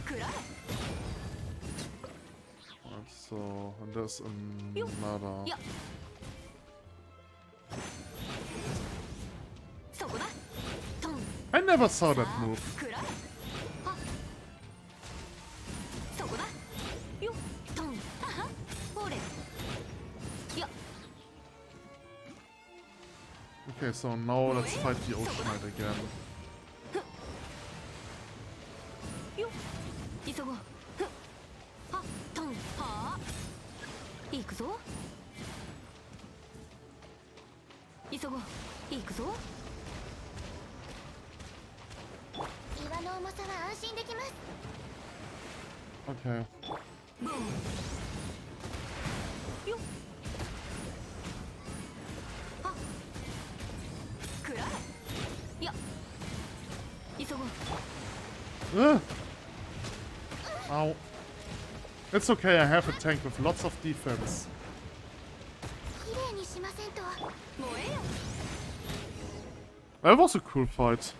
Right, so, and there's another. I never saw that move. Okay, so now let's fight the oceanite again. Okay. Ow. It's okay, I have a tank with lots of defense. That was a cool fight.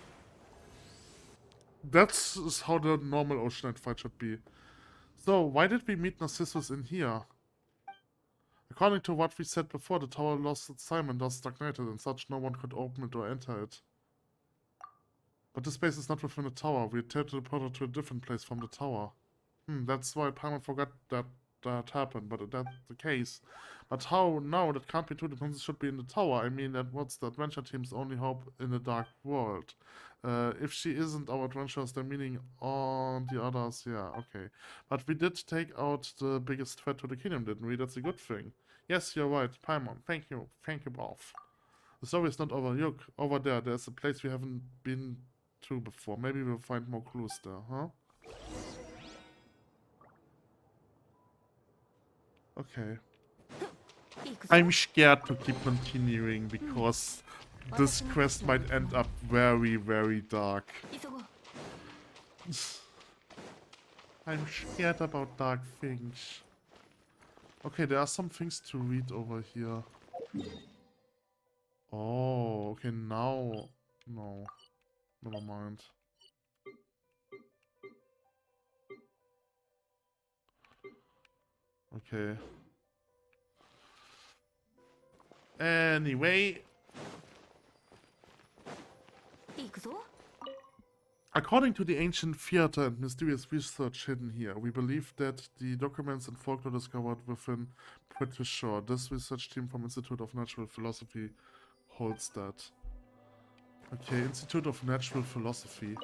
That's how the normal oceanite fight should be. So, why did we meet Narcissus in here? According to what we said before, the tower lost its time and thus stagnated, and such no one could open it or enter it. But this space is not within the tower. We teleported to a different place from the tower. That's why Paimon forgot that happened, but that's the case. But how? No, that can't be true. The princess should be in the tower. I mean, what's the adventure team's only hope in the dark world? If she isn't our adventurers, then meaning on the others, yeah, okay. But we did take out the biggest threat to the kingdom, didn't we? That's a good thing. Yes, you're right, Paimon. Thank you both. The story is not over. Look, over there, there's a place we haven't been to before. Maybe we'll find more clues there, huh? Okay. I'm scared to keep continuing because this quest might end up very, very dark. I'm scared about dark things. Okay, there are some things to read over here. Oh, okay, now... No. Never mind. Okay. Anyway... According to the ancient theater and mysterious research hidden here, we believe that the documents and folklore discovered within British Shore. This research team from Institute of Natural Philosophy holds that. Okay, Institute of Natural Philosophy.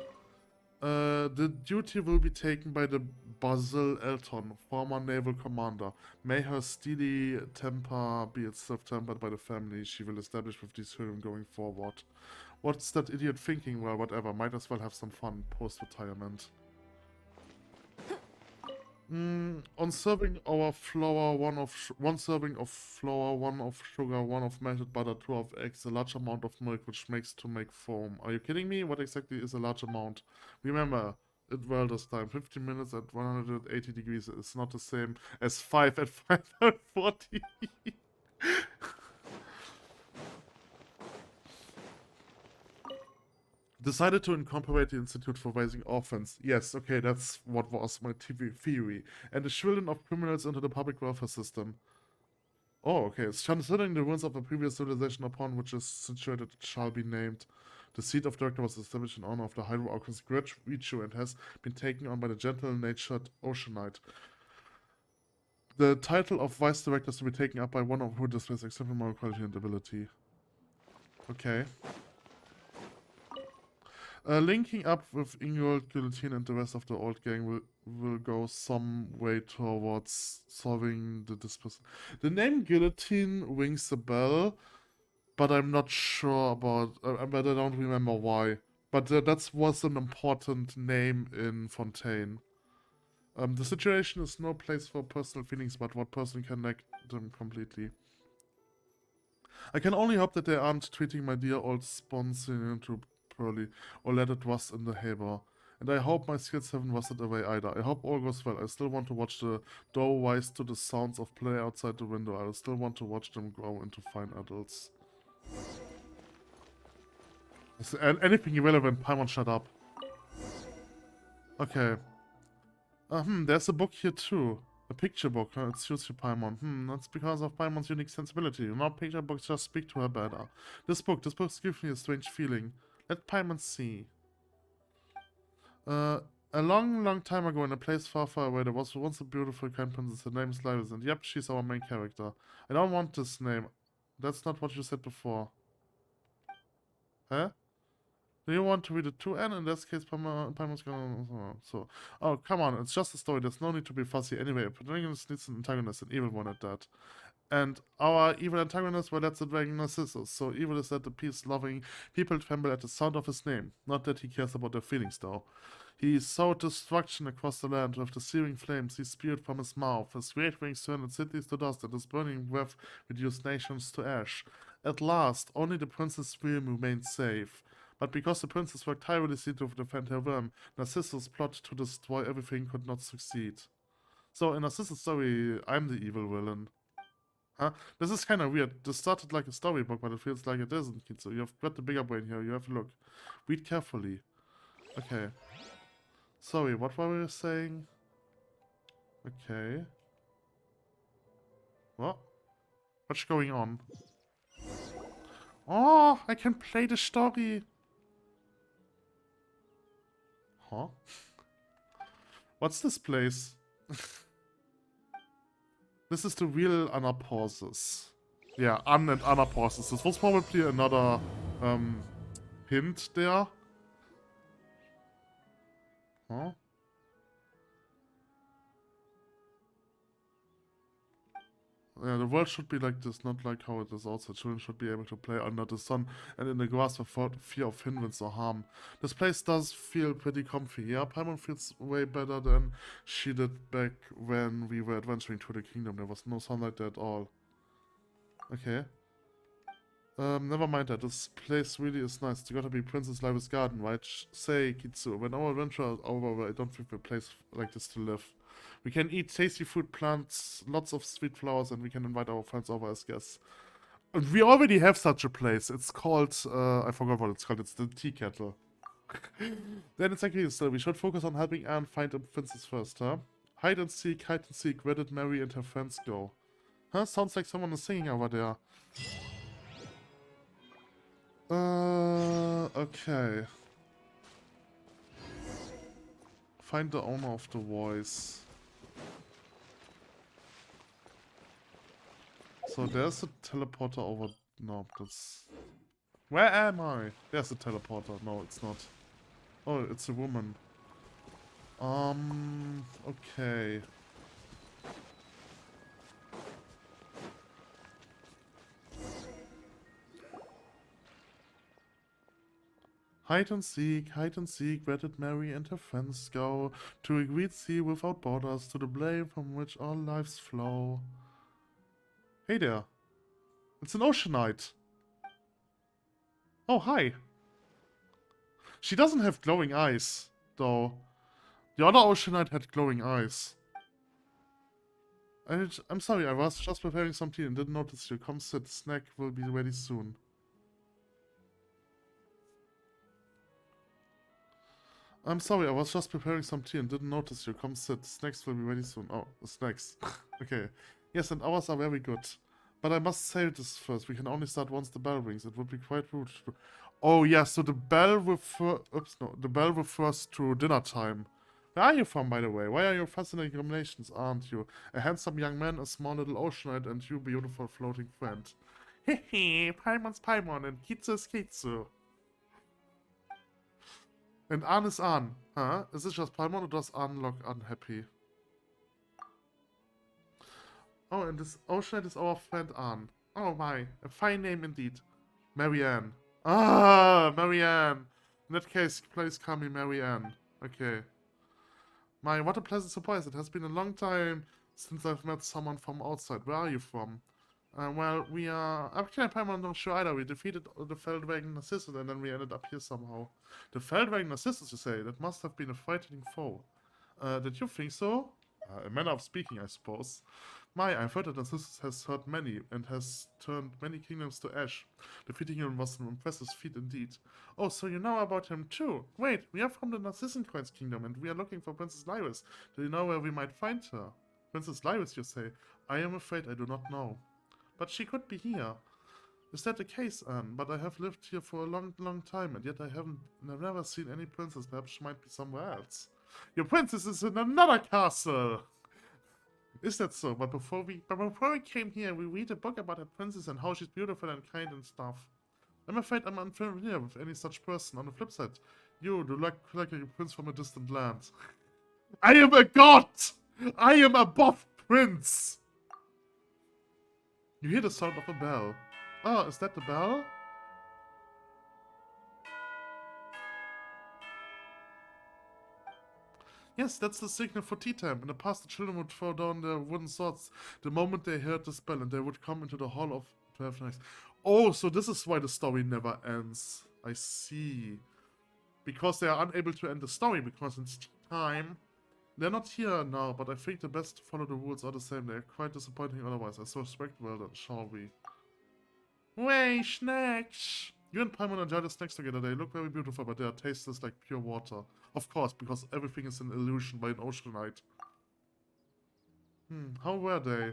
The duty will be taken by the Basil Elton, former naval commander. May her steely temper be itself tempered by the family she will establish with these children going forward. What's that idiot thinking? Well, whatever. Might as well have some fun post-retirement. On serving our flour, one serving of flour, 1 of sugar, 1 of melted butter, 2 of eggs, a large amount of milk, which makes to make foam. Are you kidding me? What exactly is a large amount? Remember, it well this time. 15 minutes at 180 degrees is not the same as 5 at 540. Decided to incorporate the Institute for Raising Orphans. Yes, okay, that's what was my TV theory. And the children of criminals into the public welfare system. Oh, okay. It's considering the ruins of a previous civilization upon which is situated, it shall be named. The seat of director was established in honor of the Hydro Alchemist Richu and has been taken on by the gentle-natured Oceanite. The title of vice director is to be taken up by one of who displays exceptional moral quality and ability. Okay. Linking up with Ingold, Guillotine, and the rest of the old gang will go some way towards solving the dispute. The name Guillotine rings a bell, but I'm not sure about... but I don't remember why. But that was an important name in Fontaine. The situation is no place for personal feelings, but what person can connect them completely. I can only hope that they aren't treating my dear old sponsor too poorly, or let it rust in the haber. And I hope my skills haven't rusted away either. I hope all goes well. I still want to watch the door rise to the sounds of play outside the window. I still want to watch them grow into fine adults. Is anything irrelevant? Paimon, shut up. Okay. There's a book here too. A picture book. It suits you, Paimon. That's because of Paimon's unique sensibility. Now picture books just speak to her better. This book gives me a strange feeling. Let Paimon see. A long time ago in a place far away, there was once a beautiful kind princess. Her name is Lyris, and yep, she's our main character. I don't want this name. That's not what you said before. Huh? Do you want to read it too? And in this case, Paimon's gonna... So, oh, come on, it's just a story. There's no need to be fussy. Anyway, a protagonist needs an antagonist, an evil one at that. And our evil antagonist, well, that's the dragon Narcissus. So evil is that the peace-loving people tremble at the sound of his name. Not that he cares about their feelings, though. He sowed destruction across the land with the searing flames he spewed from his mouth. His great wings turned cities to dust, and his burning breath reduced nations to ash. At last, only the princess' realm remained safe. But because the princess worked tirelessly to defend her realm, Narcissus' plot to destroy everything could not succeed. So in Narcissus' story, I'm the evil villain. Huh? This is kind of weird. This started like a storybook, but it feels like it isn't, Kitsu. You've got the bigger brain here. You have a look. Read carefully. Okay. Sorry, what were we saying? Okay. What? What's going on? Oh, I can play the story. Huh? What's this place? This is the real Anapauses. Yeah, and Anapauses. This was probably another hint there. Huh? Yeah, the world should be like this, not like how it is outside. Children should be able to play under the sun and in the grass without fear of hindrance or harm. This place does feel pretty comfy. Yeah, Paimon feels way better than she did back when we were adventuring through the kingdom. There was no sunlight there at all. Okay. Never mind that. This place really is nice. It's gotta be Princess Live's garden, right? Say, Kitsu, when our adventure is over, I don't think a place like this to live. We can eat tasty food, plants, lots of sweet flowers, and we can invite our friends over as guests. And we already have such a place. It's called, I forgot what it's called. It's the tea kettle. Then it's like this. So we should focus on helping Anne find a princess first, huh? Hide and seek, where did Mary and her friends go? Huh? Sounds like someone is singing over there. Okay. Find the owner of the voice. So there's a teleporter over... No, that's... Where am I? There's a teleporter. No, it's not. Oh, it's a woman. Okay. Hide and seek, where did Mary and her friends go? To a great sea without borders, to the blame from which all lives flow. Hey there. It's an oceanite. Oh, hi. She doesn't have glowing eyes, though. The other oceanite had glowing eyes. I'm sorry, I was just preparing some tea and didn't notice you. Come sit, snack will be ready soon. I'm sorry, I was just preparing some tea and didn't notice you. Come sit, snacks will be ready soon. Oh, snacks. Okay. Yes, and ours are very good. But I must say this first. We can only start once the bell rings. It would be quite rude to... Oh, yeah, so the bell the bell refers to dinner time. Where are you from, by the way? Why are you fascinating combinations, aren't you? A handsome young man, a small little oceanite, and you beautiful floating friend. Hehe, Paimon's Paimon and Kitsu's Kitsu. And Anne is Anne, huh? Is it just Paimon or does Anne look unhappy? Oh, and this oceanite is our friend Anne. Oh my, a fine name indeed. Marianne. Ah, Marianne. In that case, please call me Marianne. Okay. My, what a pleasant surprise. It has been a long time since I've met someone from outside. Where are you from? Well, we are... Actually, I'm not sure either. We defeated the Feldwagen Narcissus and then we ended up here somehow. The Feldwagen Narcissus, you say? That must have been a frightening foe. Did you think so? A manner of speaking, I suppose. My, I've heard that Narcissus has hurt many and has turned many kingdoms to ash. Defeating him was an impressive feat indeed. Oh, so you know about him too? Wait, we are from the Narcissan Kingdom and we are looking for Princess Lyris. Do you know where we might find her? Princess Lyris, you say? I am afraid I do not know. But she could be here. Is that the case, Anne? But I have lived here for a long, long time, and yet I've never seen any princess. Perhaps she might be somewhere else. Your princess is in another castle! Is that so? But before we came here, we read a book about a princess and how she's beautiful and kind and stuff. I'm afraid I'm unfamiliar with any such person. On the flip side, you do look like a prince from a distant land. I am a god! I am a buff prince! You hear the sound of a bell. Oh, is that the bell? Yes, that's the signal for tea time. In the past, the children would throw down their wooden swords the moment they heard the bell, and they would come into the hall of 12 nights. Oh, so this is why the story never ends. I see. Because they are unable to end the story, because it's tea time. They're not here now, but I think the best to follow the rules are the same. They're quite disappointing otherwise. I suspect, well then, shall we? Way, snacks! You and Paimon enjoy the snacks together. They look very beautiful, but they are tasteless like pure water. Of course, because everything is an illusion by an oceanite. How were they?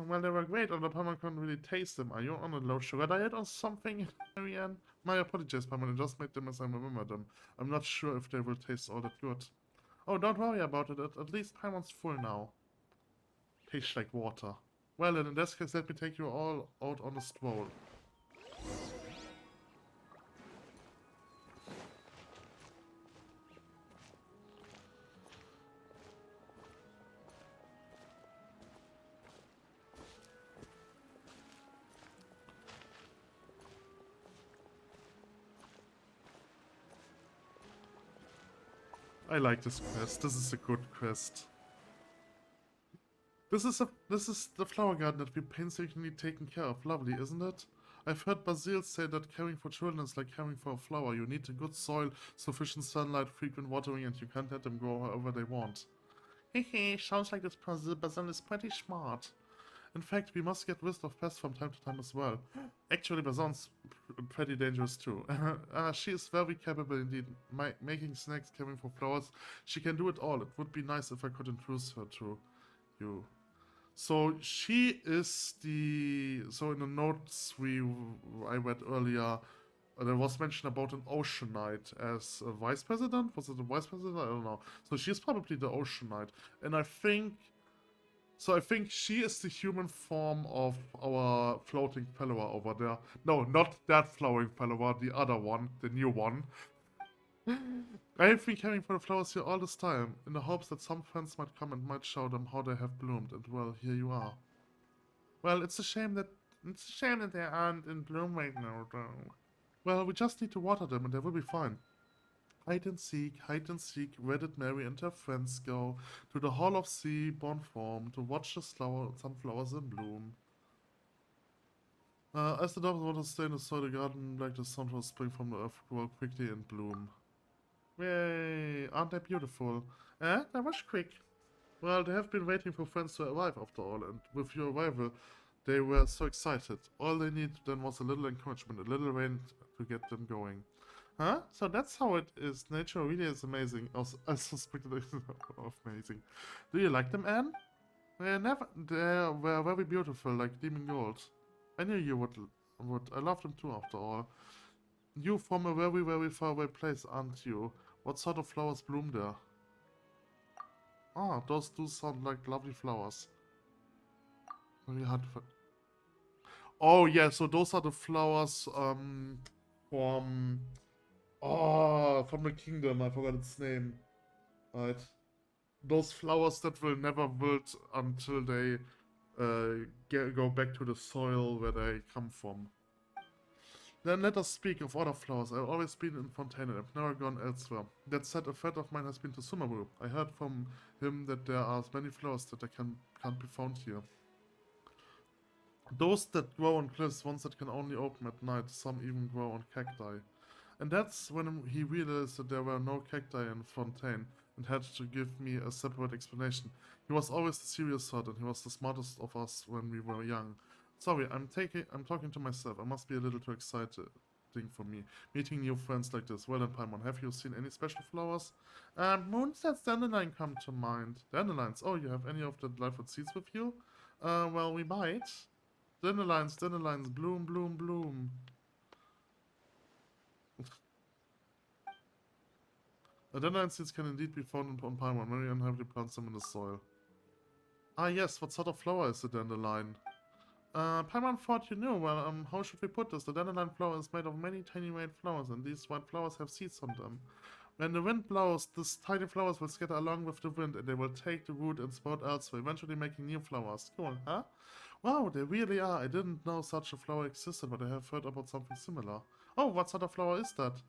Well, they were great, and the Paimon couldn't really taste them. Are you on a low sugar diet or something, Marianne? My apologies, Paimon. I just made them as I remember them. I'm not sure if they will taste all that good. Oh, don't worry about it. At least Paimon's full now. Tastes like water. Well, then in this case, let me take you all out on a stroll. I like this quest. This is a good quest. This is the flower garden that we painstakingly taken care of. Lovely, isn't it? I've heard Basil say that caring for children is like caring for a flower. You need a good soil, sufficient sunlight, frequent watering, and you can't let them grow however they want. Hehe, sounds like this Basil is pretty smart. In fact, we must get rid of pests from time to time as well. Actually, Bazon's pretty dangerous too. She is very capable indeed, making snacks, caring for flowers. She can do it all. It would be nice if I could introduce her to you. So she is the... So in the notes I read earlier, there was mention about an Ocean Knight as a vice president. Was it a vice president? I don't know. So she's probably the Ocean Knight. And I think... So I think she is the human form of our floating follower over there. No, not that floating follower, the other one, the new one. I have been caring for the flowers here all this time, in the hopes that some friends might come and might show them how they have bloomed, and well, here you are. Well, it's a shame that they aren't in bloom right now, though. Well, we just need to water them and they will be fine. Hide and seek, where did Mary and her friends go? To the Hall of Sea, born form, to watch the sunflowers in bloom. As the dogs want to stay in the soil, the garden like the sunflowers spring from the earth, grow quickly and bloom. Yay, aren't they beautiful? That was quick. Well, they have been waiting for friends to arrive after all, and with your arrival, they were so excited. All they needed then was a little encouragement, a little rain to get them going. Huh? So that's how it is. Nature really is amazing. I suspected it was amazing. Do you like them, Anne? They were very beautiful, like demon gold. I knew you would. I love them too, after all. You from a very, very far away place, aren't you? What sort of flowers bloom there? Ah, those do sound like lovely flowers. Very hard for... Oh yeah, so those are the flowers from... Oh, from the kingdom, I forgot its name. Right. Those flowers that will never wilt until they go back to the soil where they come from. Then let us speak of other flowers. I've always been in Fontaine and I've never gone elsewhere. That said, a friend of mine has been to Sumeru. I heard from him that there are many flowers that can't be found here. Those that grow on cliffs, ones that can only open at night, some even grow on cacti. And that's when he realized that there were no cacti in Fontaine and had to give me a separate explanation. He was always the serious sort and he was the smartest of us when we were young. Sorry, I'm talking to myself. I must be a little too excited for me. Meeting new friends like this. Well then, Paimon, have you seen any special flowers? Moonset's dandelion come to mind. Dandelions? Oh, you have any of the live seeds with you? Well, we might. Dandelions, bloom, bloom, bloom. Dandelion seeds can indeed be found on Paimon. Many unheavily plants them in the soil. Ah yes, what sort of flower is the dandelion? Paimon thought you knew. Well, how should we put this? The dandelion flower is made of many tiny white flowers, and these white flowers have seeds on them. When the wind blows, these tiny flowers will scatter along with the wind, and they will take the root and sprout elsewhere, eventually making new flowers. Cool, huh? Wow, they really are. I didn't know such a flower existed, but I have heard about something similar. Oh, what sort of flower is that?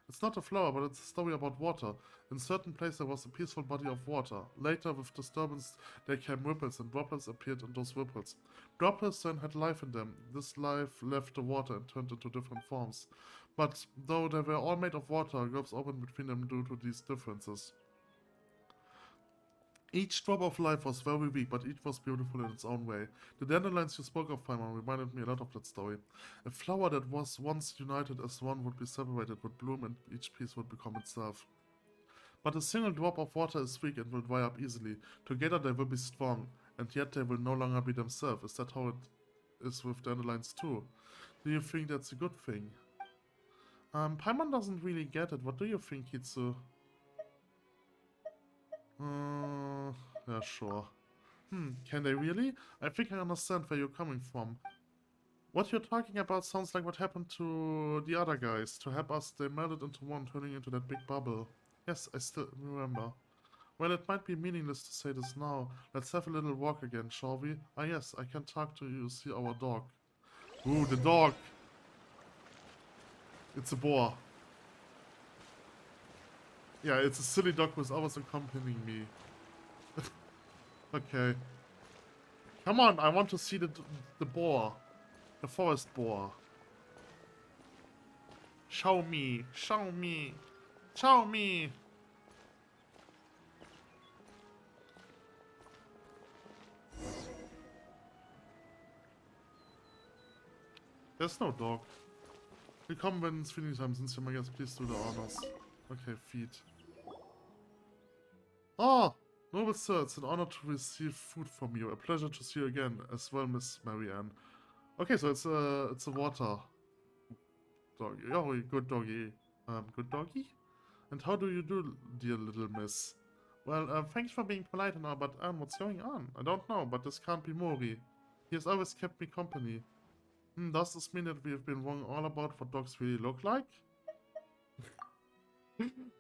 It's not a flower, but it's a story about water. In certain place there was a peaceful body of water. Later, with disturbance, there came ripples, and droplets appeared in those ripples. Droplets then had life in them. This life left the water and turned into different forms. But though they were all made of water, gulfs opened between them due to these differences. Each drop of life was very weak, but each was beautiful in its own way. The dandelions you spoke of, Paimon, reminded me a lot of that story. A flower that was once united as one would be separated, would bloom, and each piece would become itself. But a single drop of water is weak and will dry up easily. Together they will be strong, and yet they will no longer be themselves. Is that how it is with dandelions too? Do you think that's a good thing? Paimon doesn't really get it. What do you think, Kitsu? Yeah, sure. Can they really? I think I understand where you're coming from. What you're talking about sounds like what happened to the other guys. To help us, they melted into one, turning into that big bubble. Yes, I still remember. Well, it might be meaningless to say this now. Let's have a little walk again, shall we? Ah yes, I can talk to you, see our dog. Ooh, the dog! It's a boar. Yeah, it's a silly dog who's always accompanying me. Okay. Come on, I want to see the boar. The forest boar. Show me, show me, show me. There's no dog. Willkommen, wenn es Feeling time since my guest, please do the honors. Okay, feed. Ah! Noble sir, it's an honor to receive food from you. A pleasure to see you again, as well, Miss Marianne. Okay, so it's a water doggy. Oh, good doggy. Good doggy? And how do you do, dear little miss? Well, thanks for being polite and all, but what's going on? I don't know, but this can't be Mori. He has always kept me company. Does this mean that we have been wrong all about what dogs really look like?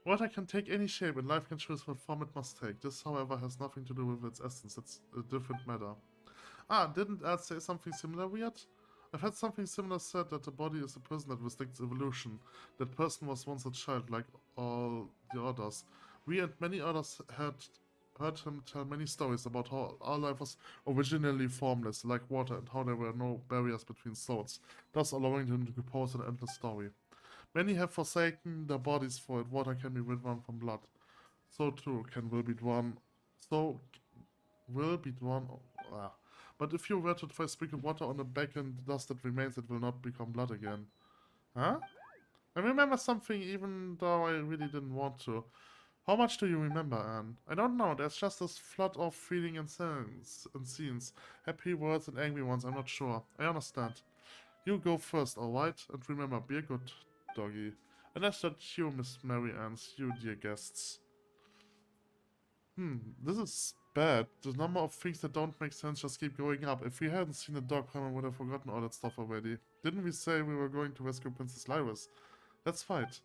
Water can take any shape and life can choose what form it must take. This, however, has nothing to do with its essence. It's a different matter. Ah, didn't Ed say something similar weird? I've had something similar said that the body is a prison that restricts evolution. That person was once a child, like all the others. We and many others had heard him tell many stories about how our life was originally formless, like water, and how there were no barriers between souls, thus allowing him to compose an endless story. Many have forsaken their bodies for it. Water can be withdrawn from blood. So too will be drawn. But if you were to try sprinkle water on the back and the dust that remains, it will not become blood again. Huh? I remember something even though I really didn't want to. How much do you remember, Anne? I don't know, there's just this flood of feeling and scenes. Happy words and angry ones, I'm not sure. I understand. You go first, alright? And remember, be a good doggy. And that's not you, Miss Mary Ann, you dear guests. This is bad. The number of things that don't make sense just keep going up. If we hadn't seen a dog, I would have forgotten all that stuff already. Didn't we say we were going to rescue Princess Lyris? Let's fight.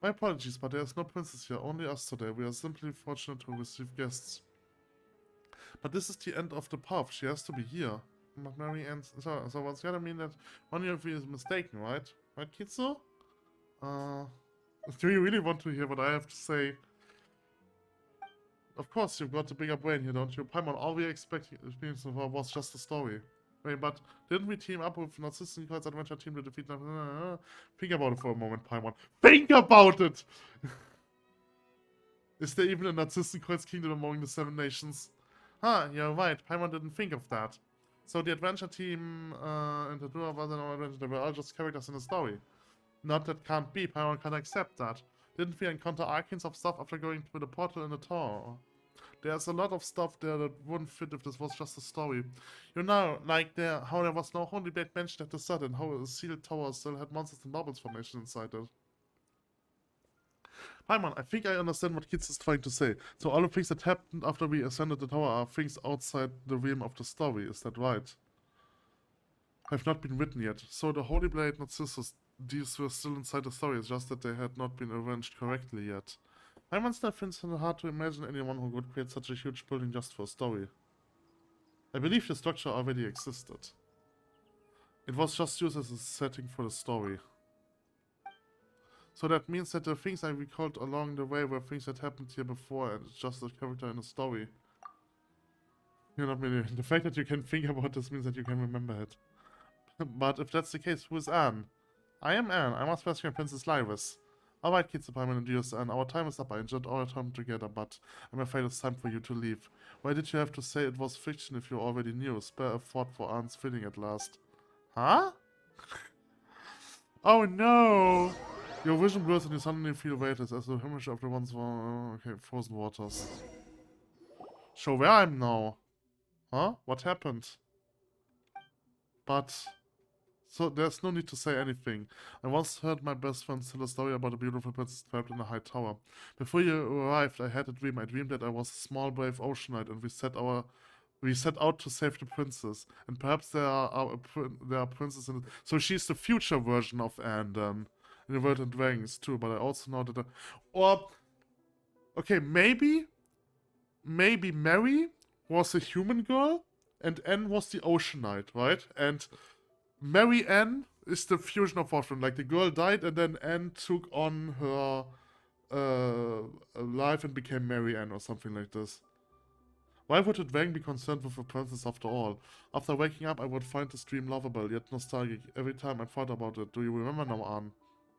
My apologies, but there's no princess here, only us today. We are simply fortunate to receive guests. But this is the end of the path. She has to be here. But Mary Ann, so what's gonna mean that one of you is mistaken, right? Right, Kitsu? Do you really want to hear what I have to say? Of course, you've got a bigger brain here, don't you? Paimon, all we expecting so far was just a story. Wait, but didn't we team up with Narcissus Coins Adventure Team to defeat... Think about it for a moment, Paimon. Think about it! Is there even a Narcissus Coins Kingdom among the 7 nations? Huh, you're right. Paimon didn't think of that. So the adventure team and the two of us in our adventure, they were all just characters in the story. Not that can't be. Paimon can accept that. Didn't we encounter arcans of stuff after going through the portal in the tower? There's a lot of stuff there that wouldn't fit if this was just a story. You know, like how there was no holy blade mentioned at the start and how a sealed tower still had monsters and bubbles formation inside it. Paimon, I think I understand what Kitsu is trying to say. So all the things that happened after we ascended the tower are things outside the realm of the story, is that right? Have not been written yet. So the Holy Blade Narcissus, these were still inside the story, it's just that they had not been arranged correctly yet. Paimon still finds it hard to imagine anyone who would create such a huge building just for a story. I believe the structure already existed. It was just used as a setting for the story. So that means that the things I recalled along the way were things that happened here before and it's just a character in a story. You're not really... The fact that you can think about this means that you can remember it. But if that's the case, who is Anne? I am Anne. I must rescue Princess Lyris. Alright, Kitsu, Paimon, and Dios, Anne. Our time is up. I enjoyed our time together, but I'm afraid it's time for you to leave. Why did you have to say it was fiction if you already knew? Spare a thought for Anne's feeling at last. Huh? Oh no! Your vision blurs and you suddenly feel weightless as the image of the once frozen waters. Show where I'm now. Huh? What happened? But... So there's no need to say anything. I once heard my best friend tell a story about a beautiful princess trapped in a high tower. Before you arrived, I had a dream. I dreamed that I was a small, brave ocean knight, and we set out to save the princess. And perhaps there are princes in it. So she's the future version of Anne, then. In the World and Dragons, too. But I also know that... Okay, maybe Mary was a human girl, and Anne was the ocean knight, right? And... Mary Ann is the fusion of Fortune. Like, the girl died and then Anne took on her life and became Mary Ann or something like this. Why would a dragon be concerned with a princess after all? After waking up, I would find this dream lovable, yet nostalgic. Every time I thought about it. Do you remember now, Anne?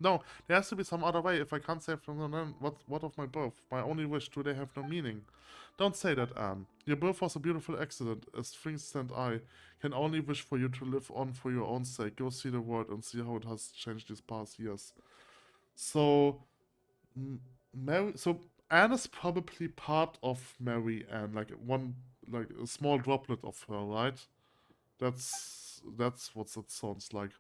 No, there has to be some other way. If I can't save from them, what of my birth? My only wish, do they have no meaning? Don't say that, Anne. Your birth was a beautiful accident. As things stand, I can only wish for you to live on for your own sake. Go see the world and see how it has changed these past years. So, Mary. So Anne is probably part of Mary Anne, like a small droplet of her, right? That's what that sounds like.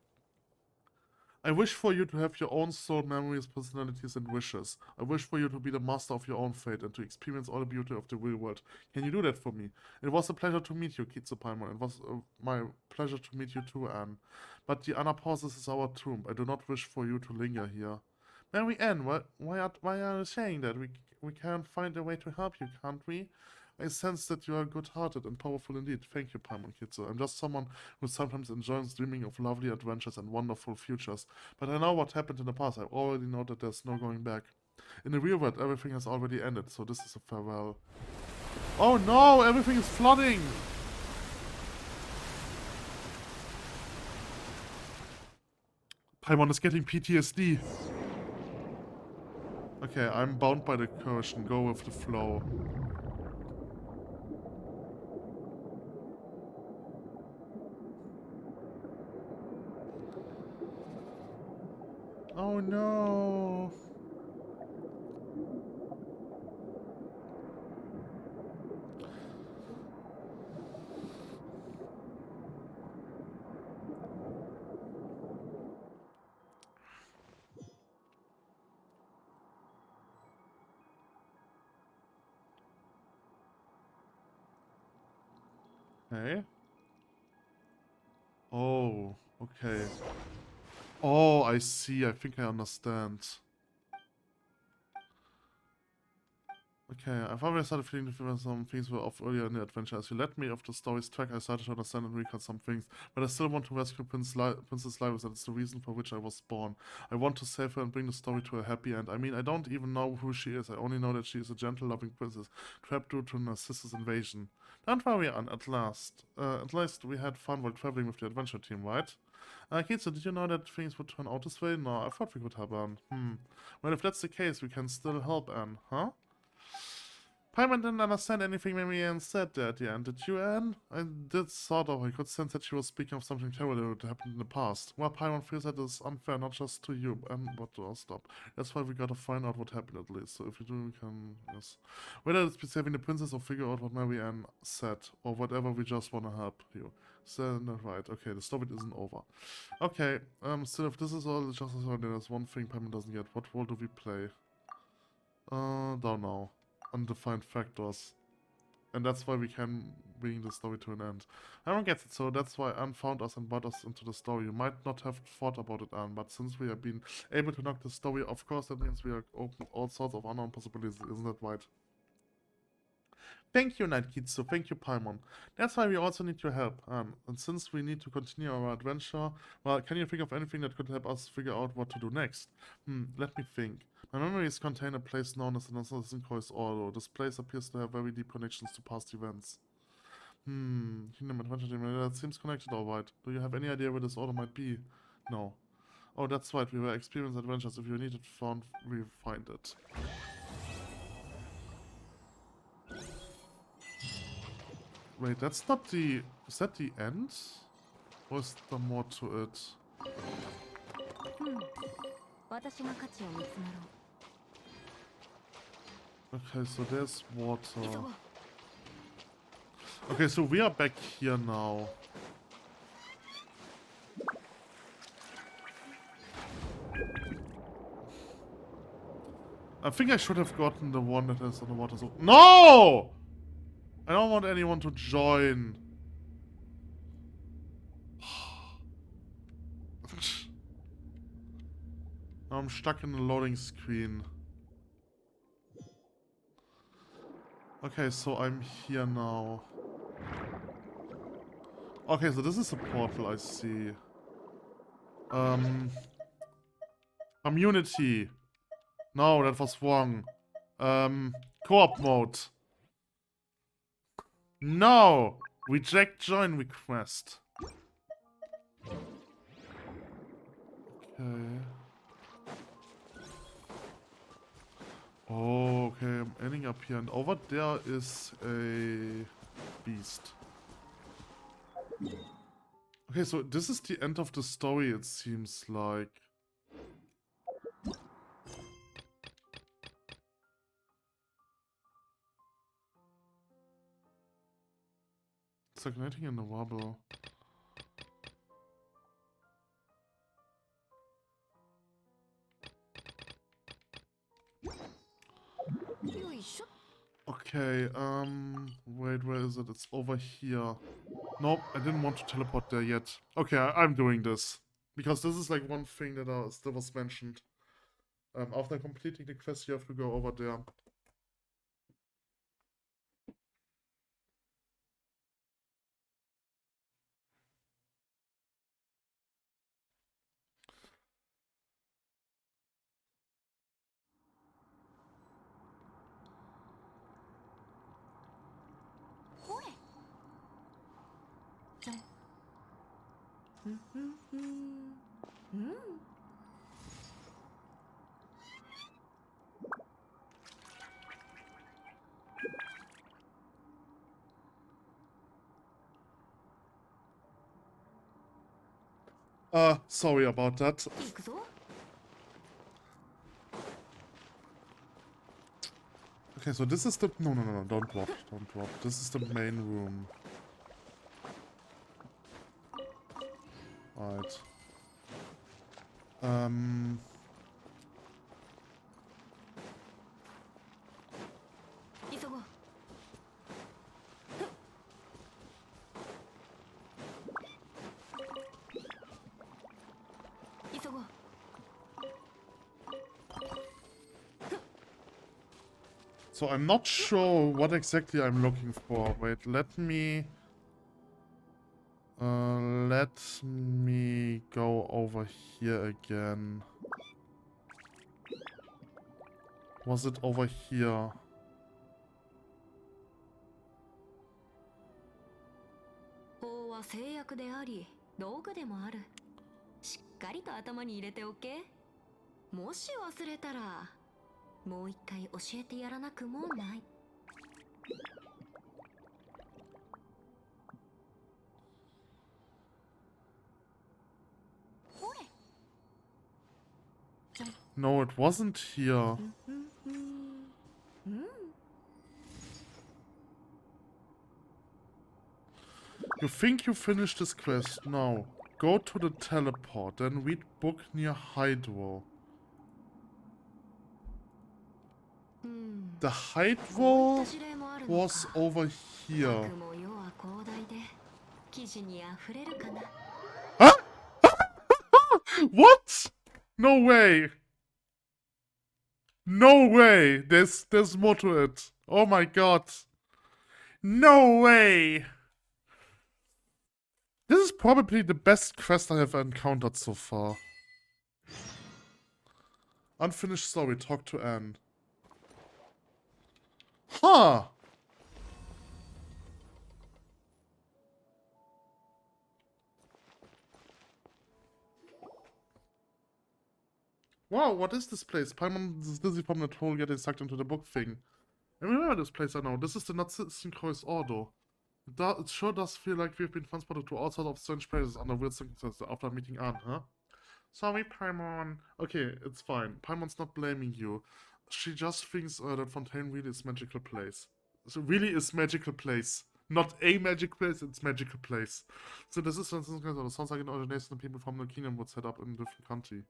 I wish for you to have your own soul, memories, personalities, and wishes. I wish for you to be the master of your own fate and to experience all the beauty of the real world. Can you do that for me? It was a pleasure to meet you, Kitsu Paimon. It was my pleasure to meet you too, Anne. But the Anapausis is our tomb. I do not wish for you to linger here. Mary Ann, why are you saying that? We can find a way to help you, can't we? I sense that you are good-hearted and powerful indeed. Thank you, Paimon Kitsu. I'm just someone who sometimes enjoys dreaming of lovely adventures and wonderful futures. But I know what happened in the past. I already know that there's no going back. In the real world, everything has already ended, so this is a farewell. Oh no! Everything is flooding! Paimon is getting PTSD. Okay, I'm bound by the curse. Go with the flow. Oh no! Okay. Oh, okay. Oh, I see. I think I understand. Okay, I've always had a feeling that some things were off earlier in the adventure. As you led me off the story's track, I started to understand and recall some things. But I still want to rescue Princess Lyrus. That's the reason for which I was born. I want to save her and bring the story to a happy end. I mean, I don't even know who she is. I only know that she is a gentle, loving princess, trapped due to Narcissus' invasion. Don't worry, Anne, at least we had fun while traveling with the adventure team, right? Kitsu, did you know that things would turn out this way? No, I thought we could help Anne. Well, if that's the case, we can still help Anne, huh? Paimon didn't understand anything Mary Ann said there at the end. Did you, Anne? I did sort of. I could sense that she was speaking of something terrible that happened in the past. Well, Paimon feels that it's unfair, not just to you, but to us. Stop. That's why we gotta find out what happened at least. So if you do, we can, yes. Whether it's be saving the princess or figure out what Mary Ann said, or whatever, we just wanna help you. So, right, okay, the story isn't over. Okay, still, if this is all just as well, there's one thing Paimon doesn't get. What role do we play? Don't know. Undefined factors. And that's why we can bring the story to an end. Everyone gets it, so that's why Anne found us and brought us into the story. You might not have thought about it, Anne, but since we have been able to knock the story, of course that means we are open all sorts of unknown possibilities, isn't that right? Thank you, Knight Kitsu. Thank you, Paimon. That's why we also need your help, Anne. And since we need to continue our adventure, well, can you think of anything that could help us figure out what to do next? Let me think. My memories contain a place known as the Narcissus Ordo. This place appears to have very deep connections to past events. Kingdom Adventure Team, that seems connected alright. Do you have any idea where this order might be? No. Oh, that's right, we were experienced adventures. If you need it found, we find it. Wait, that's not the... Is that the end? Or is there more to it? Okay, so there's water. Okay, so we are back here now. I think I should have gotten the one that is on the water. So no! I don't want anyone to join. Now I'm stuck in the loading screen. Okay, so I'm here now. Okay, so this is a portal, I see. Community. No, that was wrong. Co-op mode. No! Reject join request. Okay. Oh, okay, I'm ending up here, and over there is a beast. Okay, so this is the end of the story, it seems like. Stagnating in the rubble. Okay, wait, where is it? It's over here. Nope, I didn't want to teleport there yet. Okay, I'm doing this. Because this is like one thing that was mentioned. After completing the quest, you have to go over there. Sorry about that. Okay, so this is the... No, don't drop, don't drop. This is the main room. Right. So I'm not sure what exactly I'm looking for. Wait, let me go over here again. Was it over here? No, it wasn't here. You think you finished this quest? No. Go to the teleport, then read book near Hydro. The Hydro was over here. Huh? What? No way. No way. There's more to it. Oh my god. No way. This is probably the best quest I have encountered so far. Unfinished story, talk to Anne. Huh. Wow, what is this place? Paimon is dizzy from that hole getting sucked into the book thing. I remember this place I know. This is the Narzissenkreuz Ordo. It sure does feel like we've been transported to all sorts of strange places under weird circumstances after meeting Anne, huh? Sorry, Paimon. Okay, it's fine. Paimon's not blaming you. She just thinks that Fontaine really is magical place. So really is magical place. Not a magic place, it's magical place. So this is sounds like an organization people from the kingdom would set up in a different country.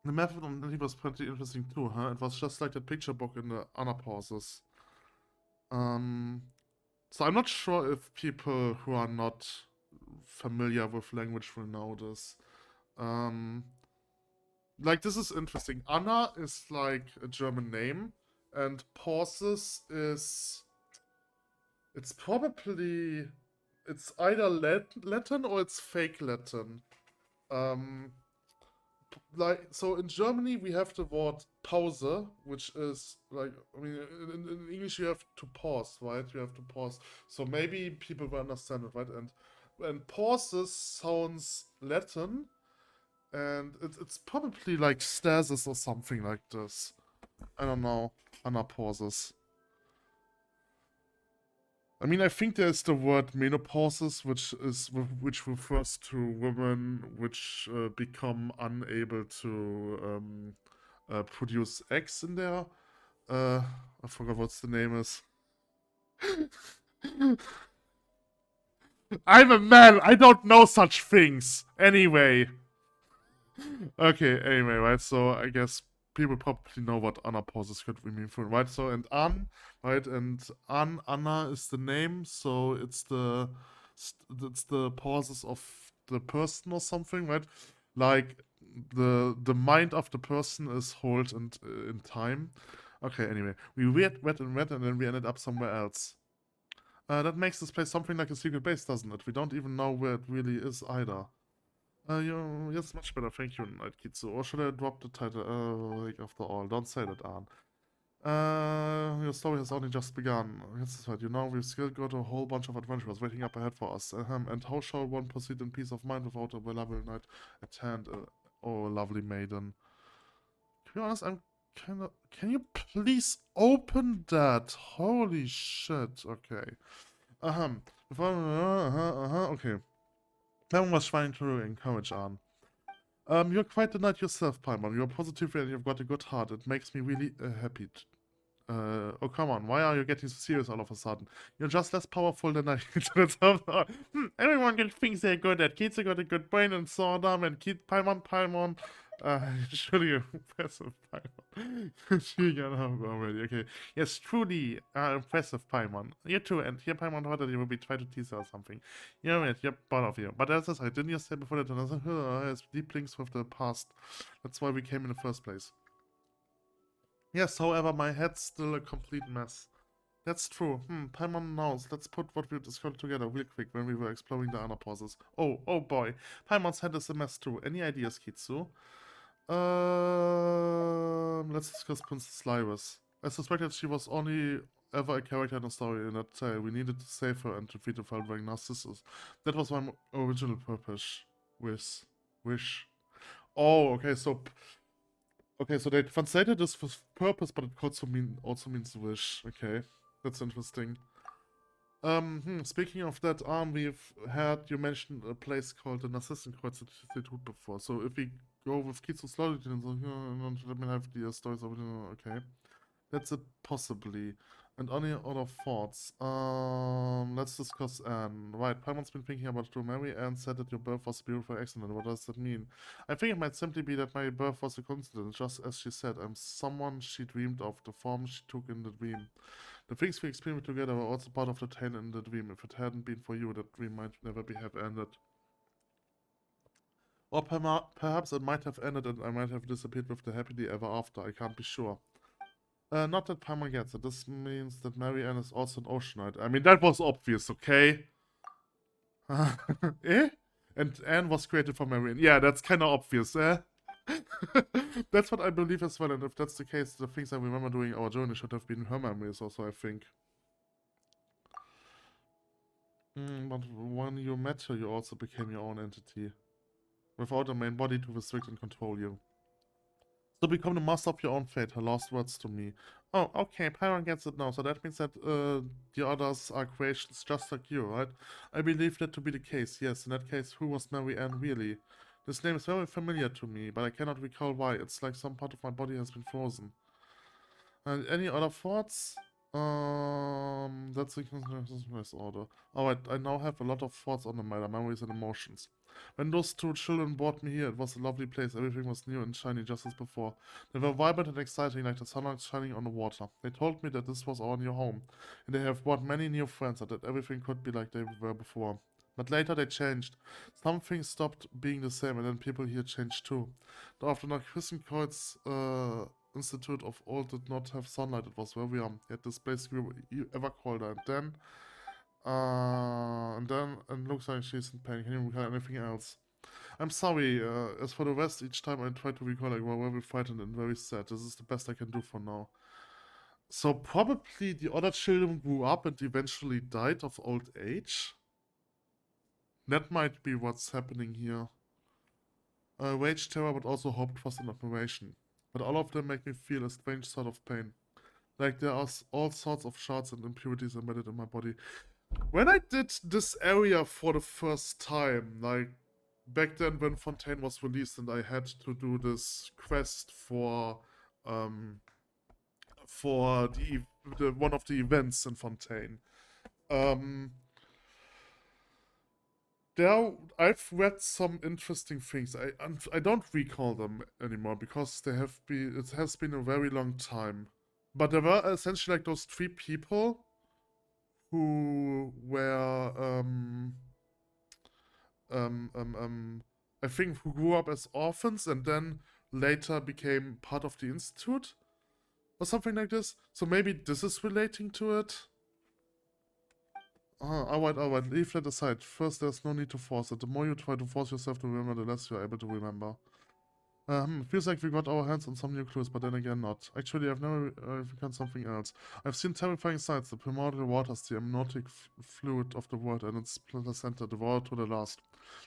The method on it was pretty interesting too, huh? It was just like that picture book in the anapauses. So I'm not sure if people who are not familiar with language will know this. Like, this is interesting. Anna is like a German name, and pauses is... It's probably... It's either Latin or it's fake Latin. Like, so in Germany we have the word Pause, which is like, I mean, in English you have to pause, right? You have to pause. So maybe people will understand it, right? And pauses sounds Latin, And it's probably like stasis or something like this. I don't know. Anna pauses. I mean, I think there's the word menopauses, which refers to women which become unable to produce eggs in there. I forgot what the name is. I'm a man. I don't know such things. Anyway. Okay, anyway, right, so I guess people probably know what anapauses could mean for, right? So, and right, and Anna is the name, so it's the pauses of the person or something, right? Like, the mind of the person is held in time. Okay, anyway, we read, and then we ended up somewhere else. That makes this place something like a secret base, doesn't it? We don't even know where it really is either. Yes, much better, thank you, Night Kitsu. Or should I drop the title? Like, after all, don't say that, Arn. Your story has only just begun. Yes, that's right. You know, we've still got a whole bunch of adventurers waiting up ahead for us. And how shall one proceed in peace of mind without a reliable knight at hand? Oh, lovely maiden. To be honest, I'm kinda... Can you please open that? Holy shit. Okay. Okay. Clem was trying to encourage Arn. You're quite the knight yourself, Paimon. You're positive and you've got a good heart. It makes me really happy. Oh, come on. Why are you getting so serious all of a sudden? You're just less powerful than I everyone thinks they're good at. Kitsu got a good brain and Sordam and Paimon. Surely you're impressive, Paimon. She got up already. Okay. Yes, truly impressive, Paimon. You too, and here Paimon thought that you would be trying to tease her or something. You're right, you're both of you. But as I said, didn't you say before that another has deep links with the past? That's why we came in the first place. Yes, however, my head's still a complete mess. That's true. Paimon knows. Let's put what we discovered together real quick when we were exploring the other pauses. Oh boy. Paimon's head is a mess too. Any ideas, Kitsu? Let's discuss Princess Lyris. I suspected she was only ever a character in a story in that tale. We needed to save her and defeat the founding Narcissus. That was my original purpose. Wish. Oh, okay, so... Okay, so they translated this with purpose, but it also means wish. Okay, that's interesting. Speaking of that, we've had you mentioned a place called the Narcissenkreuz Institute before. So if we go with Kitsu Noshi and so, let me have the stories of it. Okay, that's a possibly. And any other thoughts? Let's discuss Anne. Right, Paimon's been thinking about to marry and said that your birth was a beautiful accident. What does that mean? I think it might simply be that my birth was a coincidence, just as she said. I'm someone she dreamed of, the form she took in the dream. The things we experienced together were also part of the tale in the dream. If it hadn't been for you, that dream might never have ended. Or perhaps it might have ended and I might have disappeared with the happily ever after. I can't be sure. Not that Paimon gets it. This means that Marianne is also an Oceanite. I mean, that was obvious, okay? Eh? And Anne was created for Marianne. Yeah, that's kind of obvious, eh? That's what I believe as well, and if that's the case, the things I remember during our journey should have been her memories also, I think. But when you met her, you also became your own entity. Without a main body to restrict and control you. So become the master of your own fate, her last words to me. Oh, okay, Pyron gets it now, so that means that the others are creations just like you, right? I believe that to be the case, yes. In that case, who was Marianne really? This name is very familiar to me, but I cannot recall why. It's like some part of my body has been frozen. And any other thoughts? That's the consensus order. Alright, I now have a lot of thoughts on the matter, memories and emotions. When those two children brought me here, it was a lovely place. Everything was new and shiny just as before. They were vibrant and exciting, like the sunlight shining on the water. They told me that this was our new home, and they have brought many new friends, and that everything could be like they were before. But later they changed. Some things stopped being the same, and then people here changed too. After the Christenkreuz Institute of old did not have sunlight, it was where we are. Yet this place grew ever colder, and looks like she's in pain. Can you recall anything else? I'm sorry, as for the rest, each time I try to recall, I grow very frightened and very sad. This is the best I can do for now. So probably the other children grew up and eventually died of old age? That might be what's happening here. Rage terror, but also hoped for some admiration. But all of them make me feel a strange sort of pain. Like there are all sorts of shards and impurities embedded in my body. When I did this area for the first time, like back then when Fontaine was released and I had to do this quest um for the one of the events in Fontaine. Um there I've read some interesting things. I don't recall them anymore because it has been a very long time. But there were essentially like those three people who were I think who grew up as orphans and then later became part of the institute or something like this. So maybe this is relating to it. Alright, leave that aside. First, there's no need to force it. The more you try to force yourself to remember, the less you're able to remember. Feels like we got our hands on some new clues, but then again not. Actually, I've never found something else. I've seen terrifying sights, the primordial waters, the amniotic fluid of the world and its placenta devoured to the last.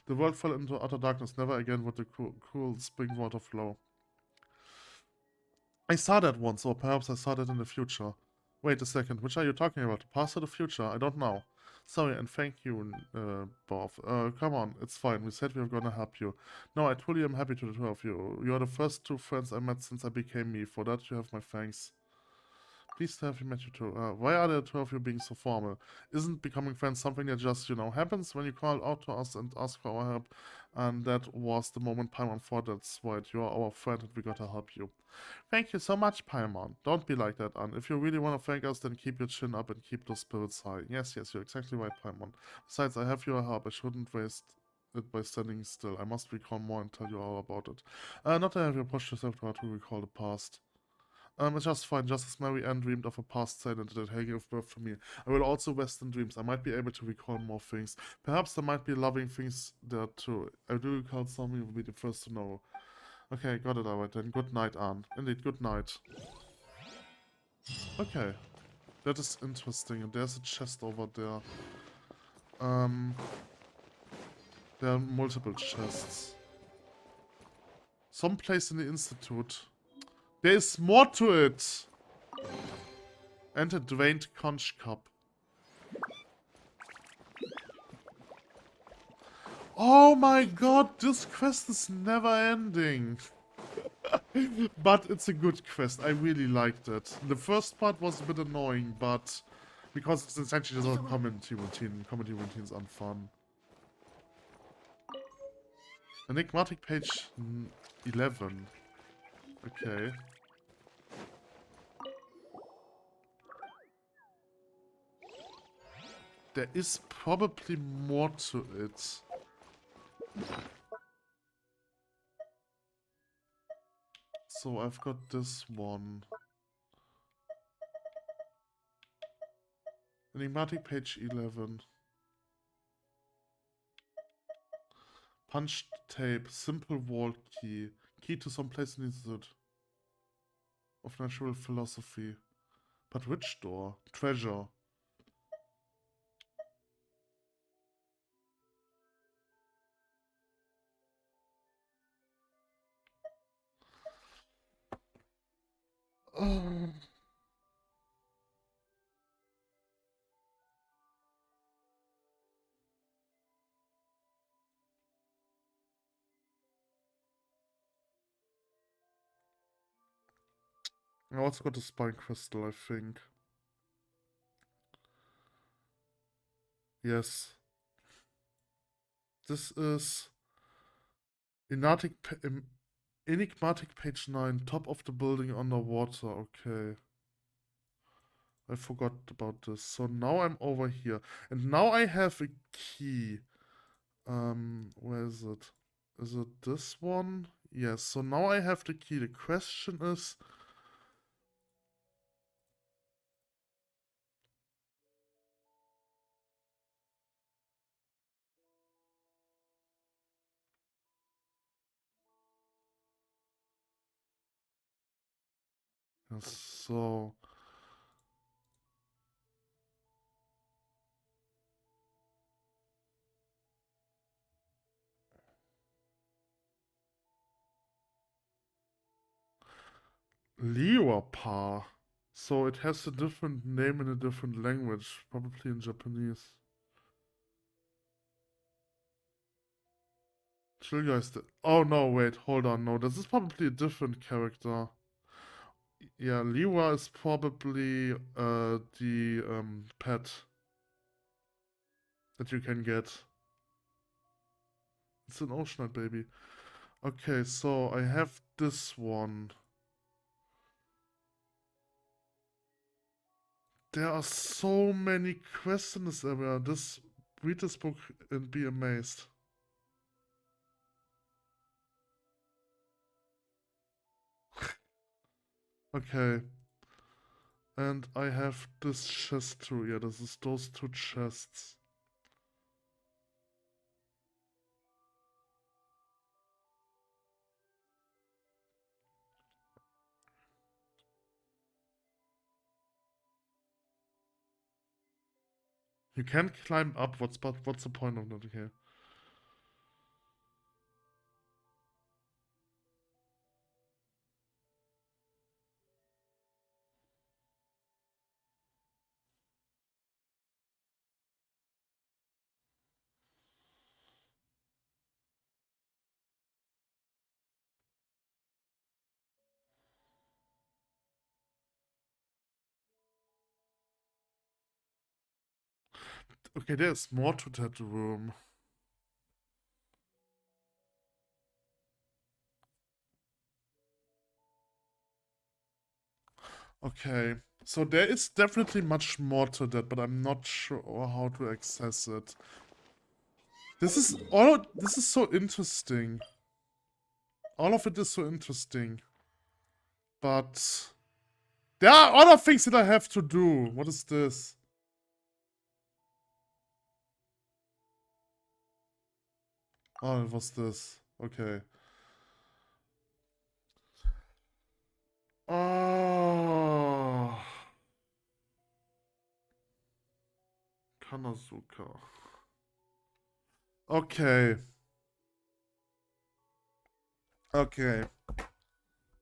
The world fell into utter darkness, never again would the cool spring water flow. I saw that once, or perhaps I saw that in the future. Wait a second, which are you talking about? The past or the future? I don't know. Sorry, and thank you, Bob. Come on, it's fine. We said we were gonna help you. No, I truly am happy to the two of you. You are the first two friends I met since I became me. For that, you have my thanks. Pleased to have you met you too. Why are the two of you being so formal? Isn't becoming friends something that just, happens when you call out to us and ask for our help? And that was the moment Paimon thought, that's right, you are our friend and we gotta help you. Thank you so much, Paimon. Don't be like that, Anne. If you really want to thank us, then keep your chin up and keep those spirits high. Yes, you're exactly right, Paimon. Besides, I have your help. I shouldn't waste it by standing still. I must recall more and tell you all about it. Not to have you push yourself to recall the past. It's just fine, just as Mary Ann dreamed of a past side and that Hay gave birth to me. I will also rest in dreams. I might be able to recall more things. Perhaps there might be loving things there too. I do recall some, you will be the first to know. Okay, got it alright then. Good night, Anne. Indeed, good night. Okay. That is interesting. And there's a chest over there. There are multiple chests. Someplace in the institute. There is more to it! And a drained conch cup. Oh my god, this quest is never ending. But it's a good quest. I really liked it. The first part was a bit annoying, but because it's essentially just a comedy routine. Comedy routines are fun. Enigmatic page 11. Okay. There is probably more to it. So I've got this one. Enigmatic page 11. Punched tape, simple wall key. Key to some place in the Institute of Natural Philosophy. But which door? Treasure. I also got a spine crystal, I think. Yes. This is Enigmatic page 9, top of the building underwater. Okay. I forgot about this. So now I'm over here. And now I have a key. Where is it? Is it this one? Yes, so now I have the key. The question is... So... Liwapa. So it has a different name in a different language, probably in Japanese. Chilga is the... Oh no, wait, hold on. No, this is probably a different character. Yeah, Liwa is probably the pet that you can get. It's an Oceanite baby. Okay, so I have this one. There are so many quests in this area. Read this book and be amazed. Okay. And I have this chest too. Yeah, this is those two chests. You can climb up. What's the point of that? Okay. Okay, there's more to that room. Okay, so there is definitely much more to that, but I'm not sure how to access it. This is so interesting. All of it is so interesting. But there are other things that I have to do. What is this? Oh, it was this. Okay. Oh. Kanazuka. Okay. Okay.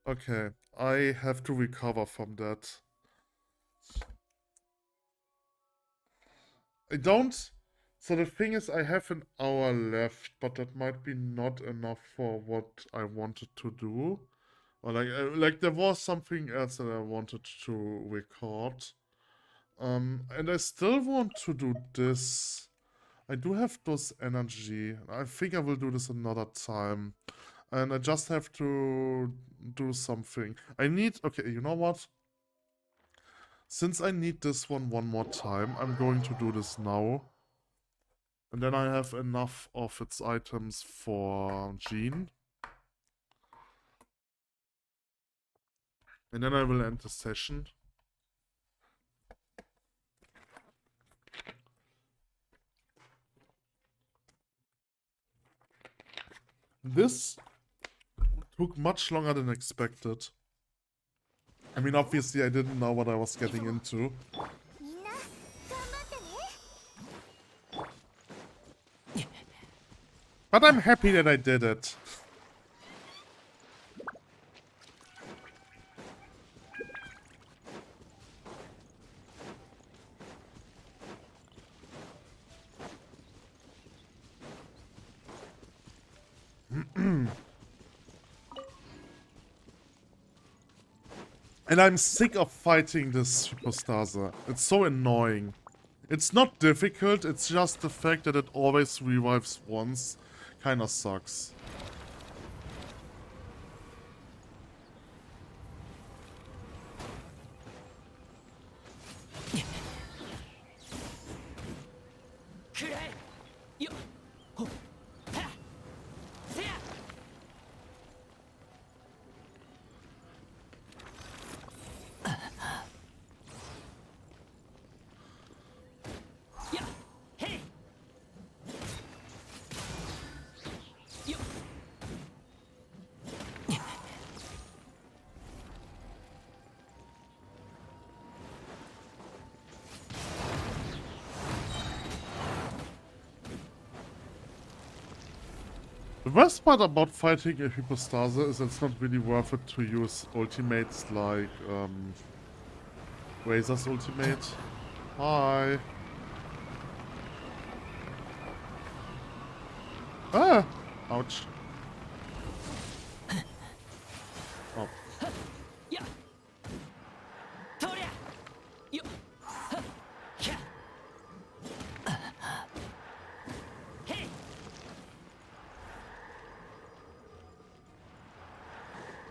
Okay. I have to recover from that. I don't... So the thing is, I have an hour left, but that might be not enough for what I wanted to do. Or like there was something else that I wanted to record. And I still want to do this. I do have those energy. I think I will do this another time. And I just have to do something. I need... Okay, you know what? Since I need this one more time, I'm going to do this now. And then I have enough of its items for Jean. And then I will end the session. This took much longer than expected. I mean, obviously I didn't know what I was getting into. But I'm happy that I did it. And I'm sick of fighting this Superstar. It's so annoying. It's not difficult, it's just the fact that it always revives once. Kinda sucks. The worst part about fighting a hypostase is it's not really worth it to use ultimates like Razor's ultimate. Hi. Ah! Ouch. Oh.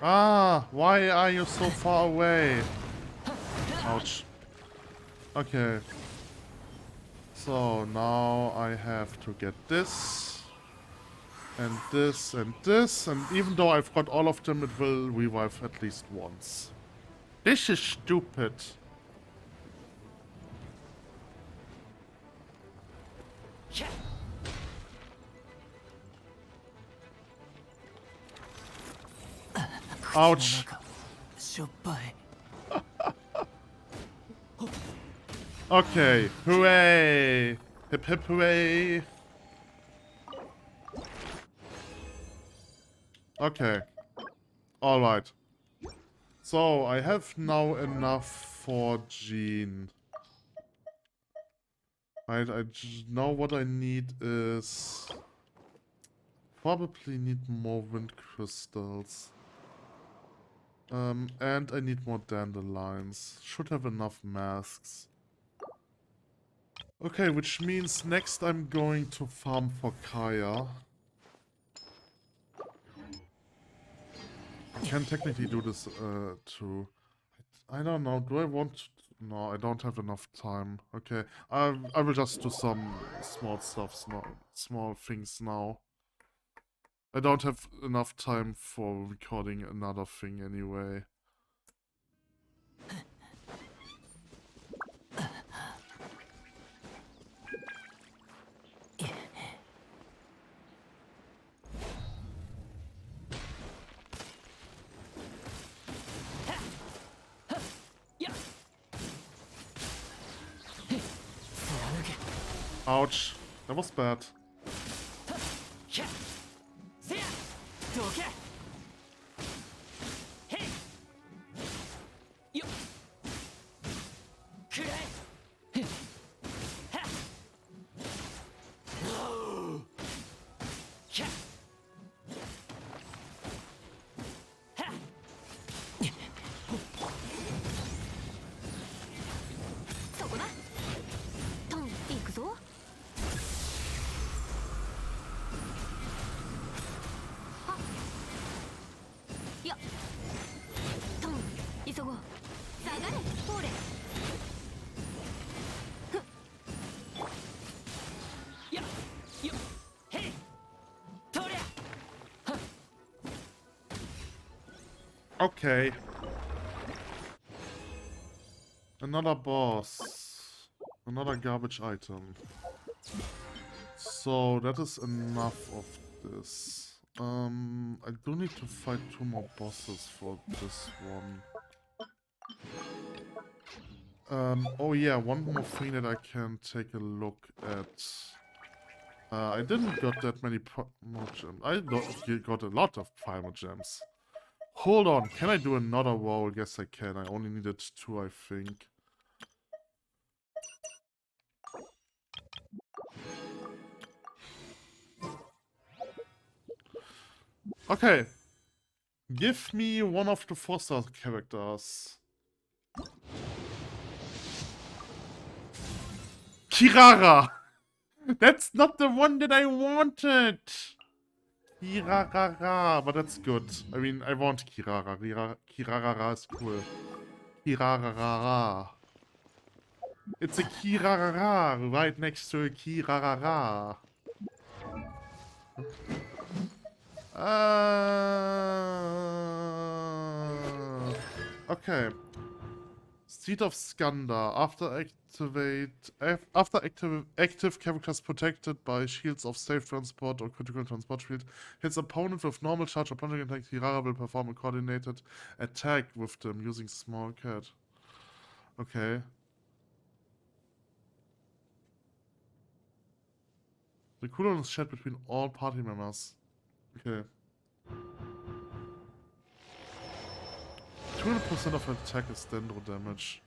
Ah, why are you so far away? Ouch. Okay. So now I have to get this. And this and this. And even though I've got all of them, it will revive at least once. This is stupid. Ouch. Okay. Hooray. Hip hip hooray. Okay. Alright. So, I have now enough for Jean. Right, now what I need is... Probably need more wind crystals. And I need more dandelions. Should have enough masks. Okay, which means next I'm going to farm for Kaya. I can technically do this too. I don't know, do I want to... No, I don't have enough time. Okay, I will just do some small stuff, small things now. I don't have enough time for recording another thing anyway. Ouch, that was bad. Okay. Another boss. Another garbage item. So that is enough of this. I do need to fight 2 more bosses for this one. Oh yeah, one more thing that I can take a look at. I didn't got that many primal gems. I got a lot of primal gems. Hold on, can I do another roll? Yes, I can. I only needed 2, I think. Okay. Give me one of the 4-star characters. Kirara! That's not the one that I wanted! Kirara, but that's good. I mean, I want Kirara. Kirara is cool. Kirara. It's a Kirara right next to a Kirara. Okay. Seed of Skanda. After active characters protected by shields of safe transport or critical transport shield hits opponent with normal charge or plunging attack, Hirara will perform a coordinated attack with them using small cat. Okay. The cooldown is shared between all party members. Okay. 200% of attack is dendro damage.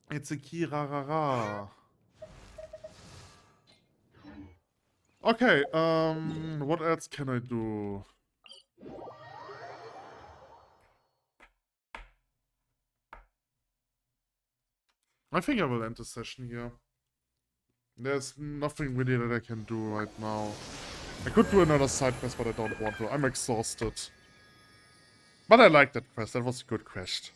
It's a Kirarara. Okay, what else can I do? I think I will end the session here. There's nothing really that I can do right now. I could do another side quest, but I don't want to. I'm exhausted. But I like that quest. That was a good quest.